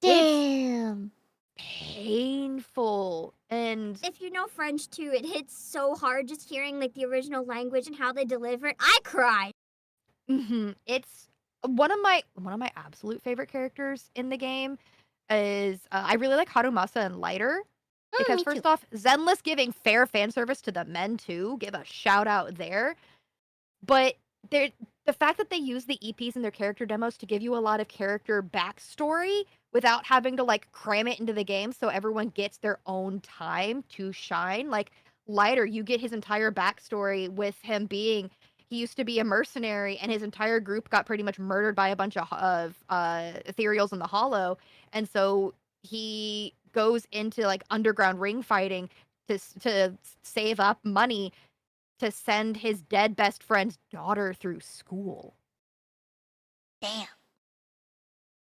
Damn. Painful. And If you know French too, it hits so hard just hearing like the original language and how they deliver it. I cried. it's one of my absolute favorite characters in the game is I really like Harumasa and Lighter, because me first too. off, Zenless giving fair fan service to the men too. Give a shout out there. But the fact that they use the EPs in their character demos to give you a lot of character backstory without having to like cram it into the game, so everyone gets their own time to shine. Like Lighter, you get his entire backstory with him being he used to be a mercenary, and his entire group got pretty much murdered by a bunch of ethereals in the Hollow, and so he goes into like underground ring fighting to save up money to send his dead best friend's daughter through school. Damn.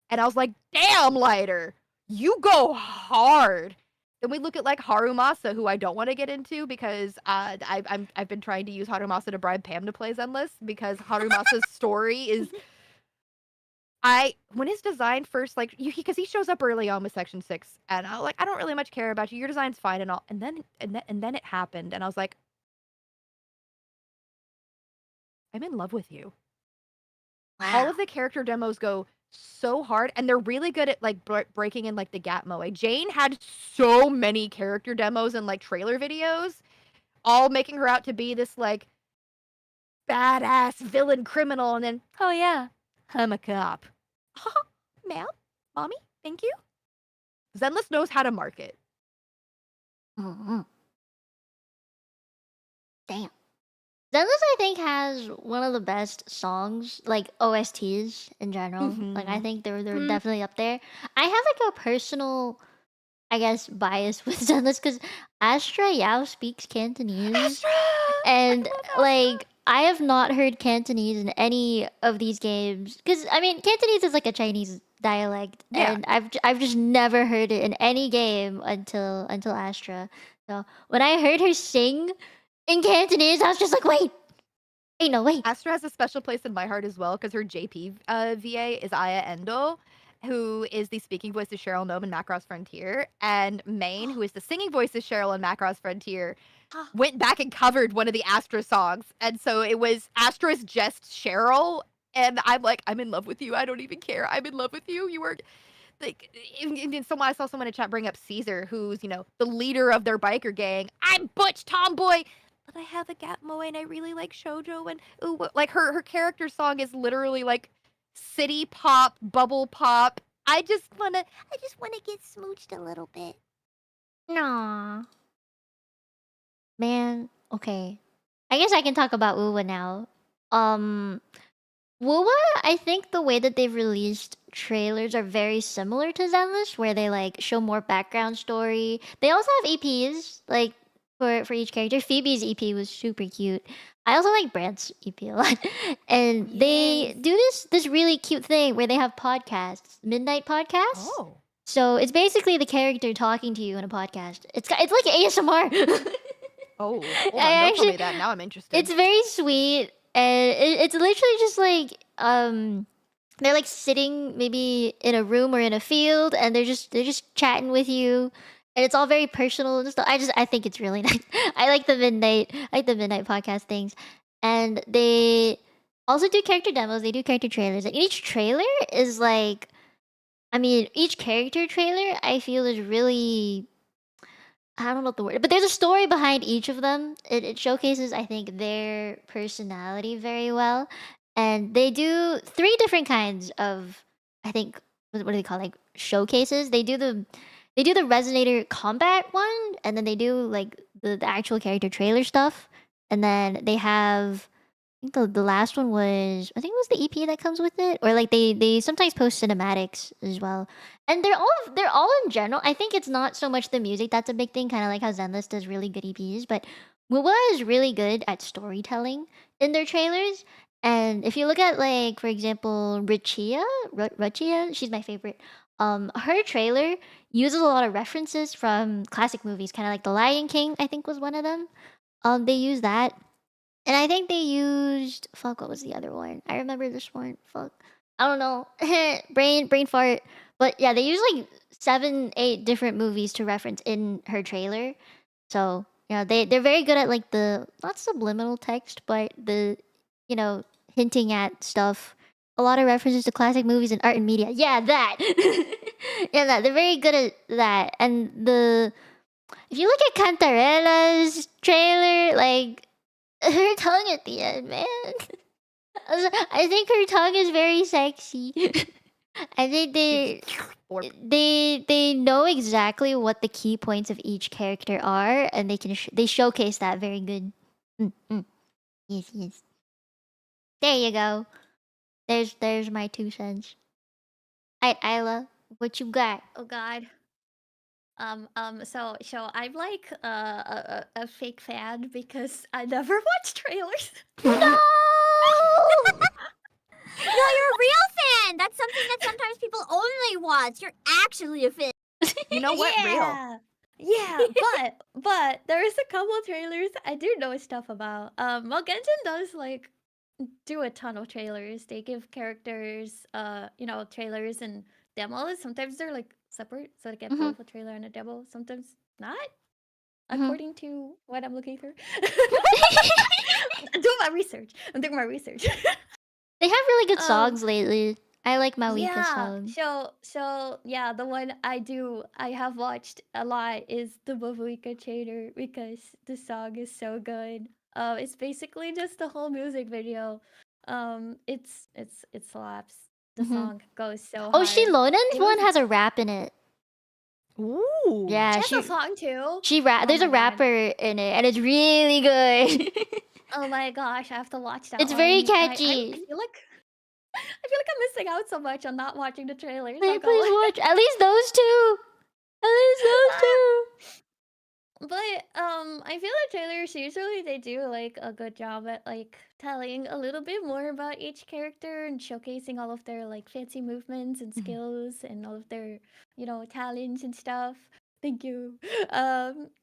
And I was like, damn, Lighter, you go hard. Then we look at like Harumasa, who I don't want to get into because I've been trying to use Harumasa to bribe Pam to play Zenless because Harumasa's story is when his design first like because he shows up early on with Section 6 and I was like, I don't really much care about you. Your design's fine and all. And then it happened and I was like, I'm in love with you. Wow. All of the character demos go so hard and they're really good at like breaking in like the gap moe. Jane had so many character demos and like trailer videos, all making her out to be this like badass villain criminal, and then oh yeah, I'm a cop. Ma'am, mommy, thank you. Zenless knows how to market. Mm-hmm. Damn. Zenless, I think, has one of the best songs, like OSTs in general. Like, I think they're definitely up there. I have like a personal, I guess, bias with Zenless because Astra Yao speaks Cantonese, Astra! and I love Astra! like I have not heard Cantonese in any of these games because I mean Cantonese is like a Chinese dialect, Yeah. and I've just never heard it in any game until Astra. So when I heard her sing in Cantonese, I was just like, wait, no, wait. Astra has a special place in my heart as well because her JP VA is Aya Endo, who is the speaking voice of Cheryl Gnome in Macross Frontier, and Maine, who is the singing voice of Cheryl in Macross Frontier, went back and covered one of the Astra songs, and so it was Astra's just Cheryl, and I'm like, I'm in love with you. I don't even care. I'm in love with you. You are like, I saw someone in chat bring up Caesar, who's the leader of their biker gang. I'm Butch Tomboy. But I have a gap moe and I really like shoujo and ooh, like her character song is literally like city pop, bubble pop. I just wanna get smooched a little bit. Nah. Man, okay. I guess I can talk about Wuwa now. Wuwa, I think the way that they've released trailers are very similar to Zenless, where they like show more background story. They also have EPs, like for each character. Phoebe's EP was super cute. I also like Brand's EP a lot. And they do this really cute thing where they have podcasts, midnight podcasts. Oh. So it's basically the character talking to you in a podcast. It's like ASMR. Oh, hold on, don't tell me that. Now I'm interested. It's very sweet, and it's literally just like they're like sitting maybe in a room or in a field, and they're just chatting with you, and it's all very personal and stuff. I think it's really nice. I like the midnight podcast things, and they also do character demos. They do character trailers, and each trailer is like, I mean, each character trailer I feel is really, I don't know the word, but there's a story behind each of them. It showcases, I think, their personality very well. And they do 3 different kinds of, I think, what do they call, like, showcases? They do the Resonator combat one, and then they do, like, the actual character trailer stuff. And then they have, I think the last one was, I think it was the EP that comes with it, or like they sometimes post cinematics as well. And they're all in general. I think it's not so much the music that's a big thing, kind of like how Zenless does really good EPs, but Wuwa is really good at storytelling in their trailers. And if you look at, like, for example, Ruchia, she's my favorite. Her trailer uses a lot of references from classic movies, kind of like The Lion King, I think was one of them. They use that. And I think they used, fuck, what was the other one? I remember this one. Fuck, I don't know. brain fart. But yeah, they use like 7, 8 different movies to reference in her trailer. So they're very good at like the not subliminal text, but the hinting at stuff. A lot of references to classic movies and art and media. Yeah, that. Yeah, that they're very good at that. And if you look at Cantarella's trailer, like, her tongue at the end, man. I think her tongue is very sexy. I think they know exactly what the key points of each character are, and they showcase that very good. Yes. There you go. There's my 2 cents. Alright, Isla, what you got? Oh God. So I'm like a fake fan because I never watch trailers. No! No, you're a real fan. That's something that sometimes people only watch. You're actually a fan. You know what? Real. Yeah, but there's a couple trailers I do know stuff about. Well, Genshin does like do a ton of trailers. They give characters, trailers and demos. Sometimes they're like separate, so they get Mhm. both a trailer and a demo. Sometimes not, Mhm. according to what I'm looking through. I'm doing my research. They have really good Um, songs lately. I like Mawika's Yeah. song. So yeah, the one I have watched a lot is the Babuika trailer because the song is so good. It's basically just the whole music video. It slaps. The Mhm. song goes so Oh, hard. Shilonen's It one was has a rap in it. Ooh. Yeah, she has a song too. she rap. Oh There's my a God. rapper in it, and it's really good. Oh my gosh, I have to watch that. It's very one. I catchy. feel like I'm missing out so much on not watching the trailers. Hey, I'll go please watch at least those 2. At least those 2. But I feel like trailers usually they do like a good job at like telling a little bit more about each character and showcasing all of their like fancy movements and skills and all of their talents and stuff. Thank you.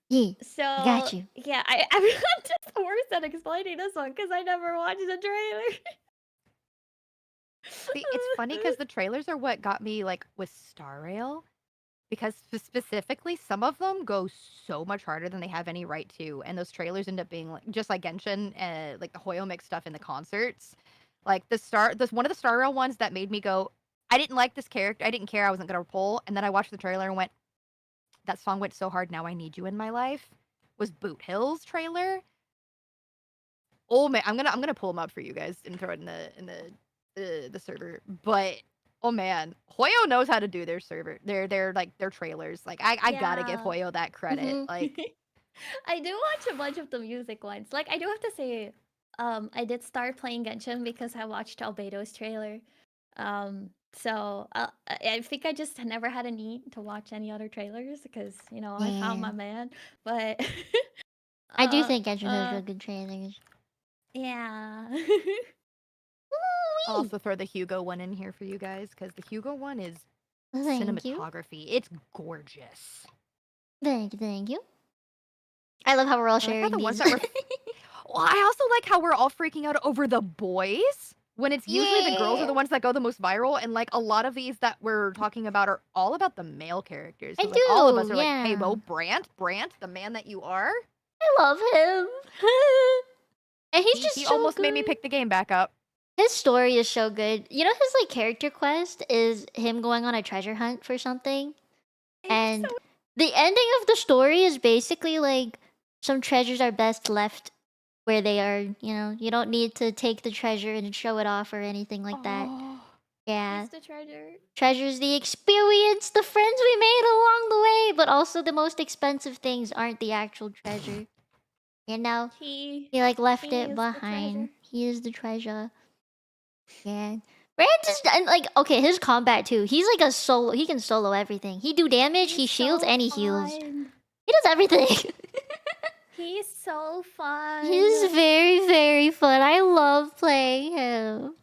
Yeah, So I got you. yeah, I'm just the worst at explaining this one because I never watched the trailer. See, it's funny because the trailers are what got me like with Star Rail. Because specifically, some of them go so much harder than they have any right to, and those trailers end up being like just like Genshin, like the Hoyo mix stuff in the concerts. Like one of the Star Rail ones that made me go, I didn't like this character, I didn't care, I wasn't gonna pull, and then I watched the trailer and went, that song went so hard. Now I need you in my life. Was Boot Hill's trailer? Oh man, I'm gonna pull them up for you guys and throw it in the server, but. Oh man, Hoyo knows how to do their server, their trailers. Like I gotta give Yeah. Hoyo that credit. Mhm. Like I do watch a bunch of the music ones. Like I do have to say, I did start playing Genshin because I watched Albedo's trailer. So I think I just never had a need to watch any other trailers because I found my Yeah. man. But I do uh, think Genshin has uh, real good trailers. yeah. I'll also throw the Hugo one in here for you guys because the Hugo one is Thank you. cinematography. It's gorgeous. Thank you. I love how we're all I like how sharing the ones these. that were. Well, I also like how we're all freaking out over the boys when it's usually the girls are the ones that go the most viral, and like a lot of these that we're talking about are all about the male characters. I 'Cause, like, all of us do, are like, hey, yeah. Bo, Brant, the man that you are. I love him. And he's just He so almost good. made me pick the game back up. His story is so good. You know, his like character quest is him going on a treasure hunt for something. And the ending of the story is basically like some treasures are best left where they are, you don't need to take the treasure and show it off or anything like that. Oh, Yeah. What's the treasure? Treasures the experience, the friends we made along the way, but also the most expensive things aren't the actual treasure. You know? He He left he it is the behind. treasure. He is the treasure. Yeah. Rand is and okay, his combat too. He's like a solo. He can solo everything. He do damage, he He's shields, so and he heals. fun. He does everything. He's so fun. He's very, very fun. I love playing him.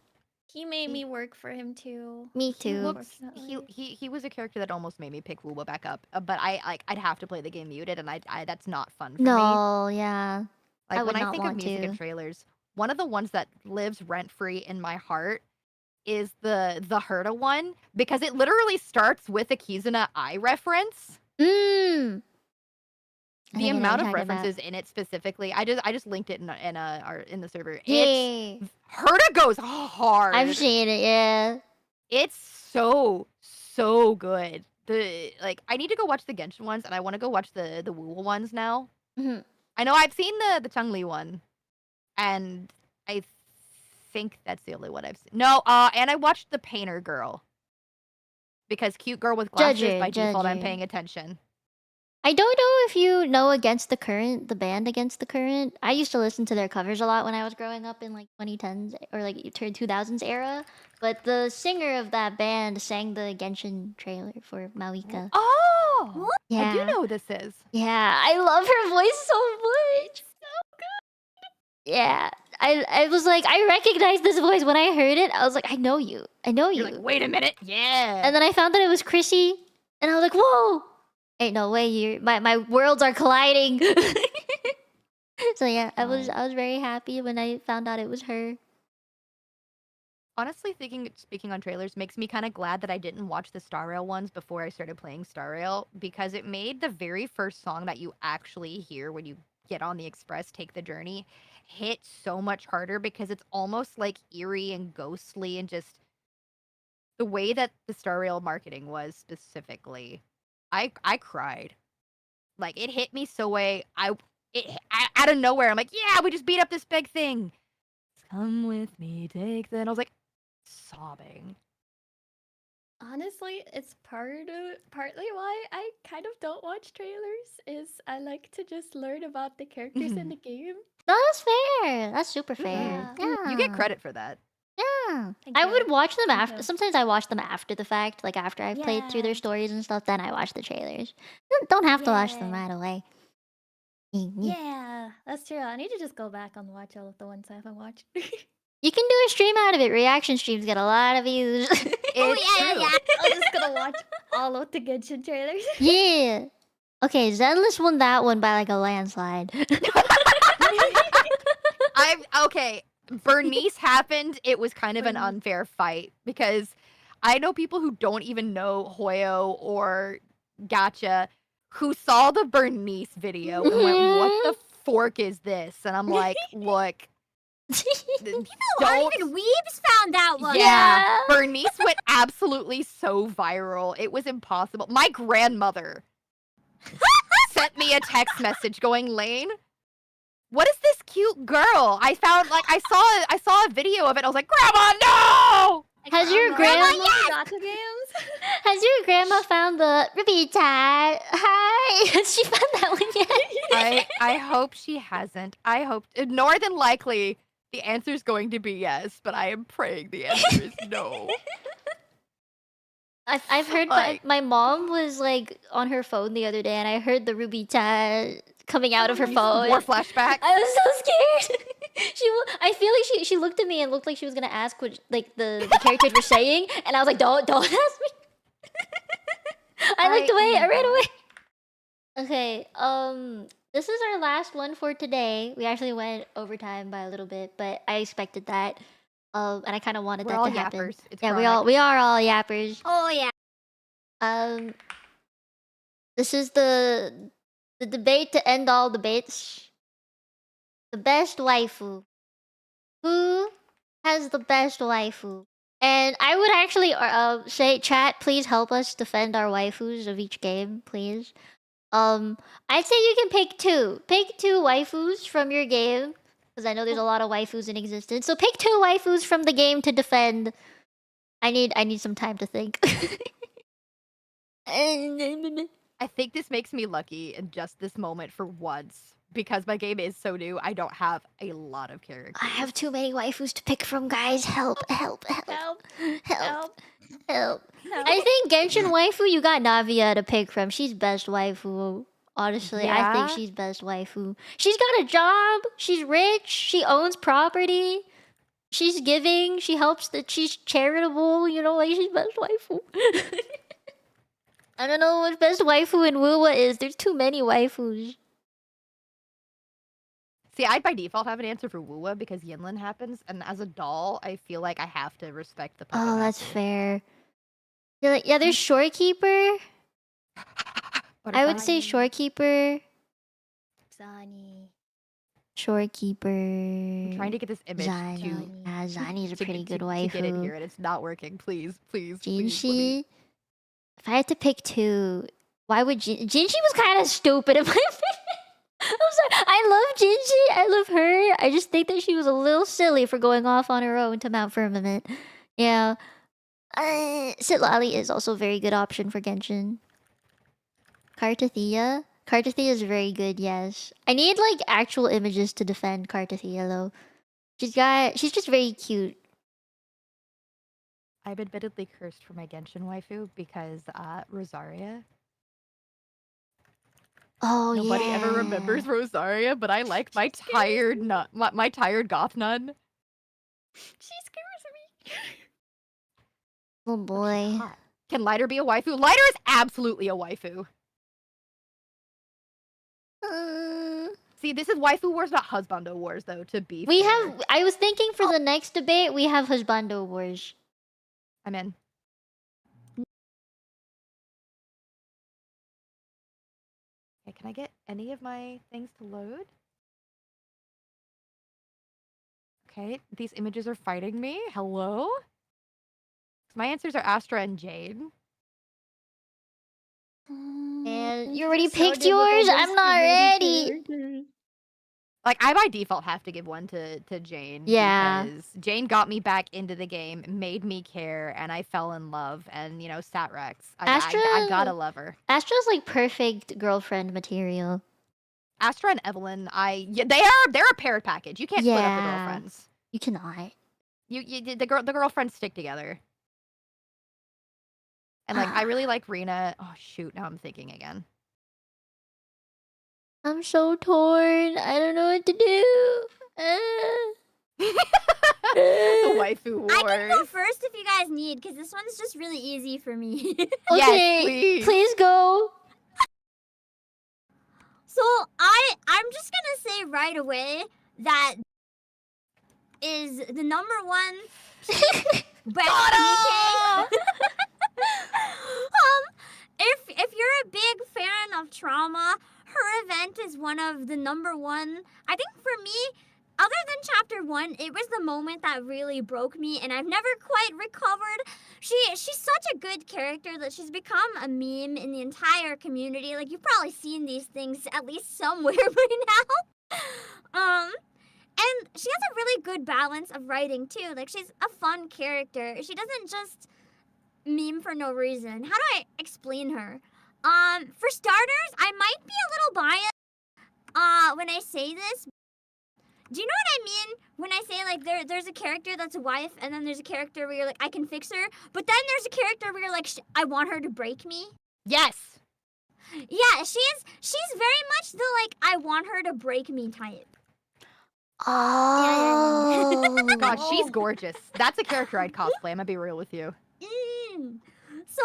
He made me work for him too. Me too. Unfortunately. he was a character that almost made me pick Wooba back up, but I'd have to play the game muted, and I that's not fun for me. No, yeah. Like I when would I not think of want music to. and trailers, one of the ones that lives rent free in my heart is the Herda one because it literally starts with a Kizuna eye reference. Mmm. The amount of references in it specifically, I just linked it in the server. Yeah. Herda goes hard. I've seen it, yeah. It's so good. I need to go watch the Genshin ones, and I want to go watch the Woo ones now. Mhm. I know I've seen the Chun-Li one, and I think that's the only one I've seen. No, and I watched the Painter Girl because cute girl with glasses by default I'm Judger. paying attention. I don't know if you know Against the Current, the band Against the Current. I used to listen to their covers a lot when I was growing up in like 2010s or like 2000s era. But the singer of that band sang the Genshin trailer for Mawika. Oh, I do Yeah. know who this is. Yeah, I love her voice so much. Yeah. I was like, I recognized this voice when I heard it. I was like, I know you. I know you. You're like, wait a minute, yeah. And then I found that it was Chrissy, and I was like, whoa! Ain't no way you my worlds are colliding. So yeah, I was very happy when I found out it was her. Honestly, speaking on trailers makes me kind of glad that I didn't watch the Star Rail ones before I started playing Star Rail, because it made the very first song that you actually hear when you get on the express, Take the Journey, hit so much harder, because it's almost like eerie and ghostly, and just the way that the Star Rail marketing was specifically. I cried. Like, it hit me so way. I out of nowhere, I'm like, yeah, we just beat up this big thing. Come with me, take that. And I was like, sobbing. Honestly, it's partly why I kind of don't watch trailers. Is I like to just learn about the characters in the game. No, that's fair. That's super fair. Yeah. You get credit for that. Yeah. Thank I you. would watch them Thank after. you. Sometimes I watch them after the fact, like after I've played through their Yeah. stories and stuff. Then I watch the trailers. Don't have to watch them Yeah. right away. Yeah, that's true. I need to just go back and watch all of the ones I haven't watched. You can do a stream out of it. Reaction streams get a lot of views. It's true. I'm just gonna watch all of the Genshin trailers. Yeah. Okay, Zenless won that one by like a landslide. Okay. Bernice happened. It was kind of an unfair fight, because I know people who don't even know Hoyo or Gacha who saw the Bernice video and went, "What the fork is this?" And I'm like, look. Or even Weebs found that one. Yeah. Bernice went absolutely so viral. It was impossible. My grandmother sent me a text message going, "Lane, what is this cute girl? I saw a video of it. I was like, Grandma, no!" Has your grandma Gacha games? has your grandma found the Ruby tag? Hi. Has she found that one yet? I hope she hasn't. I hope, more than likely, the answer is going to be yes, but I am praying the answer is no. I've heard my mom was like on her phone the other day, and I heard the Ruby tag coming out of her phone. More flashbacks. I was so scared. I feel like she looked at me and looked like she was gonna ask what like the characters were saying, and I was like, don't ask me. I looked away. I ran away. Okay. This is our last one for today. We actually went overtime by a little bit, but I expected that. And I kind of wanted We're that all to happen. yappers. It's Yeah, chronic. we are all yappers. Oh yeah. This is the debate to end all debates. The best waifu. Who has the best waifu? And I would actually say, chat, please help us defend our waifus of each game, please. I'd say you can pick two. Pick two waifus from your game, because I know there's a lot of waifus in existence. So pick two waifus from the game to defend. I need some time to think. I think this makes me lucky in just this moment for once, because my game is so new. I don't have a lot of characters. I have too many waifus to pick from, guys. Help. Help. I think Genshin waifu, you got Navia to pick from. She's best waifu. Honestly, I think Yeah? she's best waifu. She's got a job. She's rich. She owns property. She's giving. She helps. She's charitable. You know, like she's best waifu. I don't know what best waifu in Wuwa is. There's too many waifus. See, I by default have an answer for Wuwa because Yinlin happens, and as a doll, I feel like I have to respect the puppet Oh, that's master. fair. Yeah, there's Shorekeeper. I would say Shorekeeper. Zani. Shorekeeper. I'm trying to get this image Zani. Yeah, Zani's a to pretty good to waifu. get in here, and it's not working. Please, please, please. let me- Jinshi. If I had to pick two, why would Jinshi was kind of stupid in my opinion. I'm sorry. I love Jinshi. I love her. I just think that she was a little silly for going off on her own to Mount Firmament. Yeah. Sitlali is also a very good option for Genshin. Kartathea. Cartathea is very good, yes. I need like actual images to defend Cartathea though. She's just very cute. I'm admittedly cursed for my Genshin waifu because Rosaria. Oh Nobody yeah. ever remembers Rosaria, but I like my tired my tired goth nun. She scares me. Oh Oh, she's boy. hot. Can Lighter be a waifu? Lighter is absolutely a waifu. See, this is waifu wars, not husbando wars, though. To be We fair. have. I was thinking for the next debate we have husbando wars. I'm in. Okay, can I get any of my things to load? Okay, these images are fighting me. Hello? My answers are Astra and Jade. And you already So picked difficult, yours? there's I'm not too many ready. characters. Like, I by default have to give one to Jane. Yeah. Because Jane got me back into the game, made me care, and I fell in love. And, you know, stat Rex. I gotta love her. Astra's like perfect girlfriend material. Astra and Evelyn, they're a paired package. You can't split up the Yeah. girlfriends. You cannot. The girlfriends stick together. And like I really like Rena. Oh shoot, now I'm thinking again. I'm so torn. I don't know what to do. The waifu wars. I can go first if you guys need, because this one's just really easy for me. Okay, Yes, please go. So I'm just gonna say right away that is the number one best Nikke. If you're a big fan of Trauma, her event is one of the number one. I think for me, other than chapter 1, it was the moment that really broke me, and I've never quite recovered. She's such a good character that she's become a meme in the entire community. Like, you've probably seen these things at least somewhere by now. And she has a really good balance of writing too. Like, she's a fun character. She doesn't just meme for no reason. How do I explain her? For starters, I might be a little biased when I say this. Do you know what I mean when I say, like, there's a character that's a wife, and then there's a character where you're like, I can fix her, but then there's a character where you're like, I want her to break me? Yes. Yeah, she's very much the, like, I want her to break me type. Oh. God, she's gorgeous. That's a character I'd cosplay. I'm gonna be real with you. So,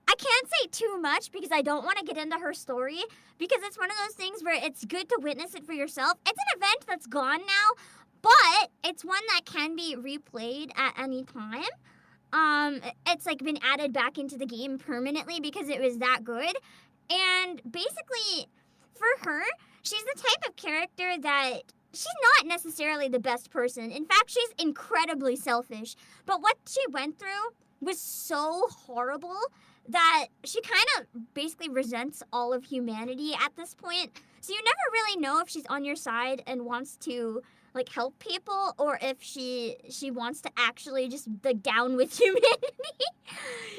I can't say too much because I don't want to get into her story, because it's one of those things where it's good to witness it for yourself. It's an event that's gone now, but it's one that can be replayed at any time. It's like been added back into the game permanently because it was that good. And basically, for her, she's the type of character that she's not necessarily the best person. In fact, she's incredibly selfish. But what she went through was so horrible that she kind of basically resents all of humanity at this point. So you never really know if she's on your side and wants to, like, help people, or if she wants to actually just, like, down with humanity.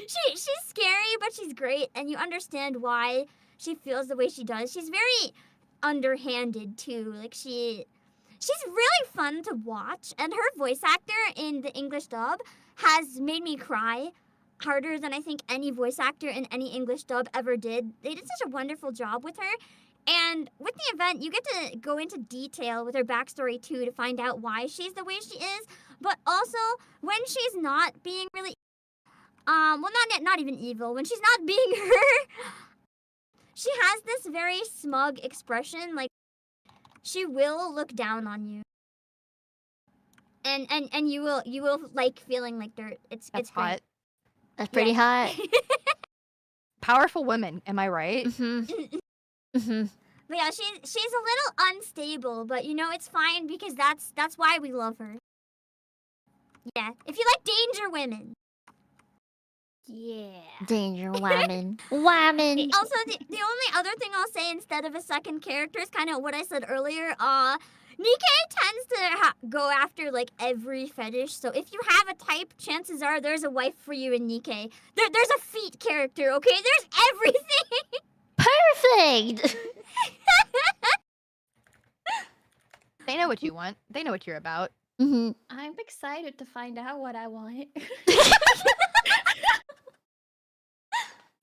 She's scary, but she's great, and you understand why she feels the way she does. She's very underhanded too. Like, she's really fun to watch, and her voice actor in the English dub has made me cry harder than I think any voice actor in any English dub ever did. They did such a wonderful job with her. And with the event, you get to go into detail with her backstory too to find out why she's the way she is. But also, when she's not being really, not even evil. When she's not being her, she has this very smug expression. Like, she will look down on you. And you will like feeling like dirt. It's hot. great. That's pretty hot. Powerful women, am I right? Mm-hmm. But yeah, she's a little unstable, but you know it's fine because that's why we love her. Yeah, if you like danger women. Yeah. Danger woman. Woman. Also, the only other thing I'll say instead of a second character is kind of what I said earlier. Nikke tends to go after, like, every fetish. So if you have a type, chances are there's a wife for you in Nikke. There's a feet character, okay? There's everything. Perfect. They know what you want. They know what you're about. Mm-hmm. I'm excited to find out what I want.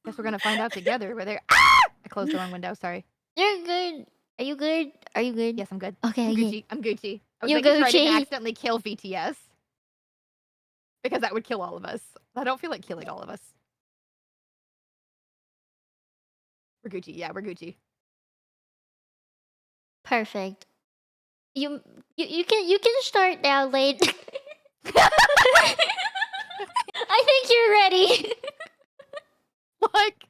Guess we're gonna find out together whether. Ah! I closed the wrong window. Sorry. You're good. Are you good? Are you good? Yes, I'm good. Okay. I'm Okay. Gucci. I'm Gucci. I was You making sure I didn't Gucci. accidentally kill VTS because that would kill all of us. I don't feel like killing all of us. We're Gucci. Yeah, we're Gucci. Perfect. You can start now, Lane. I think you're ready. Like.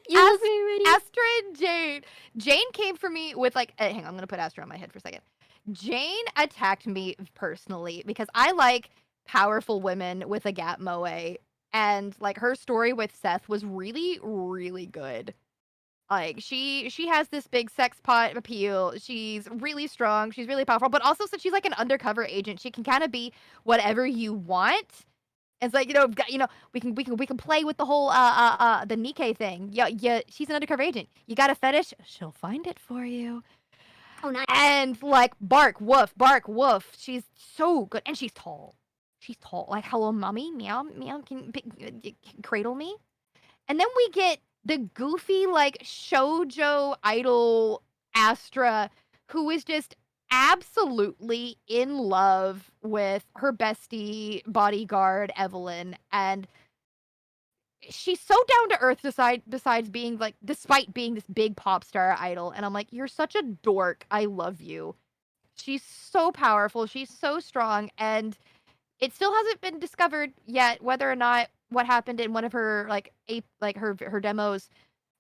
You look very ready. Astra and Jane. Jane came for me with like, hang on, I'm gonna put Astra on my head for a second. Jane attacked me personally because I like powerful women with a gap moe, and like her story with Seth was really, really good. Like she has this big sex pot appeal. She's really strong. She's really powerful, but also since she's like an undercover agent, she can kind of be whatever you want. It's like, we can play with the whole the Nikke thing. Yeah, she's an undercover agent. You got a fetish? She'll find it for you. Oh, nice. And like bark woof. She's so good, and she's tall. She's tall. Like hello, mommy, meow meow. Can cradle me? And then we get the goofy like shoujo idol Astra, who is just absolutely in love with her bestie bodyguard Evelyn, and she's so down to earth despite being this big pop star idol. And I'm like, you're such a dork. I love you. She's so powerful. She's so strong, and it still hasn't been discovered yet whether or not what happened in one of her her demos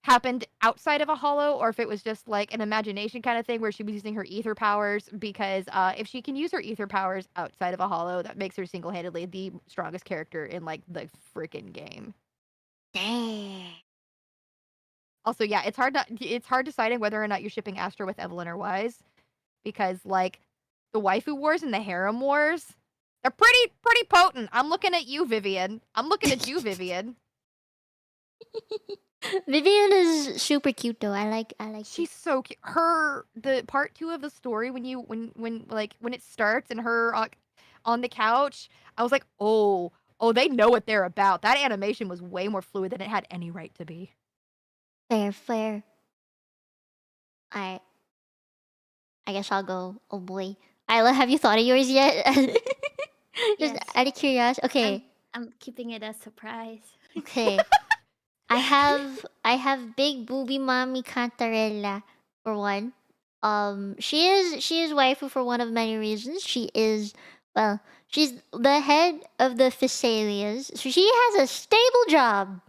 happened outside of a hollow, or if it was just like an imagination kind of thing where she was using her ether powers, because if she can use her ether powers outside of a hollow, that makes her single-handedly the strongest character in like the freaking game. Dang. Also, yeah, it's hard deciding whether or not you're shipping Astra with Evelyn or Wise, because like the waifu wars and the harem wars, they're pretty potent. I'm looking at you, Vivian. Vivian. Vivian is super cute though. I like. She's so cute. The part 2 of the story when it starts and her on the couch, I was like, oh, they know what they're about. That animation was way more fluid than it had any right to be. Fair. I guess I'll go. Oh boy, Isla, have you thought of yours yet? Just Yes. out of curiosity. Okay. I'm keeping it a surprise. Okay. I have big booby mommy Cantarella for one. She is waifu for one of many reasons. She's the head of the Thessalias, so she has a stable job.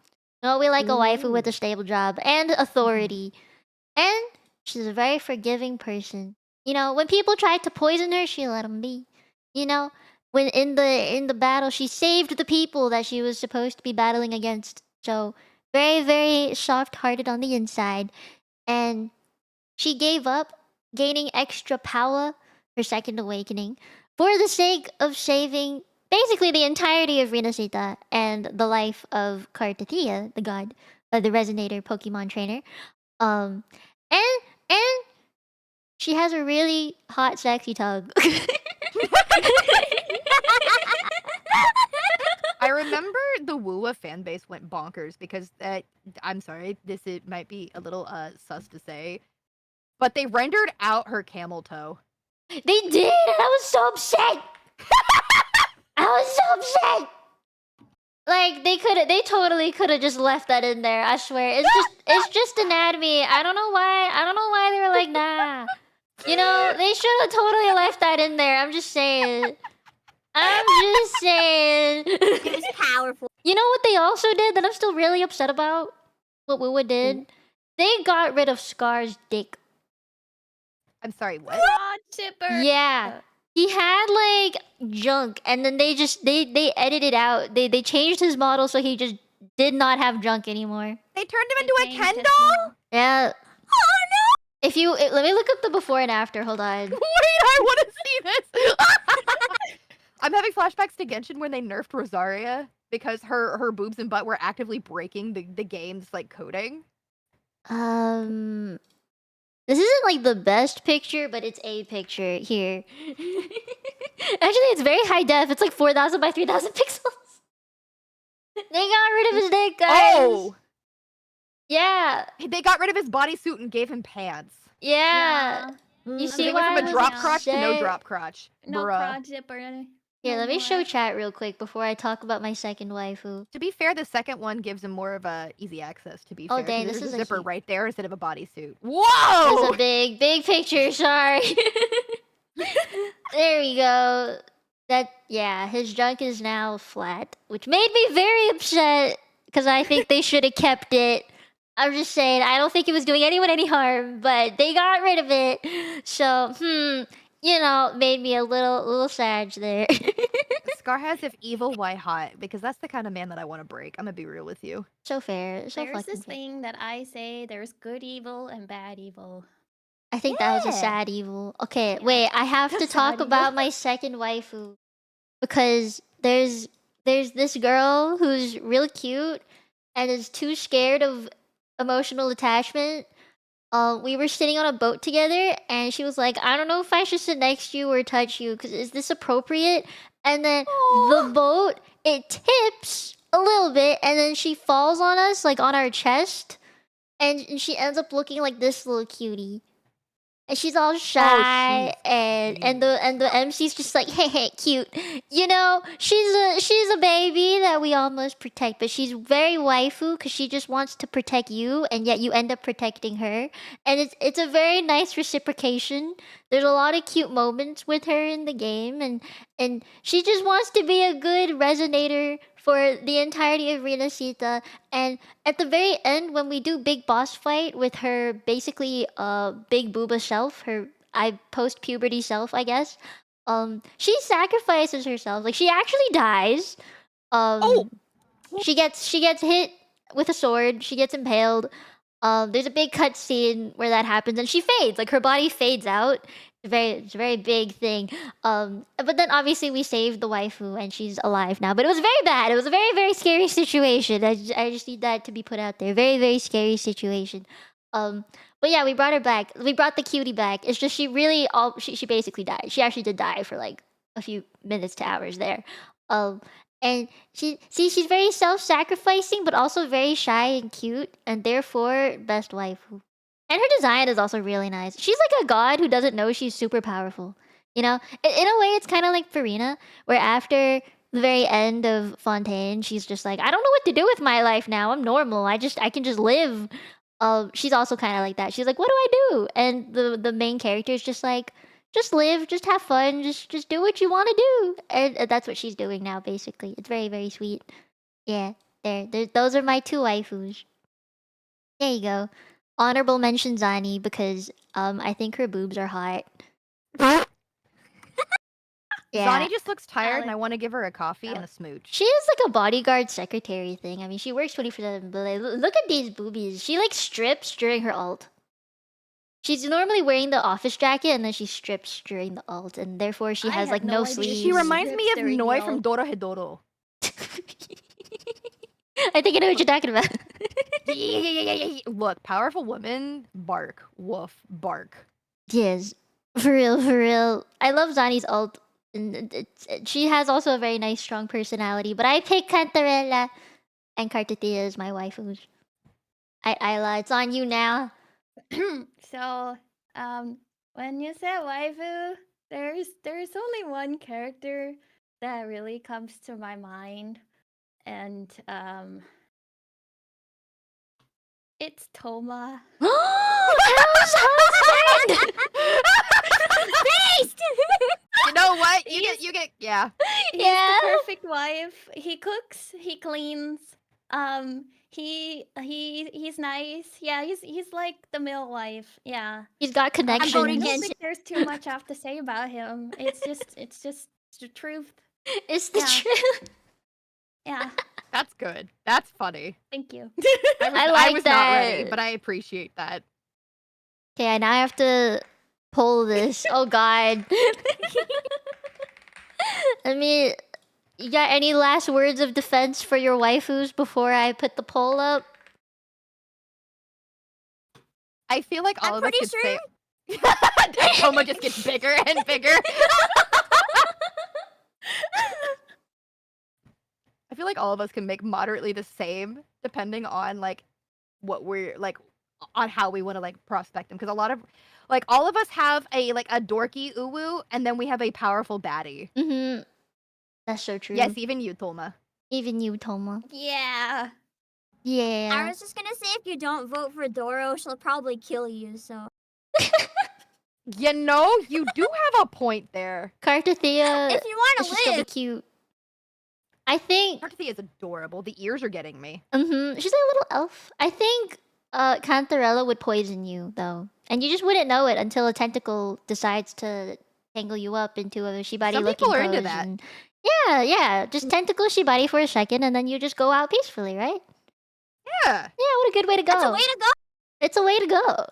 No, we like a waifu with a stable job and authority, and she's a very forgiving person. You know, when people tried to poison her, she let them be. You know, when in the battle, she saved the people that she was supposed to be battling against. So very, very soft-hearted on the inside, and she gave up gaining extra power, her second awakening, for the sake of saving basically the entirety of Rinasita and the life of Kartathea, the god, the Resonator Pokemon trainer. And she has a really hot, sexy tongue. I remember the Wuwa fan base went bonkers because I'm sorry, it might be a little sus to say, but they rendered out her camel toe. They did, and I was so upset. I was so upset. Like they totally could have just left that in there. I swear, it's just anatomy. I don't know why they were like, nah. You know, they should have totally left that in there. I'm just saying. It was powerful. You know what they also did that I'm still really upset about? What Wuwa did? They got rid of Scar's dick. I'm sorry, what? Aw, chipper. Yeah. He had like junk, and then they edited it out. They changed his model so he just did not have junk anymore. They turned him into a Changed Ken his doll? model. Yeah. Oh no! Let me look up the before and after. Hold on. Wait, I want to see this. I'm having flashbacks to Genshin when they nerfed Rosaria because her boobs and butt were actively breaking the game's like coding. This isn't like the best picture, but it's a picture here. Actually, it's very high def. It's like 4,000 by 3,000 pixels. They got rid of his dick, guys. Oh, Yeah, they got rid of his bodysuit and gave him pants. yeah. You So see they went why from I a was drop crotch to no upset? drop crotch. No Bruh. crotch zipper. Here, no let me show more. chat real quick before I talk about my second waifu. To be fair, the second one gives him more of a easy access. To be Oh, fair, 'cause dang, there's this a is a zipper huge- right there instead of a bodysuit. That's Whoa! a big picture. Sorry. There we go. Yeah, his junk is now flat, which made me very upset because I think they should have kept it. I'm just saying, I don't think it was doing anyone any harm, but they got rid of it. So, made me a little sad there. Scar has if evil, why hot? Because that's the kind of man that I want to break. I'm gonna be real with you. So fair. So There's fucking this fair. thing that I say: there's good evil and bad evil. I think that was a Yeah. sad evil. Okay, Yeah. wait, I have to Sad talk evil. about my second waifu because there's this girl who's real cute and is too scared of emotional attachment. We were sitting on a boat together and she was like, I don't know if I should sit next to you or touch you because is this appropriate? And then the boat, it tips a little bit and then she falls on us, like on our chest. And she ends up looking like this little cutie. And she's all shy, she's and the MC's just like, hey, cute. You know, she's a baby that we all must protect, but she's very waifu because she just wants to protect you, and yet you end up protecting her. And it's a very nice reciprocation. There's a lot of cute moments with her in the game, and she just wants to be a good resonator for the entirety of Rina Sita. And at the very end, when we do big boss fight with her basically big booba self, her post puberty self, I guess. She sacrifices herself. Like she actually dies. She gets hit with a sword. She gets impaled. There's a big cutscene where that happens, and she fades. Like her body fades out. It's a very big thing. But then obviously we saved the waifu, and she's alive now. But it was very bad. It was a very very scary situation. I just need that to be put out there. Very very scary situation. But yeah, we brought her back. We brought the cutie back. It's just she really she basically died. She actually did die for like a few minutes to hours there. And she's very self-sacrificing, but also very shy and cute, and therefore best waifu. And her design is also really nice. She's like a god who doesn't know she's super powerful. You know, in a way, it's kind of like Farina, where after the very end of Fontaine, she's just like, I don't know what to do with my life now. I'm normal. I can just live. She's also kind of like that. She's like, what do I do? And the main character is just like, just live, just have fun, just do what you want to do, and that's what she's doing now. Basically, it's very very sweet. Yeah, there. Those are my two waifus. There you go. Honorable mention Zani because I think her boobs are hot. Yeah. Zani just looks tired, and Valid. I want to give her a coffee and a smooch. She is like a bodyguard secretary thing. I mean, she works 24/7. But like, look at these boobies. She like strips during her alt. She's normally wearing the office jacket and then she strips during the alt, and therefore she I has had like no no idea sleeves. She reminds me of Strips during Noi the from alt. Doro Hedoro. I think I know what you're talking about. Look, powerful woman, bark, woof, bark. Yes, for real, for real. I love Zani's alt. And she has also a very nice, strong personality. But I pick Cantarella, and Cartatia is my waifus. Isla, it's on you now. So, when you said waifu, there's only one character that really comes to my mind, and it's Toma. How's husband? Based! You know what? You get, yeah. He's Yeah. the perfect wife. He cooks, he cleans. He's nice. Yeah, he's like the male wife. Yeah. He's got voting I connections. don't Genshin. think there's too much I have to say about him. It's just the truth. It's the Yeah. truth. Yeah. That's good. That's funny. Thank you. I like was not ready, that. but I appreciate that. Okay, now I have to pull this. Oh god. You got any last words of defense for your waifus before I put the poll up? I feel like all I'm of us pretty could sure- say. Toma just gets bigger and bigger. I feel like all of us can make moderately the same, depending on like what we're like, on how we want to like prospect them. Because a lot of, like, all of us have a dorky uwu, and then we have a powerful baddie. Mm-hmm. That's so true. Yes, even you, Tolma. Even you, Toma. Yeah. Yeah. I was just gonna say, if you don't vote for Doro, she'll probably kill you. So You know, you do have a point there. Cartathea if you want should to still be live, cute. I think. Carthy is adorable. The ears are getting me. Mm-hmm. She's like a little elf. I think Cantarella would poison you though, and you just wouldn't know it until a tentacle decides to tangle you up into a shibari Some looking people are into pose that. and- yeah. Just tentacle shibari for a second, and then you just go out peacefully, right? Yeah. Yeah, what a good way to go. that's a way to go. It's a way to go.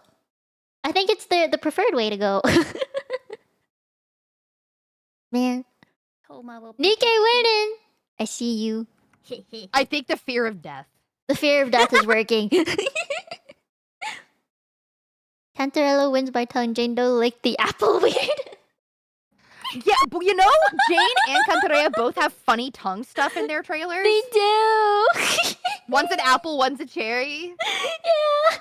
I think it's the preferred way to go. Man, Toma will Nikke winning. I see you. I think the fear of death. The fear of death is working. Cantarella wins by tongue. Jane Doe licked the apple weird. Yeah, but you know, Jane and Cantarea both have funny tongue stuff in their trailers. They do. One's an apple, one's a cherry. Yeah.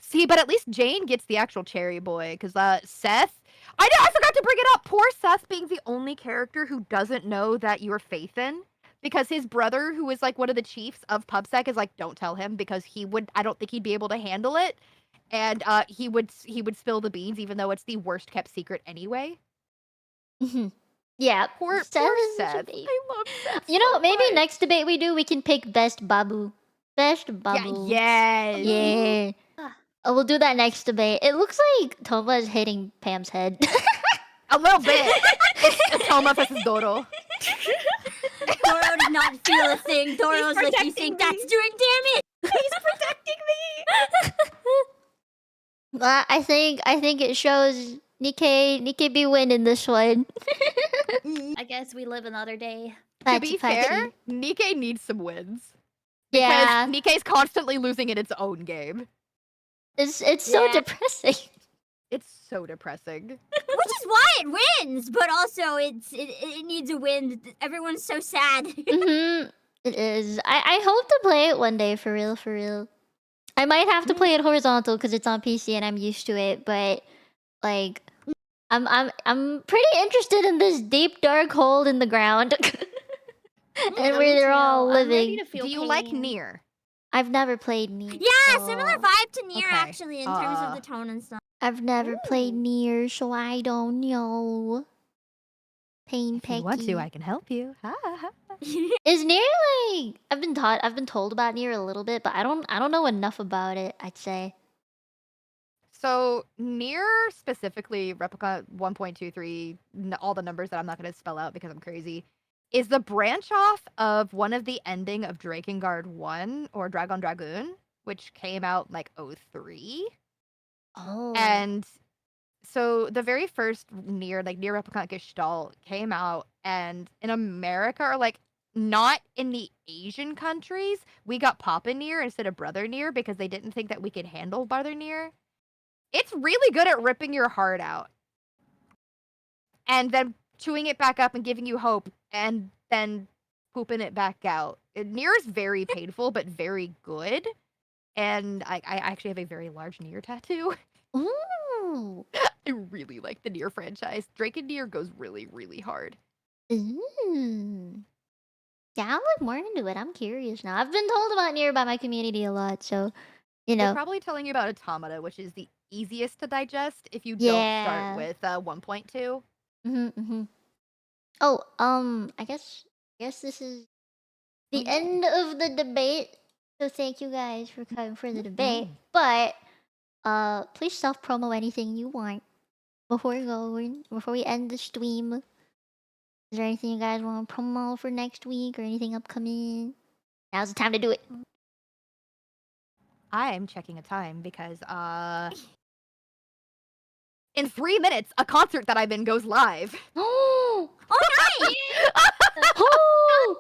See, but at least Jane gets the actual cherry boy, because Seth... I forgot to bring it up! Poor Seth being the only character who doesn't know that you're Faithin, because his brother, who is like one of the chiefs of PubSec, is like, don't tell him, because I don't think he'd be able to handle it, and he would spill the beans, even though it's the worst kept secret anyway. Mhm. Yeah. Poor Seth is such a Seth. baby. I love Seth You know, so maybe much. next debate we do, we can pick best Babu. Best Babu. Yeah, yes. Yeah. Ah. Oh, we'll do that next debate. It looks like Toma is hitting Pam's head. A little bit. It's Toma versus Doro. Doro does not feel a thing. Doro's like, you protecting think me. that's doing damage? He's protecting me. I think it shows Nikke be winning this one. I guess we live another day. To That's be a fact. fair, Nikke needs some wins. Yeah, Because Nikke's constantly losing in its own game. it's so Yeah. depressing. It's so depressing. Which is why it wins, but also it needs a win. Everyone's so sad. Mm-hmm. It is. I hope to play it one day for real, for real. I might have to play it horizontal because it's on PC and I'm used to it, but like I'm pretty interested in this deep dark hole in the ground. and Me where they're too. all I'm ready living. to feel Do you like pain. Nier? I've never played Nier. Yeah, similar Oh, vibe to Nier okay. actually in terms of the tone and stuff. I've never played Ooh. Nier, so I don't know. Pain If you want to, Pecky. I can help you. Is Nier like I've been told about Nier a little bit, but I don't know enough about it, I'd say. So Nier specifically, Replica 1.23, all the numbers that I'm not going to spell out because I'm crazy, is the branch off of one of the ending of Drakengard 1 or Dragon Dragoon, which came out like 03. Oh. And so the very first Nier, like Nier Replicant Gestalt, came out, and in America, or like not in the Asian countries, we got Papa Nier instead of Brother Nier because they didn't think that we could handle Brother Nier. It's really good at ripping your heart out and then chewing it back up and giving you hope and then pooping it back out. Nier is very painful but very good. And I actually have a very large Nier tattoo. Ooh. I really like the Nier franchise. Drake and Nier goes really, really hard. Ooh. Yeah, I'll look more into it. I'm curious now. I've been told about Nier by my community a lot, so you They're know. probably telling you about Automata, which is the easiest to digest if you Yeah. don't start with 1.2. Mm-hmm. Oh, I guess this is the yeah. end of the debate. So thank you guys for coming for the debate. But please self promo anything you want before we end the stream. Is there anything you guys want to promo for next week or anything upcoming? Now's the time to do it. I'm checking a time because in 3 minutes, a concert that I'm in goes live. Oh, Oh, nice! oh,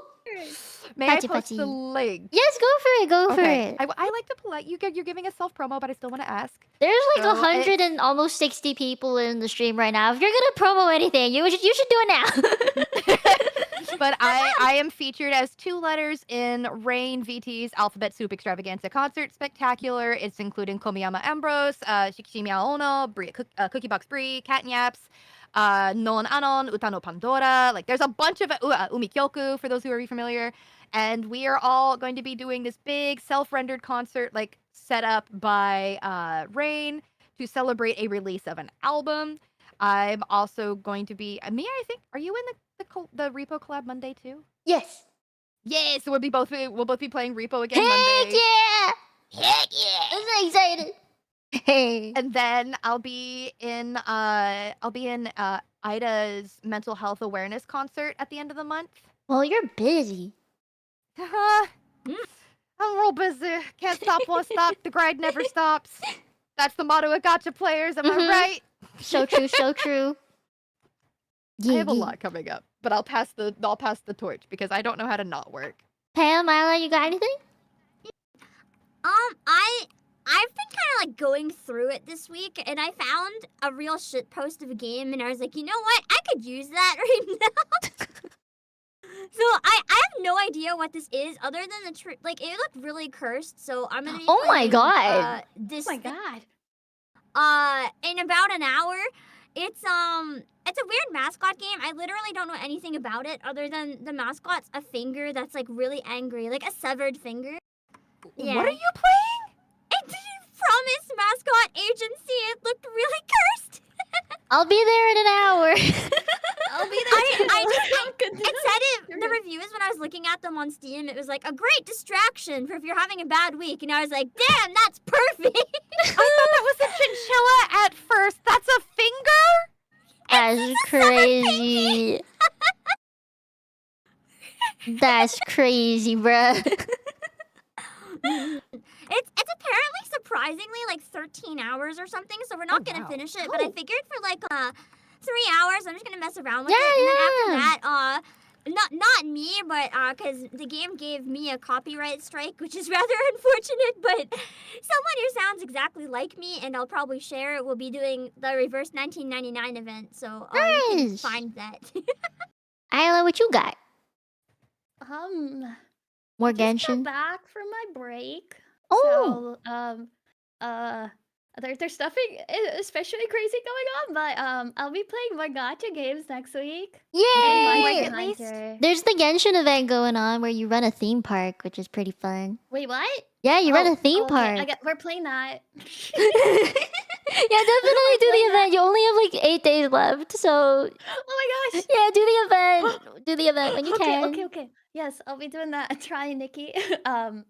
May I Pachi post the pachi. link? Yes, go for it. Go for Okay. it. I like to polite you. You're giving a self promo, but I still want to ask. There's like So 100 and almost 60 people in the stream right now. If you're gonna promo anything, you should do it now. But I am featured as 2 letters in Rain VT's Alphabet Soup Extravaganza Concert Spectacular. It's including Komiyama Ambrose, Shikishimiya Ono, Cookie Box Brie, Catnaps, Non Anon, Utano Pandora. Like, there's a bunch of Umikyoku, for those who are familiar. And we are all going to be doing this big self-rendered concert, like, set up by Rain to celebrate a release of an album. I'm also going to be Mia, I think. Are you in the Repo collab Monday too? Yes. Yay! So we'll both be playing Repo again Heck Monday. yeah! Heck yeah! I'm so excited. Hey. And then I'll be in Ida's mental health awareness concert at the end of the month. Well, you're busy. I'm real busy. Can't stop, won't stop. The grind never stops. That's the motto of gacha players. Am I right? So true, so true. I have a lot coming up, but I'll pass the torch because I don't know how to not work. Pam, Mila, you got anything? I've been kind of like going through it this week, and I found a real shit post of a game, and I was like, you know what? I could use that right now. So I have no idea what this is, other than the like it looked really cursed. So I'm gonna. Be Oh my playing, god! This. Oh my god. In about an hour. It's a weird mascot game. I literally don't know anything about it other than the mascot's a finger that's like really angry, like a severed finger. Yeah. What are you playing? It's Promise Mascot Agency. It looked really cursed. I'll be there in an hour. I'll be there too. It said it. The reviews when I was looking at them on Steam, it was like a great distraction for if you're having a bad week, and I was like, damn, that's perfect. I thought that was a chinchilla at first. That's a finger? That's crazy. That's crazy, bruh. It's apparently surprisingly like 13 hours or something, so we're not gonna finish it. But I figured for like 3 hours, I'm just gonna mess around with it, and then after that, not me, but because the game gave me a copyright strike, which is rather unfortunate. But someone who sounds exactly like me, and I'll probably share it, will be doing the Reverse 1999 event, so you can Nice. find that. Isla, what you got? More Just got Genshin? back from my break. Oh. So, there's nothing especially crazy going on, but I'll be playing more gacha games next week. Yay! At least. There's the Genshin event going on where you run a theme park, which is pretty fun. Wait, what? Yeah, you run a Oh, theme okay, park. we're playing that. Yeah, definitely do the event. You only have like 8 days left, so Oh my gosh. yeah, do the event. Do the event when you Okay, can. okay. Yes, I'll be doing that. Try Nikki.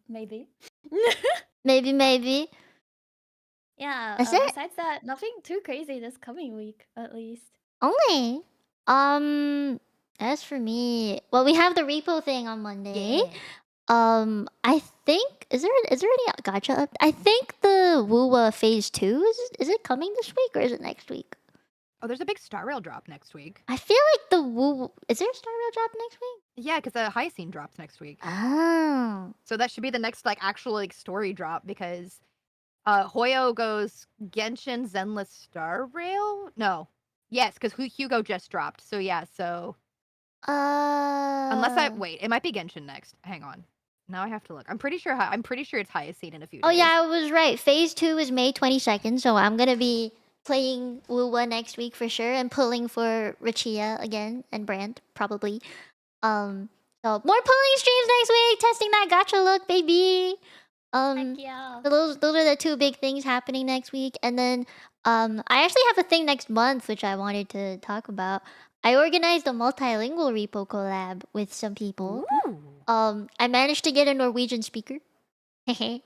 Maybe. Maybe. Yeah. That's it? Besides that, nothing too crazy this coming week, at least. Only. As for me, well, we have the repo thing on Monday. I think is there any gacha up? I think the Wuwa Phase 2 is it coming this week or is it next week? Oh, there's a big Star Rail drop next week. I feel like the Woo is there a Star Rail drop next week? Yeah, because the high scene drops next week. Oh. So that should be the next like actual like story drop because Hoyo goes Genshin Zenless Star Rail? No. Yes, because Hugo just dropped. So yeah, so unless I wait, it might be Genshin next. Hang on. Now I have to look. I'm pretty sure it's highest scene in a few days. Oh yeah, I was right. Phase 2 is May 22nd, so I'm gonna be playing Wuwa next week for sure and pulling for Rachia again and Brand probably. So more pulling streams next week, testing that gacha look, baby. Heck yeah. So those are the 2 big things happening next week, and then I actually have a thing next month which I wanted to talk about. I organized a multilingual repo collab with some people. Ooh. I managed to get a Norwegian speaker. Hey.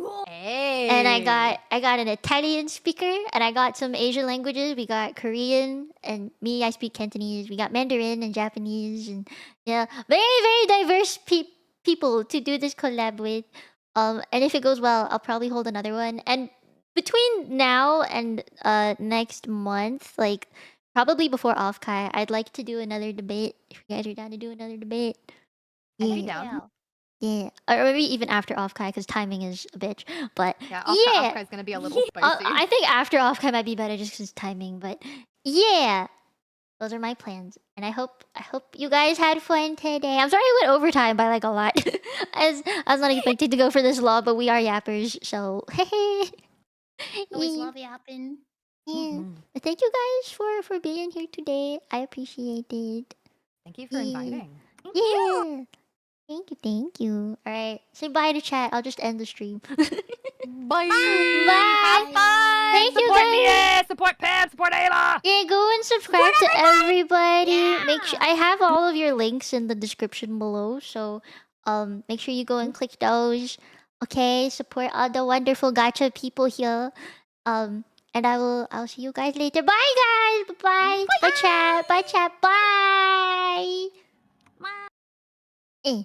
And I got an Italian speaker, and I got some Asian languages. We got Korean, and me, I speak Cantonese. We got Mandarin and Japanese, and yeah, very very diverse people to do this collab with. And if it goes well, I'll probably hold another one. And between now and next month, like probably before Offkai, I'd like to do another debate. If you guys are down to do another debate. I'd Yeah. be down. Yeah, or maybe even after Offkai, because timing is a bitch. But Yeah, yeah, Offkai's gonna be a little spicy. I think after Offkai might be better just because timing. But yeah, those are my plans, and I hope you guys had fun today. I'm sorry I went overtime by like a lot, as I was not expecting to go for this long, but we are yappers, so hey. Always love yapping. Yeah. Mhm. But thank you guys for being here today. I appreciate it. Thank you for inviting. Yeah. Thank you. Alright. Say bye to chat. I'll just end the stream. Bye. Bye. Have fun. Thank you, support guys. Mia. Support Pam. Support Ayla. Yeah, go and subscribe to everybody. Yeah. Make sure I have all of your links in the description below. So make sure you go and click those. Okay, support all the wonderful gacha people here. And I'll see you guys later. Bye guys. Bye. Bye chat. Bye chat. Bye. Bye. Eh.